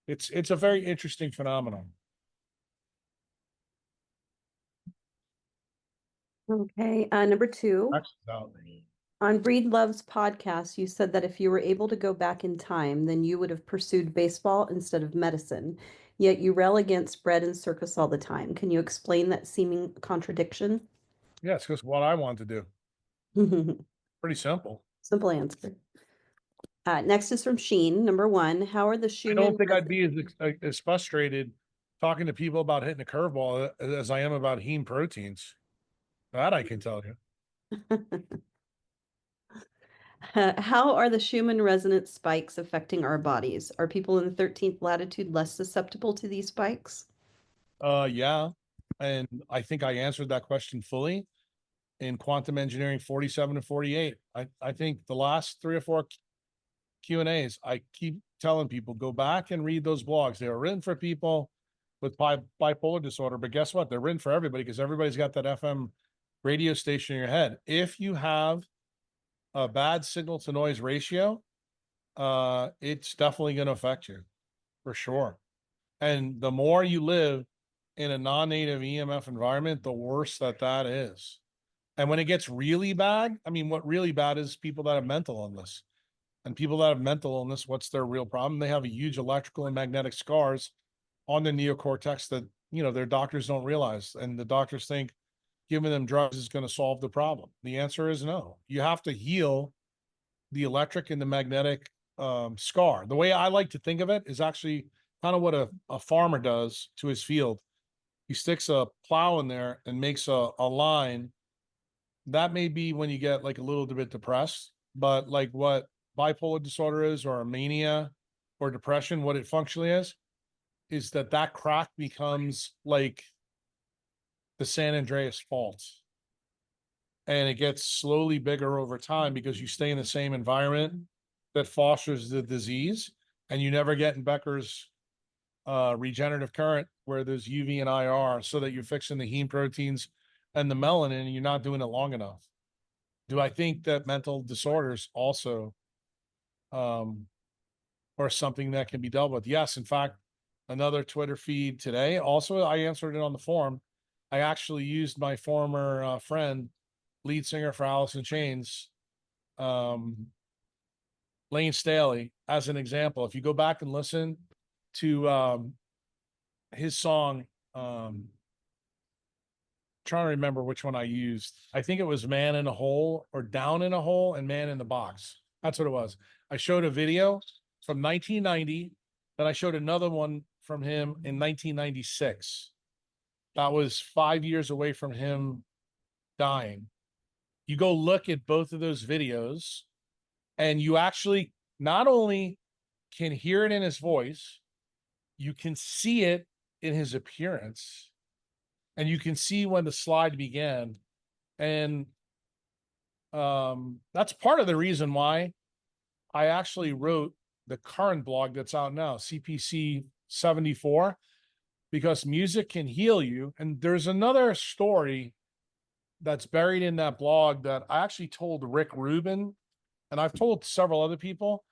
It's a very interesting phenomenon. Okay, number 2. On Breedlove's podcast, you said that if you were able to go back in time, then you would have pursued baseball instead of medicine. Yet you rail against bread and circus all the time. Can you explain that seeming contradiction? Yeah, it's because what I want to do. Pretty simple. Simple answer. Next is from Sheen. Number 1, how are the I Schumann don't think I'd be as frustrated talking to people about hitting a curveball as I am about heme proteins. That I can tell you. How are the Schumann resonance spikes affecting our bodies? Are people in the 13th latitude less susceptible to these spikes? Yeah. And I think I answered that question fully in Quantum Engineering 47 and 48. I think the last 3 or 4 Q&As, I keep telling people, go back and read those blogs. They were written for people with bipolar disorder, but guess what? They're written for everybody because everybody's got that FM radio station in your head. If you have a bad signal to noise ratio, it's definitely going to affect you for sure. And the more you live in a non-native EMF environment, the worse that is. And when it gets really bad, I mean, what really bad is people that have mental illness. And people that have mental illness, what's their real problem? They have a huge electrical and magnetic scars on the neocortex that, their doctors don't realize. And the doctors think giving them drugs is going to solve the problem. The answer is no. You have to heal the electric and the magnetic scar. The way I like to think of it is actually kind of what a farmer does to his field. He sticks a plow in there and makes a line. That may be when you get like a little bit depressed, but like what bipolar disorder is, or a mania or depression, what it functionally is that crack becomes like the San Andreas fault. And it gets slowly bigger over time because you stay in the same environment that fosters the disease, and you never get in Becker's regenerative current where there's UV and IR, so that you're fixing the heme proteins and the melanin, and you're not doing it long enough. Do I think that mental disorders also are something that can be dealt with? Yes. In fact, another Twitter feed today, also I answered it on the forum. I actually used my former friend, lead singer for Alice in Chains, Lane Staley, as an example. If you go back and listen to his song, trying to remember which one I used. I think it was Man in a Hole, or Down in a Hole, and Man in the Box. That's what it was. I showed a video from 1990, then I showed another one from him in 1996. That was 5 years away from him dying. You go look at both of those videos, and you actually not only can hear it in his voice, you can see it in his appearance, and you can see when the slide began. And that's part of the reason why I actually wrote the current blog that's out now, CPC 74. because music can heal you. And there's another story that's buried in that blog that I actually told Rick Rubin, and I've told several other people,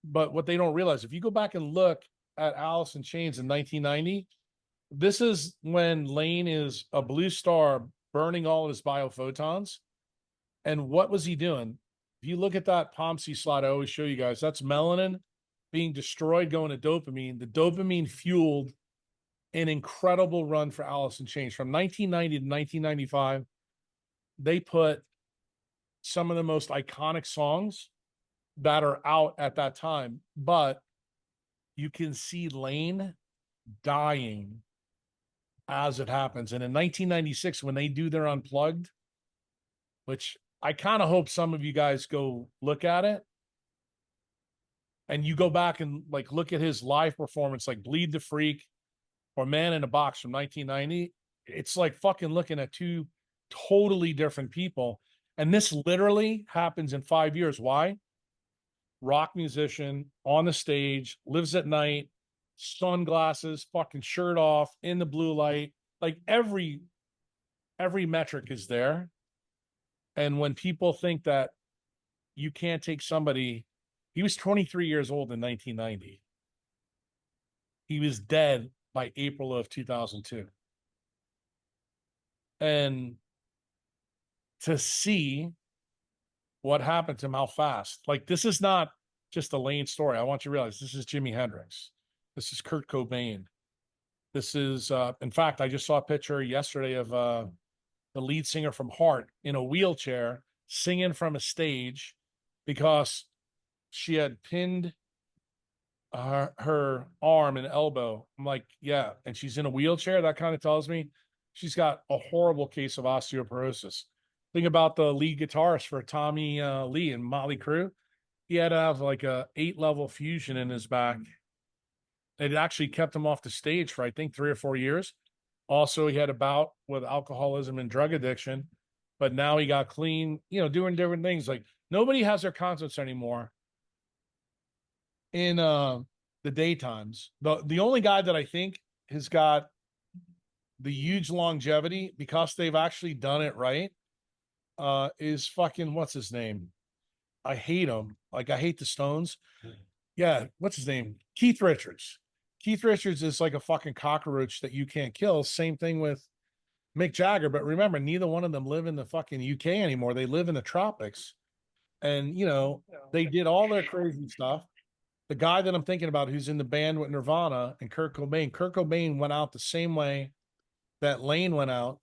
but what they don't realize, if you go back and look at Alice in Chains in 1990, this is when Lane is a blue star burning all of his biophotons. And what was he doing? If you look at that POMC slide, I always show you guys, that's melanin being destroyed, going to dopamine. The dopamine fueled an incredible run for Alice in Chains. From 1990 to 1995, they put some of the most iconic songs that are out at that time, but you can see Lane dying as it happens. And in 1996, when they do their Unplugged, which I kind of hope some of you guys go look at it, and you go back and like look at his live performance, like Bleed the Freak or Man in a Box from 1990, it's like fucking looking at two totally different people. And this literally happens in 5 years. Why? Rock musician on the stage, lives at night, sunglasses, fucking shirt off, in the blue light. Like every metric is there. And when people think that you can't take somebody, he was 23 years old in 1990. He was dead by April of 2002. And to see what happened to him, how fast, like this is not just a Lane story. I want you to realize this is Jimi Hendrix. This is Kurt Cobain. This is, in fact, I just saw a picture yesterday of the lead singer from Heart in a wheelchair singing from a stage because she had pinned her arm and elbow. I'm like, yeah, and she's in a wheelchair. That kind of tells me she's got a horrible case of osteoporosis. Think about the lead guitarist for Tommy Lee and Motley Crue. He had to have like a 8-level fusion in his back. It actually kept him off the stage for I think 3 or 4 years. Also, he had a bout with alcoholism and drug addiction, but now he got clean, doing different things. Like nobody has their concerts anymore in the daytimes. The only guy that I think has got the huge longevity because they've actually done it right is fucking, what's his name? I hate him. Like I hate the Stones. Yeah, what's his name? Keith Richards. Keith Richards is like a fucking cockroach that you can't kill. Same thing with Mick Jagger. But remember, neither one of them live in the fucking UK anymore. They live in the tropics. And, they did all their crazy stuff. The guy that I'm thinking about who's in the band with Nirvana and Kurt Cobain went out the same way that Lane went out.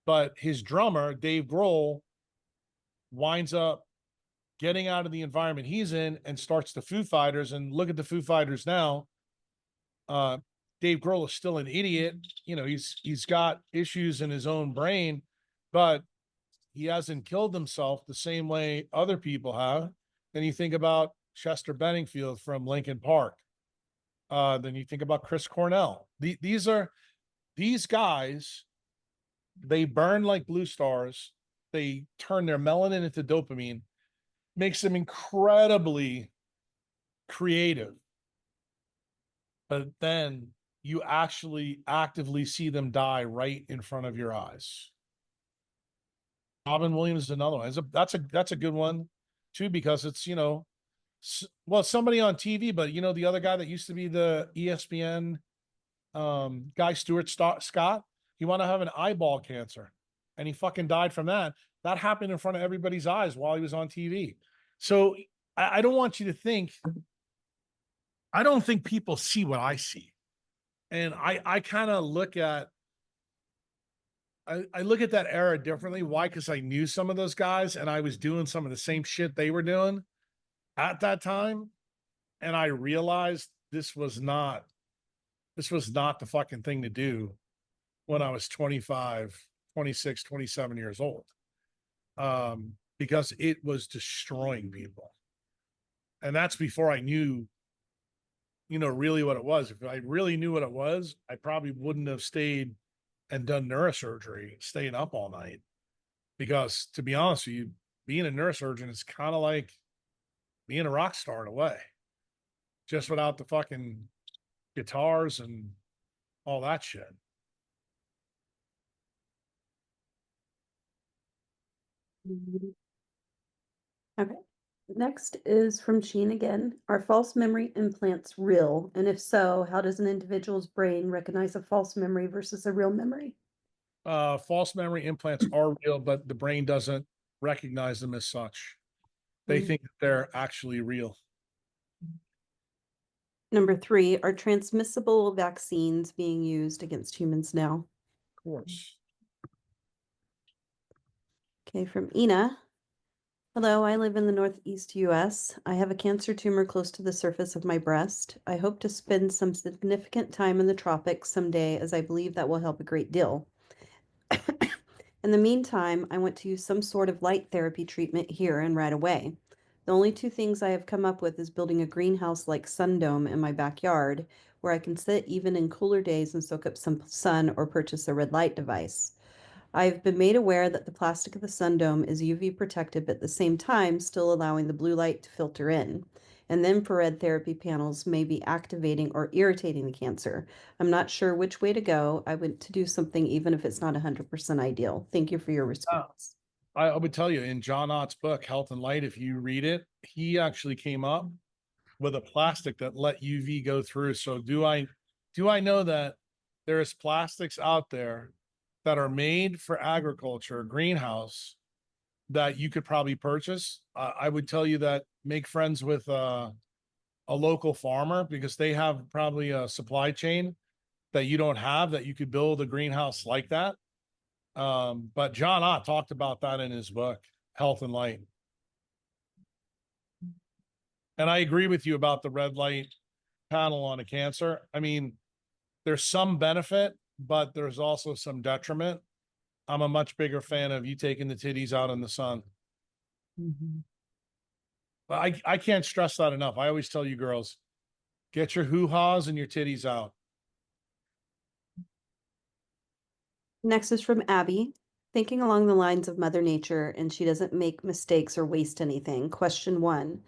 But his drummer, Dave Grohl, winds up getting out of the environment he's in and starts the Foo Fighters. And look at the Foo Fighters now. Dave Grohl is still an idiot. He's got issues in his own brain, but he hasn't killed himself the same way other people have. And you think about Chester Benningfield from Linkin Park. Then you think about Chris Cornell. These guys, they burn like blue stars. They turn their melanin into dopamine, makes them incredibly creative. But then you actually actively see them die right in front of your eyes. Robin Williams is another one. That's a good one too, because it's, somebody on TV, but the other guy that used to be the ESPN guy, Stuart Scott, he wanted to have an eyeball cancer and he fucking died from that. That happened in front of everybody's eyes while he was on TV. So I don't want you to think, I don't think people see what I see. And I kind of look at, I look at that era differently. Why? Because I knew some of those guys and I was doing some of the same shit they were doing at that time. And I realized this was not the fucking thing to do when I was 25, 26, 27 years old. Because it was destroying people. And that's before I knew, really what it was. If I really knew what it was, I probably wouldn't have stayed and done neurosurgery, staying up all night. Because to be honest with you, being a neurosurgeon is kind of like being a rock star in a way. Just without the fucking guitars and all that shit. Okay. Next is from Sheen again. Are false memory implants real? And if so, how does an individual's brain recognize a false memory versus a real memory? False memory implants are real, but the brain doesn't recognize them as such. They Mm. think that they're actually real. Number 3, are transmissible vaccines being used against humans now? Of course. Okay, from Ina. Hello, I live in the Northeast US. I have a cancer tumor close to the surface of my breast. I hope to spend some significant time in the tropics someday, as I believe that will help a great deal. In the meantime, I want to use some sort of light therapy treatment here and right away. The only two things I have come up with is building a greenhouse like sun dome in my backyard where I can sit even in cooler days and soak up some sun or purchase a red light device. I've been made aware that the plastic of the sun dome is UV protected, but at the same time, still allowing the blue light to filter in. And the infrared therapy panels may be activating or irritating the cancer. I'm not sure which way to go. I want to do something even if it's not 100% ideal. Thank you for your response. I would tell you in John Ott's book, Health and Light, if you read it, he actually came up with a plastic that let UV go through. So do I know that there's plastics out there that are made for agriculture, greenhouse, that you could probably purchase? I would tell you that make friends with a local farmer, because they have probably a supply chain that you don't have, that you could build a greenhouse like that. But John Ott talked about that in his book, Health and Light. And I agree with you about the red light panel on a cancer. I mean, there's some benefit, but there's also some detriment. I'm a much bigger fan of you taking the titties out in the sun. But I can't stress that enough. I always tell you girls, get your hoo-haws and your titties out. Next is from Abby. Thinking along the lines of Mother Nature and she doesn't make mistakes or waste anything. Question 1.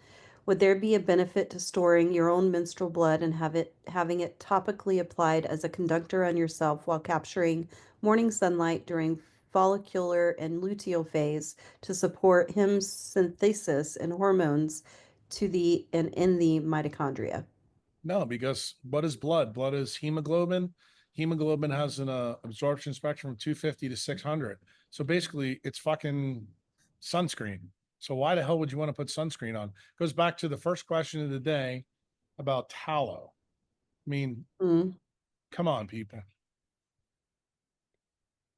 Would there be a benefit to storing your own menstrual blood and having it topically applied as a conductor on yourself while capturing morning sunlight during follicular and luteal phase to support hemosynthesis and hormones in the mitochondria? No, because what is blood? Blood is hemoglobin. Hemoglobin has an absorption spectrum from 250 to 600. So basically, it's fucking sunscreen. So why the hell would you want to put sunscreen on? Goes back to the first question of the day about tallow. I mean, Mm. come on, people.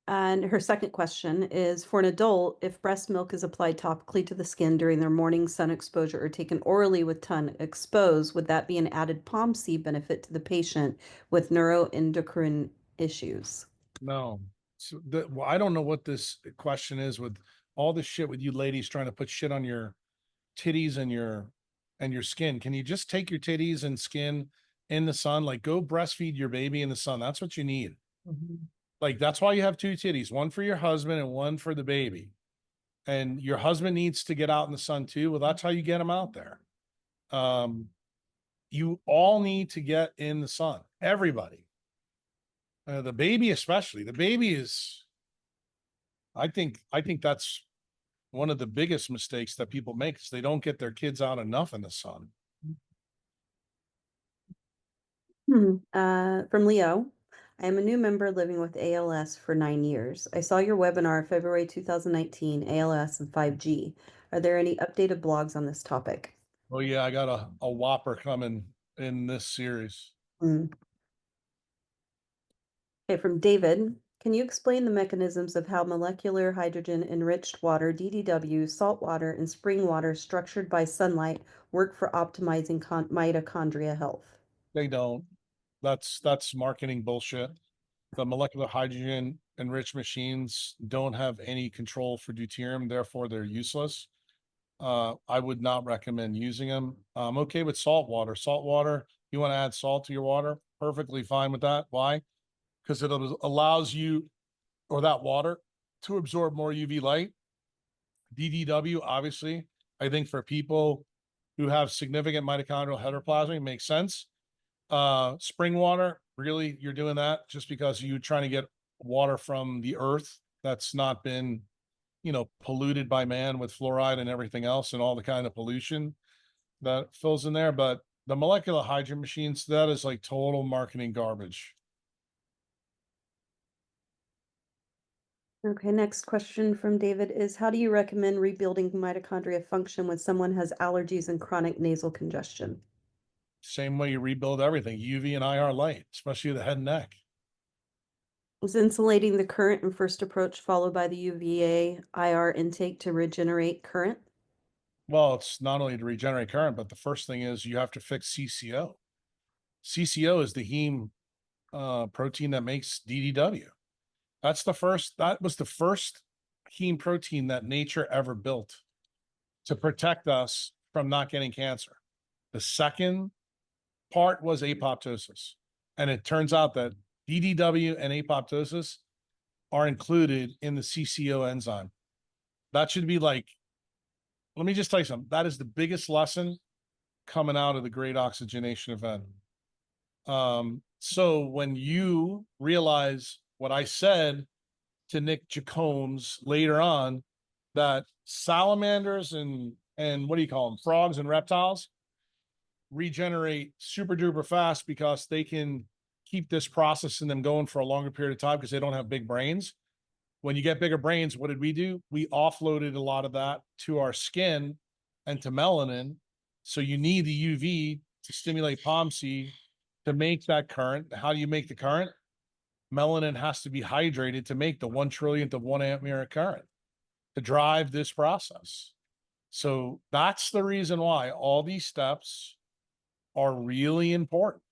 And her second question is for an adult, if breast milk is applied topically to the skin during their morning sun exposure or taken orally with tongue exposed, would that be an added POMC benefit to the patient with neuroendocrine issues? No. So well, I don't know what this question is with all this shit with you ladies trying to put shit on your titties and your skin. Can you just take your titties and skin in the sun? Like, go breastfeed your baby in the sun. That's what you need. Like, that's why you have two titties, one for your husband and one for the baby. And your husband needs to get out in the sun too. Well, that's how you get him out there. You all need to get in the sun. Everybody. The baby, especially. The baby is, I think that's one of the biggest mistakes that people make, is they don't get their kids out enough in the sun. From Leo, I am a new member living with ALS for 9 years. I saw your webinar February 2019, ALS and 5G. Are there any updated blogs on this topic? Oh yeah, I got a whopper coming in this series. Mm. Okay, from David, can you explain the mechanisms of how molecular hydrogen enriched water, DDW, salt water, and spring water structured by sunlight work for optimizing mitochondria health? They don't. That's marketing bullshit. The molecular hydrogen enriched machines don't have any control for deuterium, therefore they're useless. I would not recommend using them. I'm okay with salt water. Salt water, you want to add salt to your water, perfectly fine with that. Why? Because it allows you, or that water, to absorb more UV light. DDW, obviously, I think for people who have significant mitochondrial heteroplasmy, makes sense. Spring water, Really, you're doing that just because you're trying to get water from the earth that's not been, polluted by man with fluoride and everything else and all the kind of pollution that fills in there. But the molecular hydrogen machines, that is like total marketing garbage. Okay, next question from David is, how do you recommend rebuilding mitochondria function when someone has allergies and chronic nasal congestion? Same way you rebuild everything, UV and IR light, especially the head and neck. Is insulating the current and first approach followed by the UVA IR intake to regenerate current? Well, it's not only to regenerate current, but the first thing is you have to fix CCO. CCO is the heme protein that makes DDW. That was the first heme protein that nature ever built to protect us from not getting cancer. The second part was apoptosis. And it turns out that DDW and apoptosis are included in the CCO enzyme. That should be like, let me just tell you something. That is the biggest lesson coming out of the great oxygenation event. So when you realize what I said to Nick Jacombs later on, that salamanders and what do you call them, frogs and reptiles regenerate super duper fast because they can keep this process in them going for a longer period of time because they don't have big brains. When you get bigger brains, what did we do? We offloaded a lot of that to our skin and to melanin. So you need the UV to stimulate POMC to make that current. How do you make the current? Melanin has to be hydrated to make the 1/1,000,000th of 1 ampere current to drive this process. So that's the reason why all these steps are really important.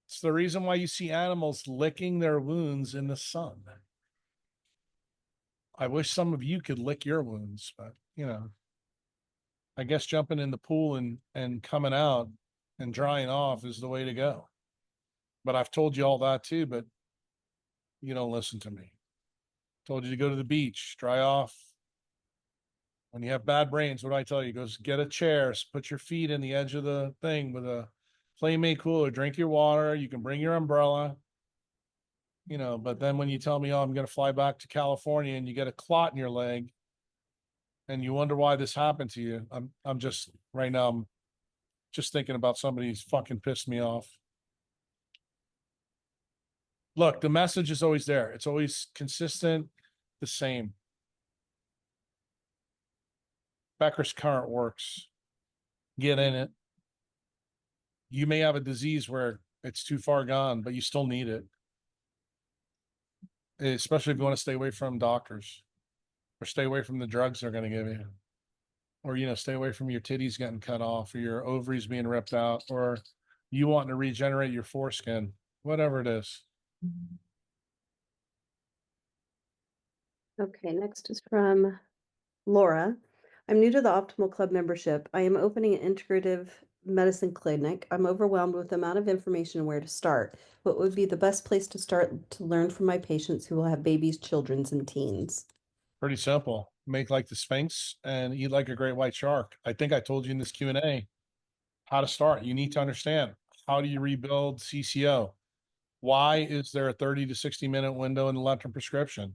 It's the reason why you see animals licking their wounds in the sun. I wish some of you could lick your wounds, but I guess jumping in the pool and coming out and drying off is the way to go. But I've told you all that too, but you don't listen to me. Told you to go to the beach, dry off. When you have bad brains, what do I tell you? Goes get a chair, put your feet in the edge of the thing with a Playmate cooler, drink your water. You can bring your umbrella. But then when you tell me, oh, I'm going to fly back to California and you get a clot in your leg and you wonder why this happened to you, I'm just right now, I'm just thinking about somebody who's fucking pissed me off. Look, the message is always there. It's always consistent, the same. Becker's current works. Get in it. You may have a disease where it's too far gone, but you still need it. Especially if you want to stay away from doctors or stay away from the drugs they're going to give you. Or, stay away from your titties getting cut off or your ovaries being ripped out or you wanting to regenerate your foreskin, whatever it is. Okay, next is from Laura. I'm new to the Optimal Club membership. I am opening an integrative medicine clinic. I'm overwhelmed with the amount of information and where to start. What would be the best place to start to learn from my patients who will have babies, childrens, and teens? Pretty simple. Make like the Sphinx and eat like a great white shark. I think I told you in this Q&A how to start. You need to understand, how do you rebuild CCO? Why is there a 30 to 60-minute window in the leptin prescription?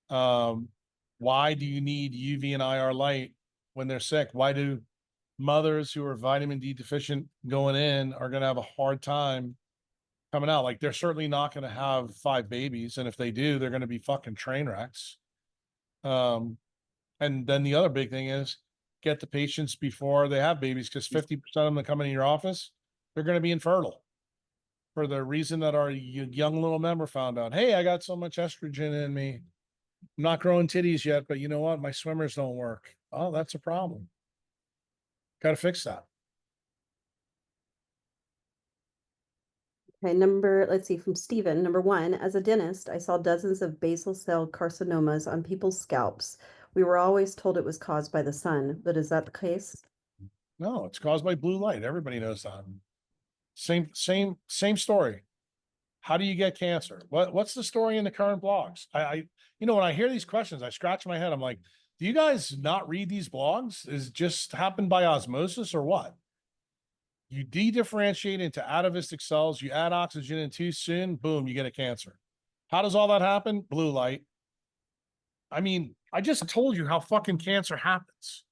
Why do you need UV and IR light when they're sick? Why do mothers who are vitamin D deficient going in are going to have a hard time coming out? Like, they're certainly not going to have 5 babies. And if they do, they're going to be fucking train wrecks. And then the other big thing is get the patients before they have babies, because 50% of them that come into your office, they're going to be infertile for the reason that our young little member found out. Hey, I got so much estrogen in me. I'm not growing titties yet, but you know what? My swimmers don't work. Oh, that's a problem. Got to fix that. Okay, let's see, from Stephen. Number 1, as a dentist, I saw dozens of basal cell carcinomas on people's scalps. We were always told it was caused by the sun, but is that the case? No, it's caused by blue light. Everybody knows that. Same story. How do you get cancer? What's the story in the current blogs? When I hear these questions, I scratch my head. I'm like, do you guys not read these blogs? Is it just happened by osmosis or what? You dedifferentiate into atavistic cells, you add oxygen in too soon, boom, you get a cancer. How does all that happen? Blue light. I mean, I just told you how fucking cancer happens.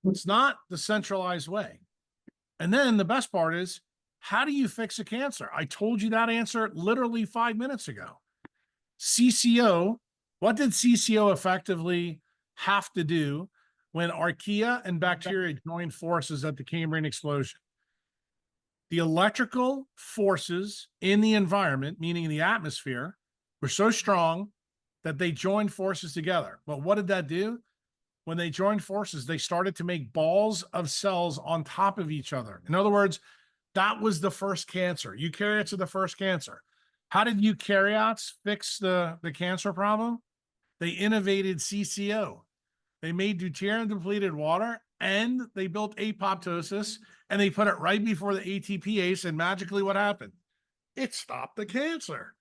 It's not the centralized way. And then the best part is, how do you fix a cancer? I told you that answer literally 5 minutes ago. CCO, what did CCO effectively have to do when archaea and bacteria joined forces at the Cambrian explosion? The electrical forces in the environment, meaning the atmosphere, were so strong that they joined forces together. But what did that do? When they joined forces, they started to make balls of cells on top of each other. In other words, that was the first cancer. Eukaryotes are the first cancer. How did eukaryotes fix the cancer problem? They innovated CCO. They made deuterium depleted water, and they built apoptosis, and they put it right before the ATPase, and magically what happened? It stopped the cancer.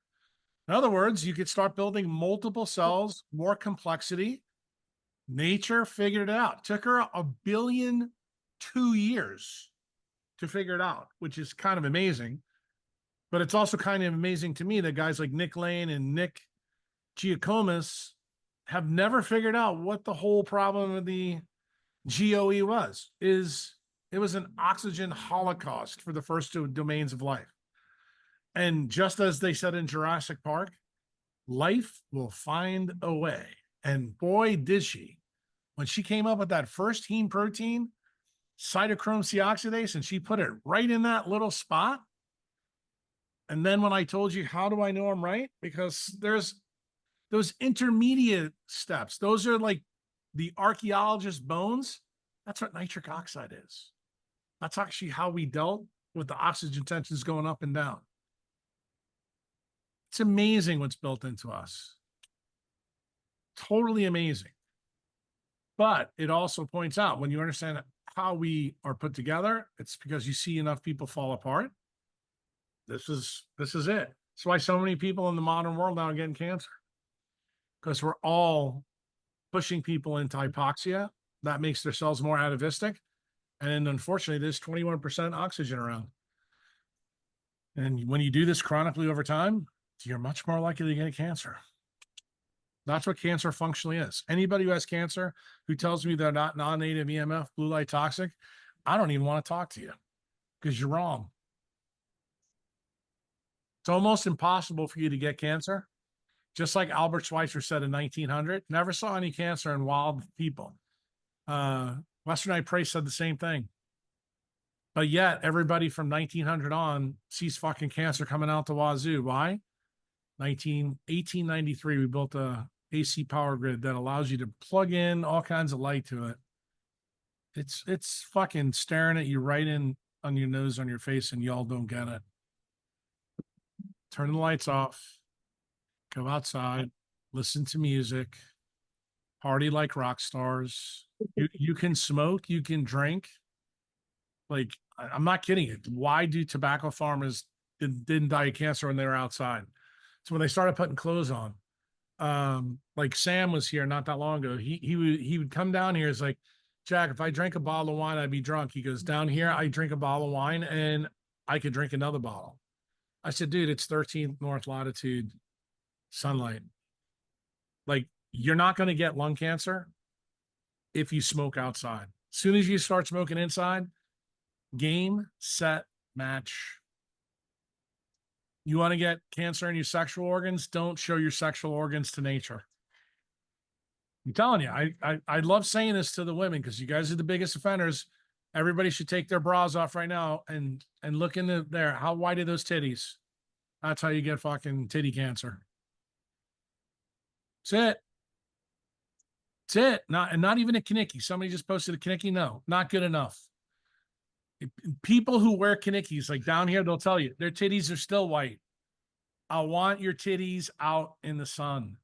In other words, you could start building multiple cells, more complexity. Nature figured it out. It took her 1,2 years to figure it out, which is kind of amazing. But it's also kind of amazing to me that guys like Nick Lane and Nick Giacomis have never figured out what the whole problem of the GOE was. It was an oxygen holocaust for the first two domains of life. And just as they said in Jurassic Park, life will find a way. And boy, did she. When she came up with that first heme protein, cytochrome C oxidase, and she put it right in that little spot. And then when I told you, how do I know I'm right? Because there's those intermediate steps. Those are like the archaeologist's bones. That's what nitric oxide is. That's actually how we dealt with the oxygen tensions going up and down. It's amazing what's built into us. Totally amazing. But it also points out, when you understand how we are put together, it's because you see enough people fall apart. This is it. That's why so many people in the modern world now are getting cancer, because we're all pushing people into hypoxia. That makes their cells more atavistic. And unfortunately, there's 21% oxygen around. And when you do this chronically over time, you're much more likely to get a cancer. That's what cancer functionally is. Anybody who has cancer who tells me they're not non-native EMF blue light toxic, I don't even want to talk to you, because you're wrong. It's almost impossible for you to get cancer. Just like Albert Schweitzer said in 1900, never saw any cancer in wild people. Western Eye Price said the same thing. But yet everybody from 1900 on sees fucking cancer coming out the wazoo. Why? 1893, we built a AC power grid that allows you to plug in all kinds of light to it. It's fucking staring at you right in on your nose, on your face, and y'all don't get it. Turn the lights off, go outside, listen to music, party like rock stars. You can smoke, you can drink. Like, I'm not kidding you. Why do tobacco farmers didn't die of cancer when they were outside? So when they started putting clothes on, like Sam was here not that long ago. He would come down here. It's like, Jack, if I drank a bottle of wine, I'd be drunk. He goes, down here, I drink a bottle of wine and I could drink another bottle. I said, dude, it's 13th north latitude sunlight. Like, you're not going to get lung cancer if you smoke outside. As soon as you start smoking inside, game, set, match. You want to get cancer in your sexual organs? Don't show your sexual organs to nature. I'm telling you, I love saying this to the women, because you guys are the biggest offenders. Everybody should take their bras off right now and look in there. How wide are those titties? That's how you get fucking titty cancer. That's it. That's it. Not even a Kaniki. Somebody just posted a Kaniki. No, not good enough. People who wear Kanikis, like down here, they'll tell you their titties are still white. I want your titties out in the sun.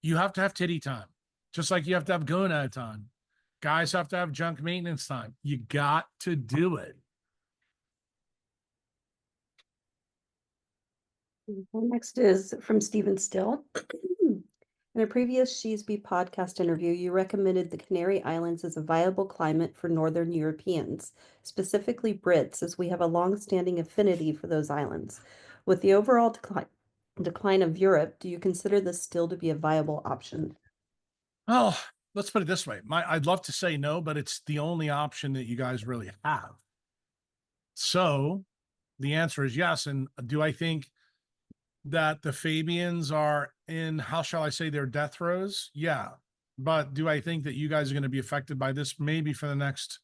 You have to have titty time, just like you have to have gonad time. Guys have to have junk maintenance time. You got to do it. Next is from Stephen Still. In a previous Sheesby podcast interview, you recommended the Canary Islands as a viable climate for Northern Europeans, specifically Brits, as we have a long-standing affinity for those islands. With the overall decline of Europe, do you consider this still to be a viable option? Well, let's put it this way. I'd love to say no, but it's the only option that you guys really have. So the answer is yes. And do I think that the Fabians are in, how shall I say, their death throes? Yeah. But do I think that you guys are going to be affected by this maybe for the next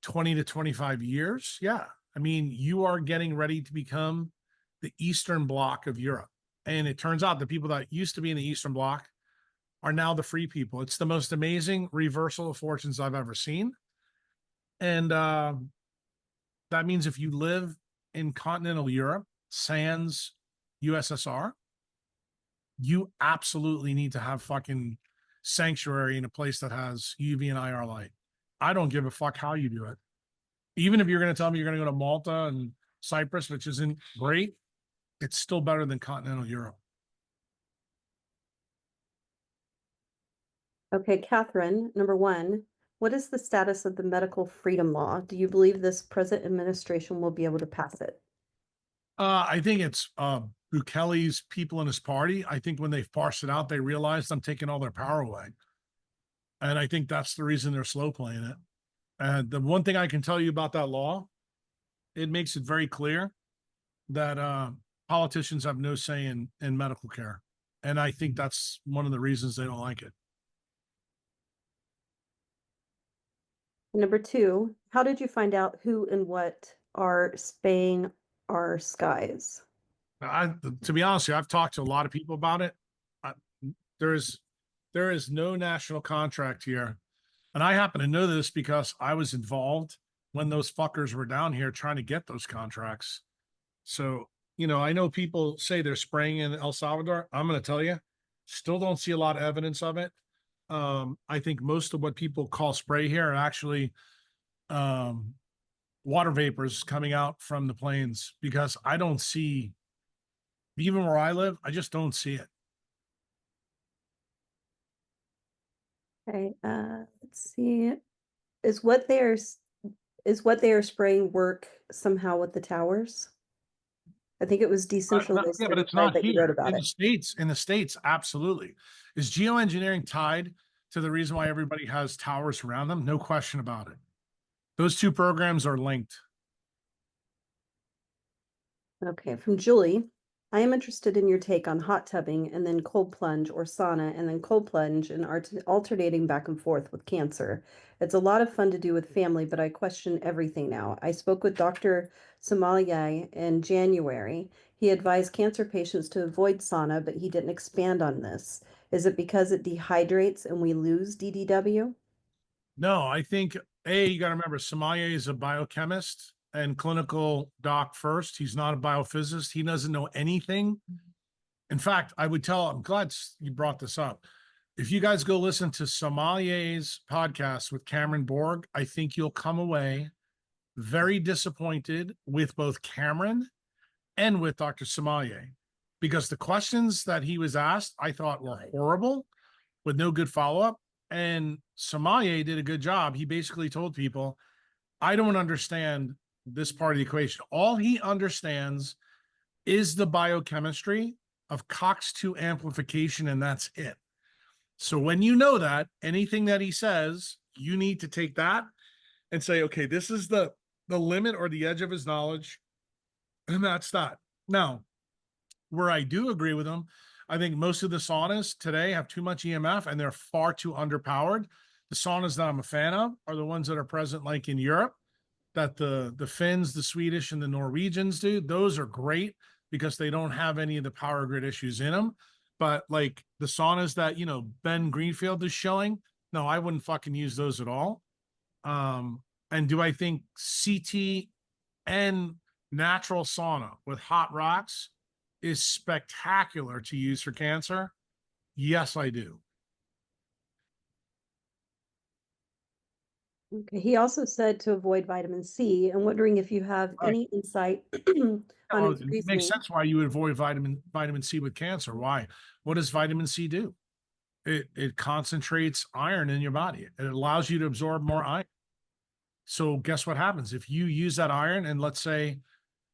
20 to 25 years? Yeah. I mean, you are getting ready to become the Eastern Bloc of Europe. And it turns out the people that used to be in the Eastern Bloc are now the free people. It's the most amazing reversal of fortunes I've ever seen. And that means if you live in continental Europe, sans USSR, you absolutely need to have fucking sanctuary in a place that has UV and IR light. I don't give a fuck how you do it. Even if you're going to tell me you're going to go to Malta and Cyprus, which isn't great, it's still better than continental Europe. Okay, Catherine, number one, what is the status of the medical freedom law? Do you believe this present administration will be able to pass it? I think it's Bukele's people in his party. I think when they've parsed it out, they realized I'm taking all their power away. And I think that's the reason they're slow playing it. And the one thing I can tell you about that law, it makes it very clear that politicians have no say in medical care. And I think that's one of the reasons they don't like it. Number two, how did you find out who and what are spaying our skies? To be honest with you, I've talked to a lot of people about it. I, there is no national contract here. And I happen to know this because I was involved when those fuckers were down here trying to get those contracts. So, you know, I know people say they're spraying in El Salvador. I'm going to tell you, still don't see a lot of evidence of it. I think most of what people call spray here are actually water vapors coming out from the planes, because I don't see, even where I live, I just don't see it. Okay, let's see. Is what they are spraying work somehow with the towers? I think it was decentralized Yeah, but it's certified not that you wrote here. about In it. the States, absolutely. Is geoengineering tied to the reason why everybody has towers around them? No question about it. Those two programs are linked. Okay, from Julie. I am interested in your take on hot tubbing and then cold plunge or sauna and then cold plunge and alternating back and forth with cancer. It's a lot of fun to do with family, but I question everything now. I spoke with Dr. Sommelier in January. He advised cancer patients to avoid sauna, but he didn't expand on this. Is it because it dehydrates and we lose DDW? No, I think you got to remember, Sommelier is a biochemist and clinical doc first. He's not a biophysicist. He doesn't know anything. In fact, I'm glad you brought this up. If you guys go listen to Sommelier's podcast with Cameron Borg, I think you'll come away very disappointed with both Cameron and with Dr. Sommelier, because the questions that he was asked, I thought were horrible with no good follow-up. And Sommelier did a good job. He basically told people, I don't understand this part of the equation. All he understands is the biochemistry of COX-2 amplification, and that's it. So when you know that, anything that he says, you need to take that and say, okay, this is the limit or the edge of his knowledge, and that's that. Now, where I do agree with him, I think most of the saunas today have too much EMF and they're far too underpowered. The saunas that I'm a fan of are the ones that are present like in Europe, that the Finns, the Swedish, and the Norwegians do. Those are great because they don't have any of the power grid issues in them. But like the saunas that, you know, Ben Greenfield is showing, no, I wouldn't fucking use those at all. And do I think CT and natural sauna with hot rocks is spectacular to use for cancer? Yes, I do. Okay, he also said to avoid vitamin C. I'm wondering if you have Right. any insight on, Well, it excuse makes me. sense why you would avoid vitamin C with cancer. Why? What does vitamin C do? It concentrates iron in your body. It allows you to absorb more iron. So guess what happens? If you use that iron and let's say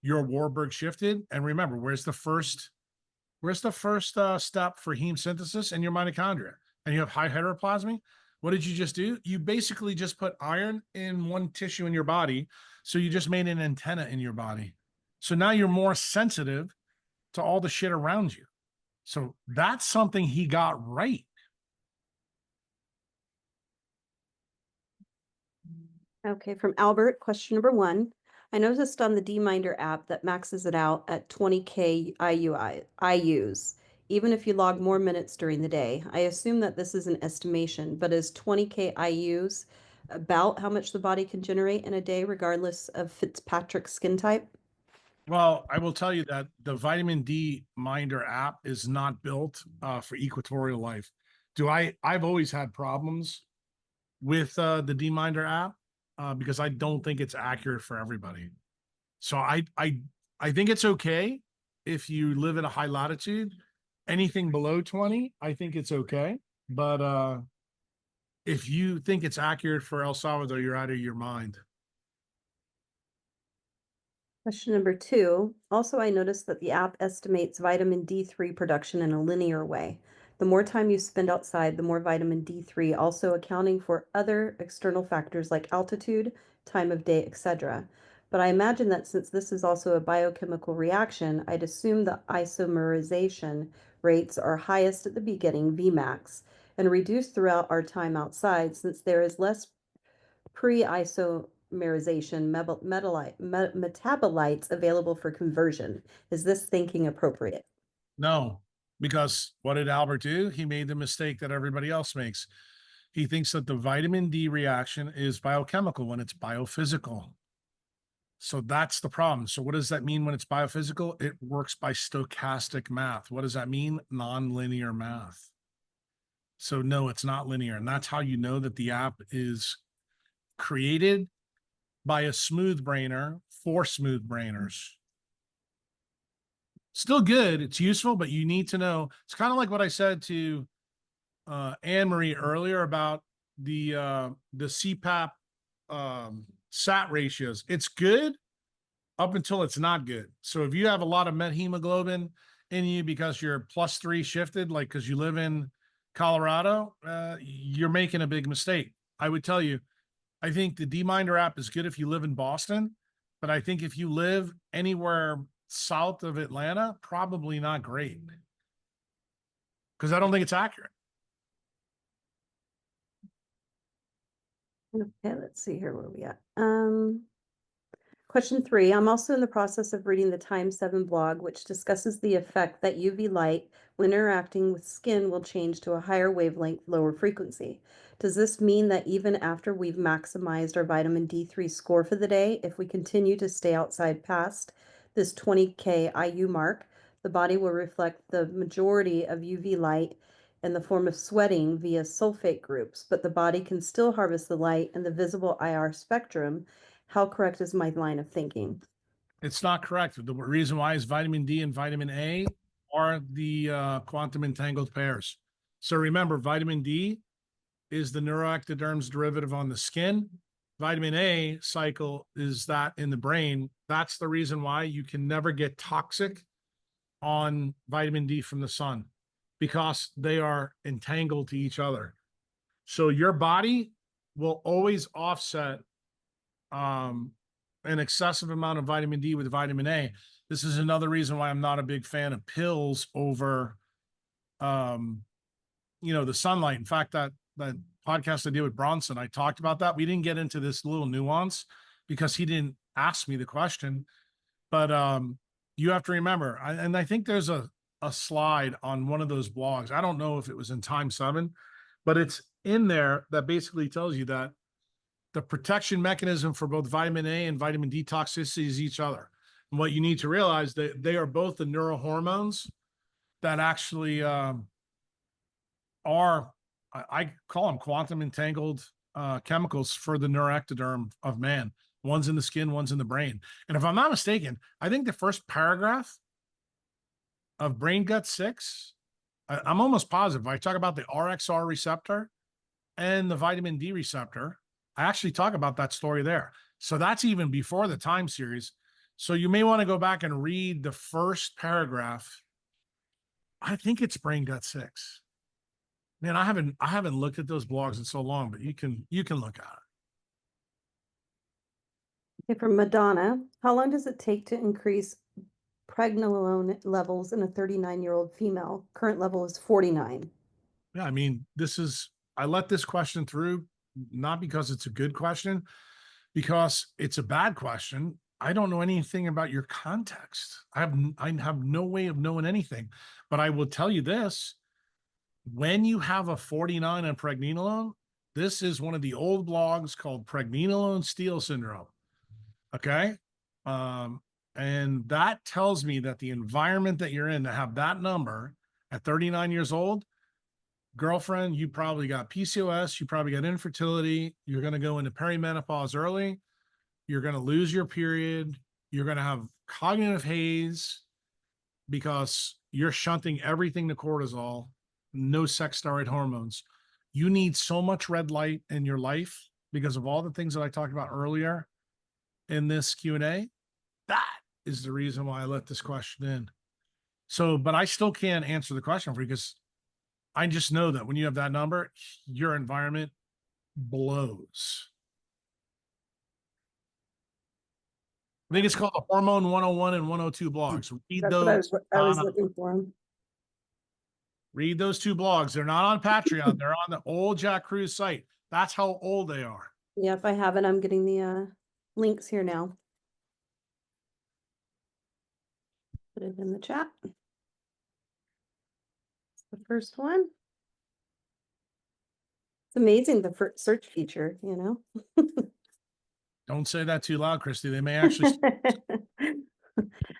your Warburg shifted, and remember, where's the first step for heme synthesis in your mitochondria? And you have high heteroplasmy. What did you just do? You basically just put iron in one tissue in your body. So you just made an antenna in your body. So now you're more sensitive to all the shit around you. So that's something he got right. Okay, from Albert, question number 1. I noticed on the DMinder app that maxes it out at 20K IUs, even if you log more minutes during the day. I assume that this is an estimation, but is 20K IUs about how much the body can generate in a day, regardless of Fitzpatrick's skin type? Well, I will tell you that the vitamin D Minder app is not built for equatorial life. I've always had problems with the D Minder app because I don't think it's accurate for everybody. So I think it's okay if you live at a high latitude. Anything below 20, I think it's okay. But if you think it's accurate for El Salvador, you're out of your mind. Question number 2. Also, I noticed that the app estimates vitamin D3 production in a linear way. The more time you spend outside, the more vitamin D3, also accounting for other external factors like altitude, time of day, etc. But I imagine that since this is also a biochemical reaction, I'd assume the isomerization rates are highest at the beginning, Vmax, and reduced throughout our time outside since there is less pre-isomerization metabolites available for conversion. Is this thinking appropriate? No, because what did Albert do? He made the mistake that everybody else makes. He thinks that the vitamin D reaction is biochemical when it's biophysical. So that's the problem. So what does that mean when it's biophysical? It works by stochastic math. What does that mean? Nonlinear math. So no, it's not linear. And that's how you know that the app is created by a smooth brainer for smooth brainers. Still good. It's useful, but you need to know. It's kind of like what I said to Anne-Marie earlier about the CPAP SAT ratios. It's good up until it's not good. So if you have a lot of methemoglobin in you because you're +3 shifted, like because you live in Colorado, you're making a big mistake. I would tell you, I think the DMinder app is good if you live in Boston, but I think if you live anywhere south of Atlanta, probably not great. Because I don't think it's accurate. Okay, let's see here where we at. Question 3. I'm also in the process of reading the Time 7 blog, which discusses the effect that UV light, when interacting with skin, will change to a higher wavelength, lower frequency. Does this mean that even after we've maximized our vitamin D3 score for the day, if we continue to stay outside past this 20K IU mark, the body will reflect the majority of UV light in the form of sweating via sulfate groups, but the body can still harvest the light in the visible IR spectrum? How correct is my line of thinking? It's not correct. The reason why is vitamin D and vitamin A are the quantum entangled pairs. So remember, vitamin D is the neuroectoderm's derivative on the skin. Vitamin A cycle is that in the brain. That's the reason why you can never get toxic on vitamin D from the sun, because they are entangled to each other. So your body will always offset an excessive amount of vitamin D with vitamin A. This is another reason why I'm not a big fan of pills over, the sunlight. In fact, that podcast I did with Bronson, I talked about that. We didn't get into this little nuance because he didn't ask me the question. But you have to remember, and I think there's a slide on one of those blogs. I don't know if it was in Time 7, but it's in there that basically tells you that the protection mechanism for both vitamin A and vitamin D toxicity is each other. And what you need to realize that they are both the neurohormones that actually are, I call them quantum entangled chemicals for the neuroectoderm of man. One's in the skin, one's in the brain. And if I'm not mistaken, I think the first paragraph of Brain Gut 6 I'm almost positive. I talk about the RXR receptor and the vitamin D receptor. I actually talk about that story there. So that's even before the time series. So you may want to go back and read the first paragraph. I think it's Brain Gut 6. Man, I haven't looked at those blogs in so long, but you can look at it. Okay, from Madonna, how long does it take to increase pregnenolone levels in a 39-year-old female? Current level is 49. Yeah, I mean, I let this question through, not because it's a good question, because it's a bad question. I don't know anything about your context. I have no way of knowing anything, but I will tell you this. When you have a 49 on pregnenolone, this is one of the old blogs called pregnenolone steal syndrome. Okay. And that tells me that the environment that you're in to have that number at 39 years old, girlfriend, you probably got PCOS, you probably got infertility, you're going to go into perimenopause early, you're going to lose your period, you're going to have cognitive haze because you're shunting everything to cortisol, no sex steroid hormones. You need so much red light in your life because of all the things that I talked about earlier in this Q&A. That is the reason why I let this question in. So, but I still can't answer the question for you because I just know that when you have that number, your environment blows. I think it's called the Hormone 101 and 102 blogs. Read That's those. what I was looking for. Read those two blogs. They're not on Patreon. They're on the old Jack Cruz site. That's how old they are. Yeah, if I have it, I'm getting the links here now. Put it in the chat. The first one. It's amazing, the search feature, you know? Don't say that too loud, Christy. They may actually.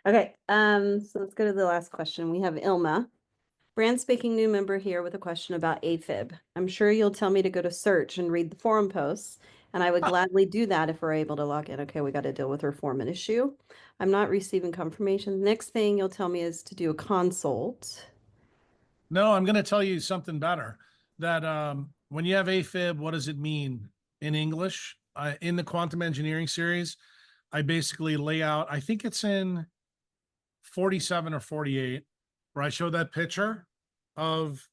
Okay, so let's go to the last question. We have Ilma. Brand spanking new member here with a question about AFib. I'm sure you'll tell me to go to search and read the forum posts, and I would gladly do that if we're able to log in. Okay, we got to deal with her foreman issue. I'm not receiving confirmation. Next thing you'll tell me is to do a consult. No, I'm going to tell you something better. That when you have AFib, what does it mean in English? In the quantum engineering series, I basically lay out, I think it's in 47 or 48, where I show that picture of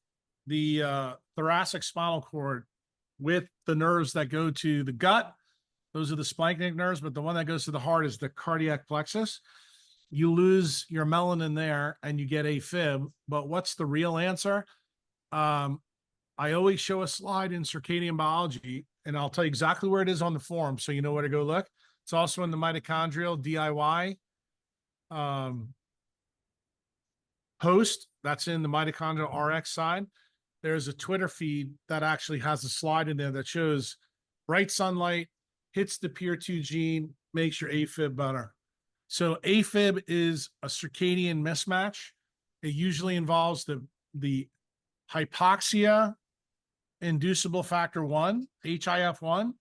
the thoracic spinal cord with the nerves that go to the gut. Those are the splanchnic nerves, but the one that goes to the heart is the cardiac plexus. You lose your melanin there and you get AFib. But what's the real answer? I always show a slide in circadian biology, and I'll tell you exactly where it is on the forum so you know where to go look. It's also in the mitochondrial DIY post. That's in the mitochondrial RX side. There's a Twitter feed that actually has a slide in there that shows bright sunlight hits the PIR2 gene, makes your AFib better. So AFib is a circadian mismatch. It usually involves the hypoxia inducible factor 1, HIF1,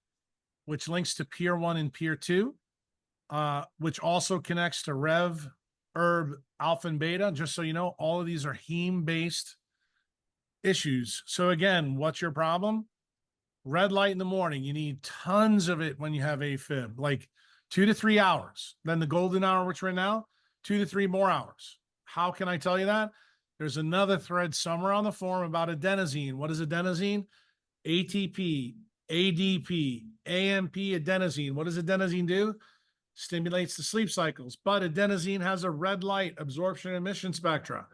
which links to PIR1 and PIR2, which also connects to Rev, Herb, alpha, and beta. Just so you know, all of these are heme-based issues. So again, what's your problem? Red light in the morning. You need tons of it when you have AFib, like 2 to 3 hours. Then the golden hour, which we're in now, 2 to 3 more hours. How can I tell you that? There's another thread somewhere on the forum about adenosine. What is adenosine? ATP, ADP, AMP, adenosine. What does adenosine do? Stimulates the sleep cycles. But adenosine has a red light absorption and emission spectra.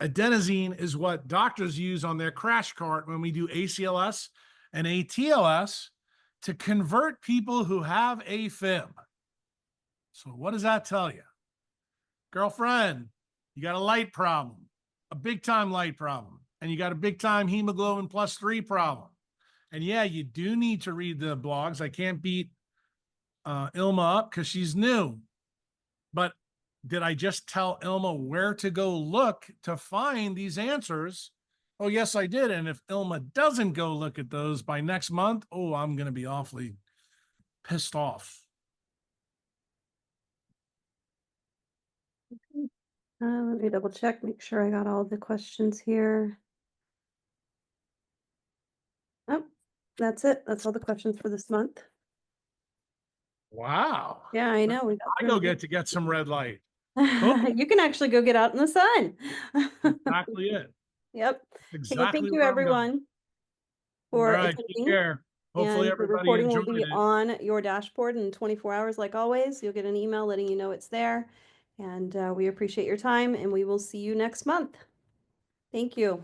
Adenosine is what doctors use on their crash cart when we do ACLS and ATLS to convert people who have AFib. So what does that tell you? Girlfriend, you got a light problem, a big time light problem, and you got a big time hemoglobin +3 problem. And yeah, you do need to read the blogs. I can't beat Ilma up because she's new. But did I just tell Ilma where to go look to find these answers? Oh, yes, I did. And if Ilma doesn't go look at those by next month, oh, I'm going to be awfully pissed off. Let me double check, make sure I got all the questions here. Oh, that's it. That's all the questions for this month. Wow. Yeah, I know. We got I through go it. get to get some red light. Cool. You can actually go get out in the sun. Exactly it. Yep. Hey, thank Exactly you where I'm going. everyone All for right, take attending. care. Hopefully And the everybody recording will enjoyed be it. on your dashboard in 24 hours, like always. You'll get an email letting you know it's there. And we appreciate your time, and we will see you next month. Thank you.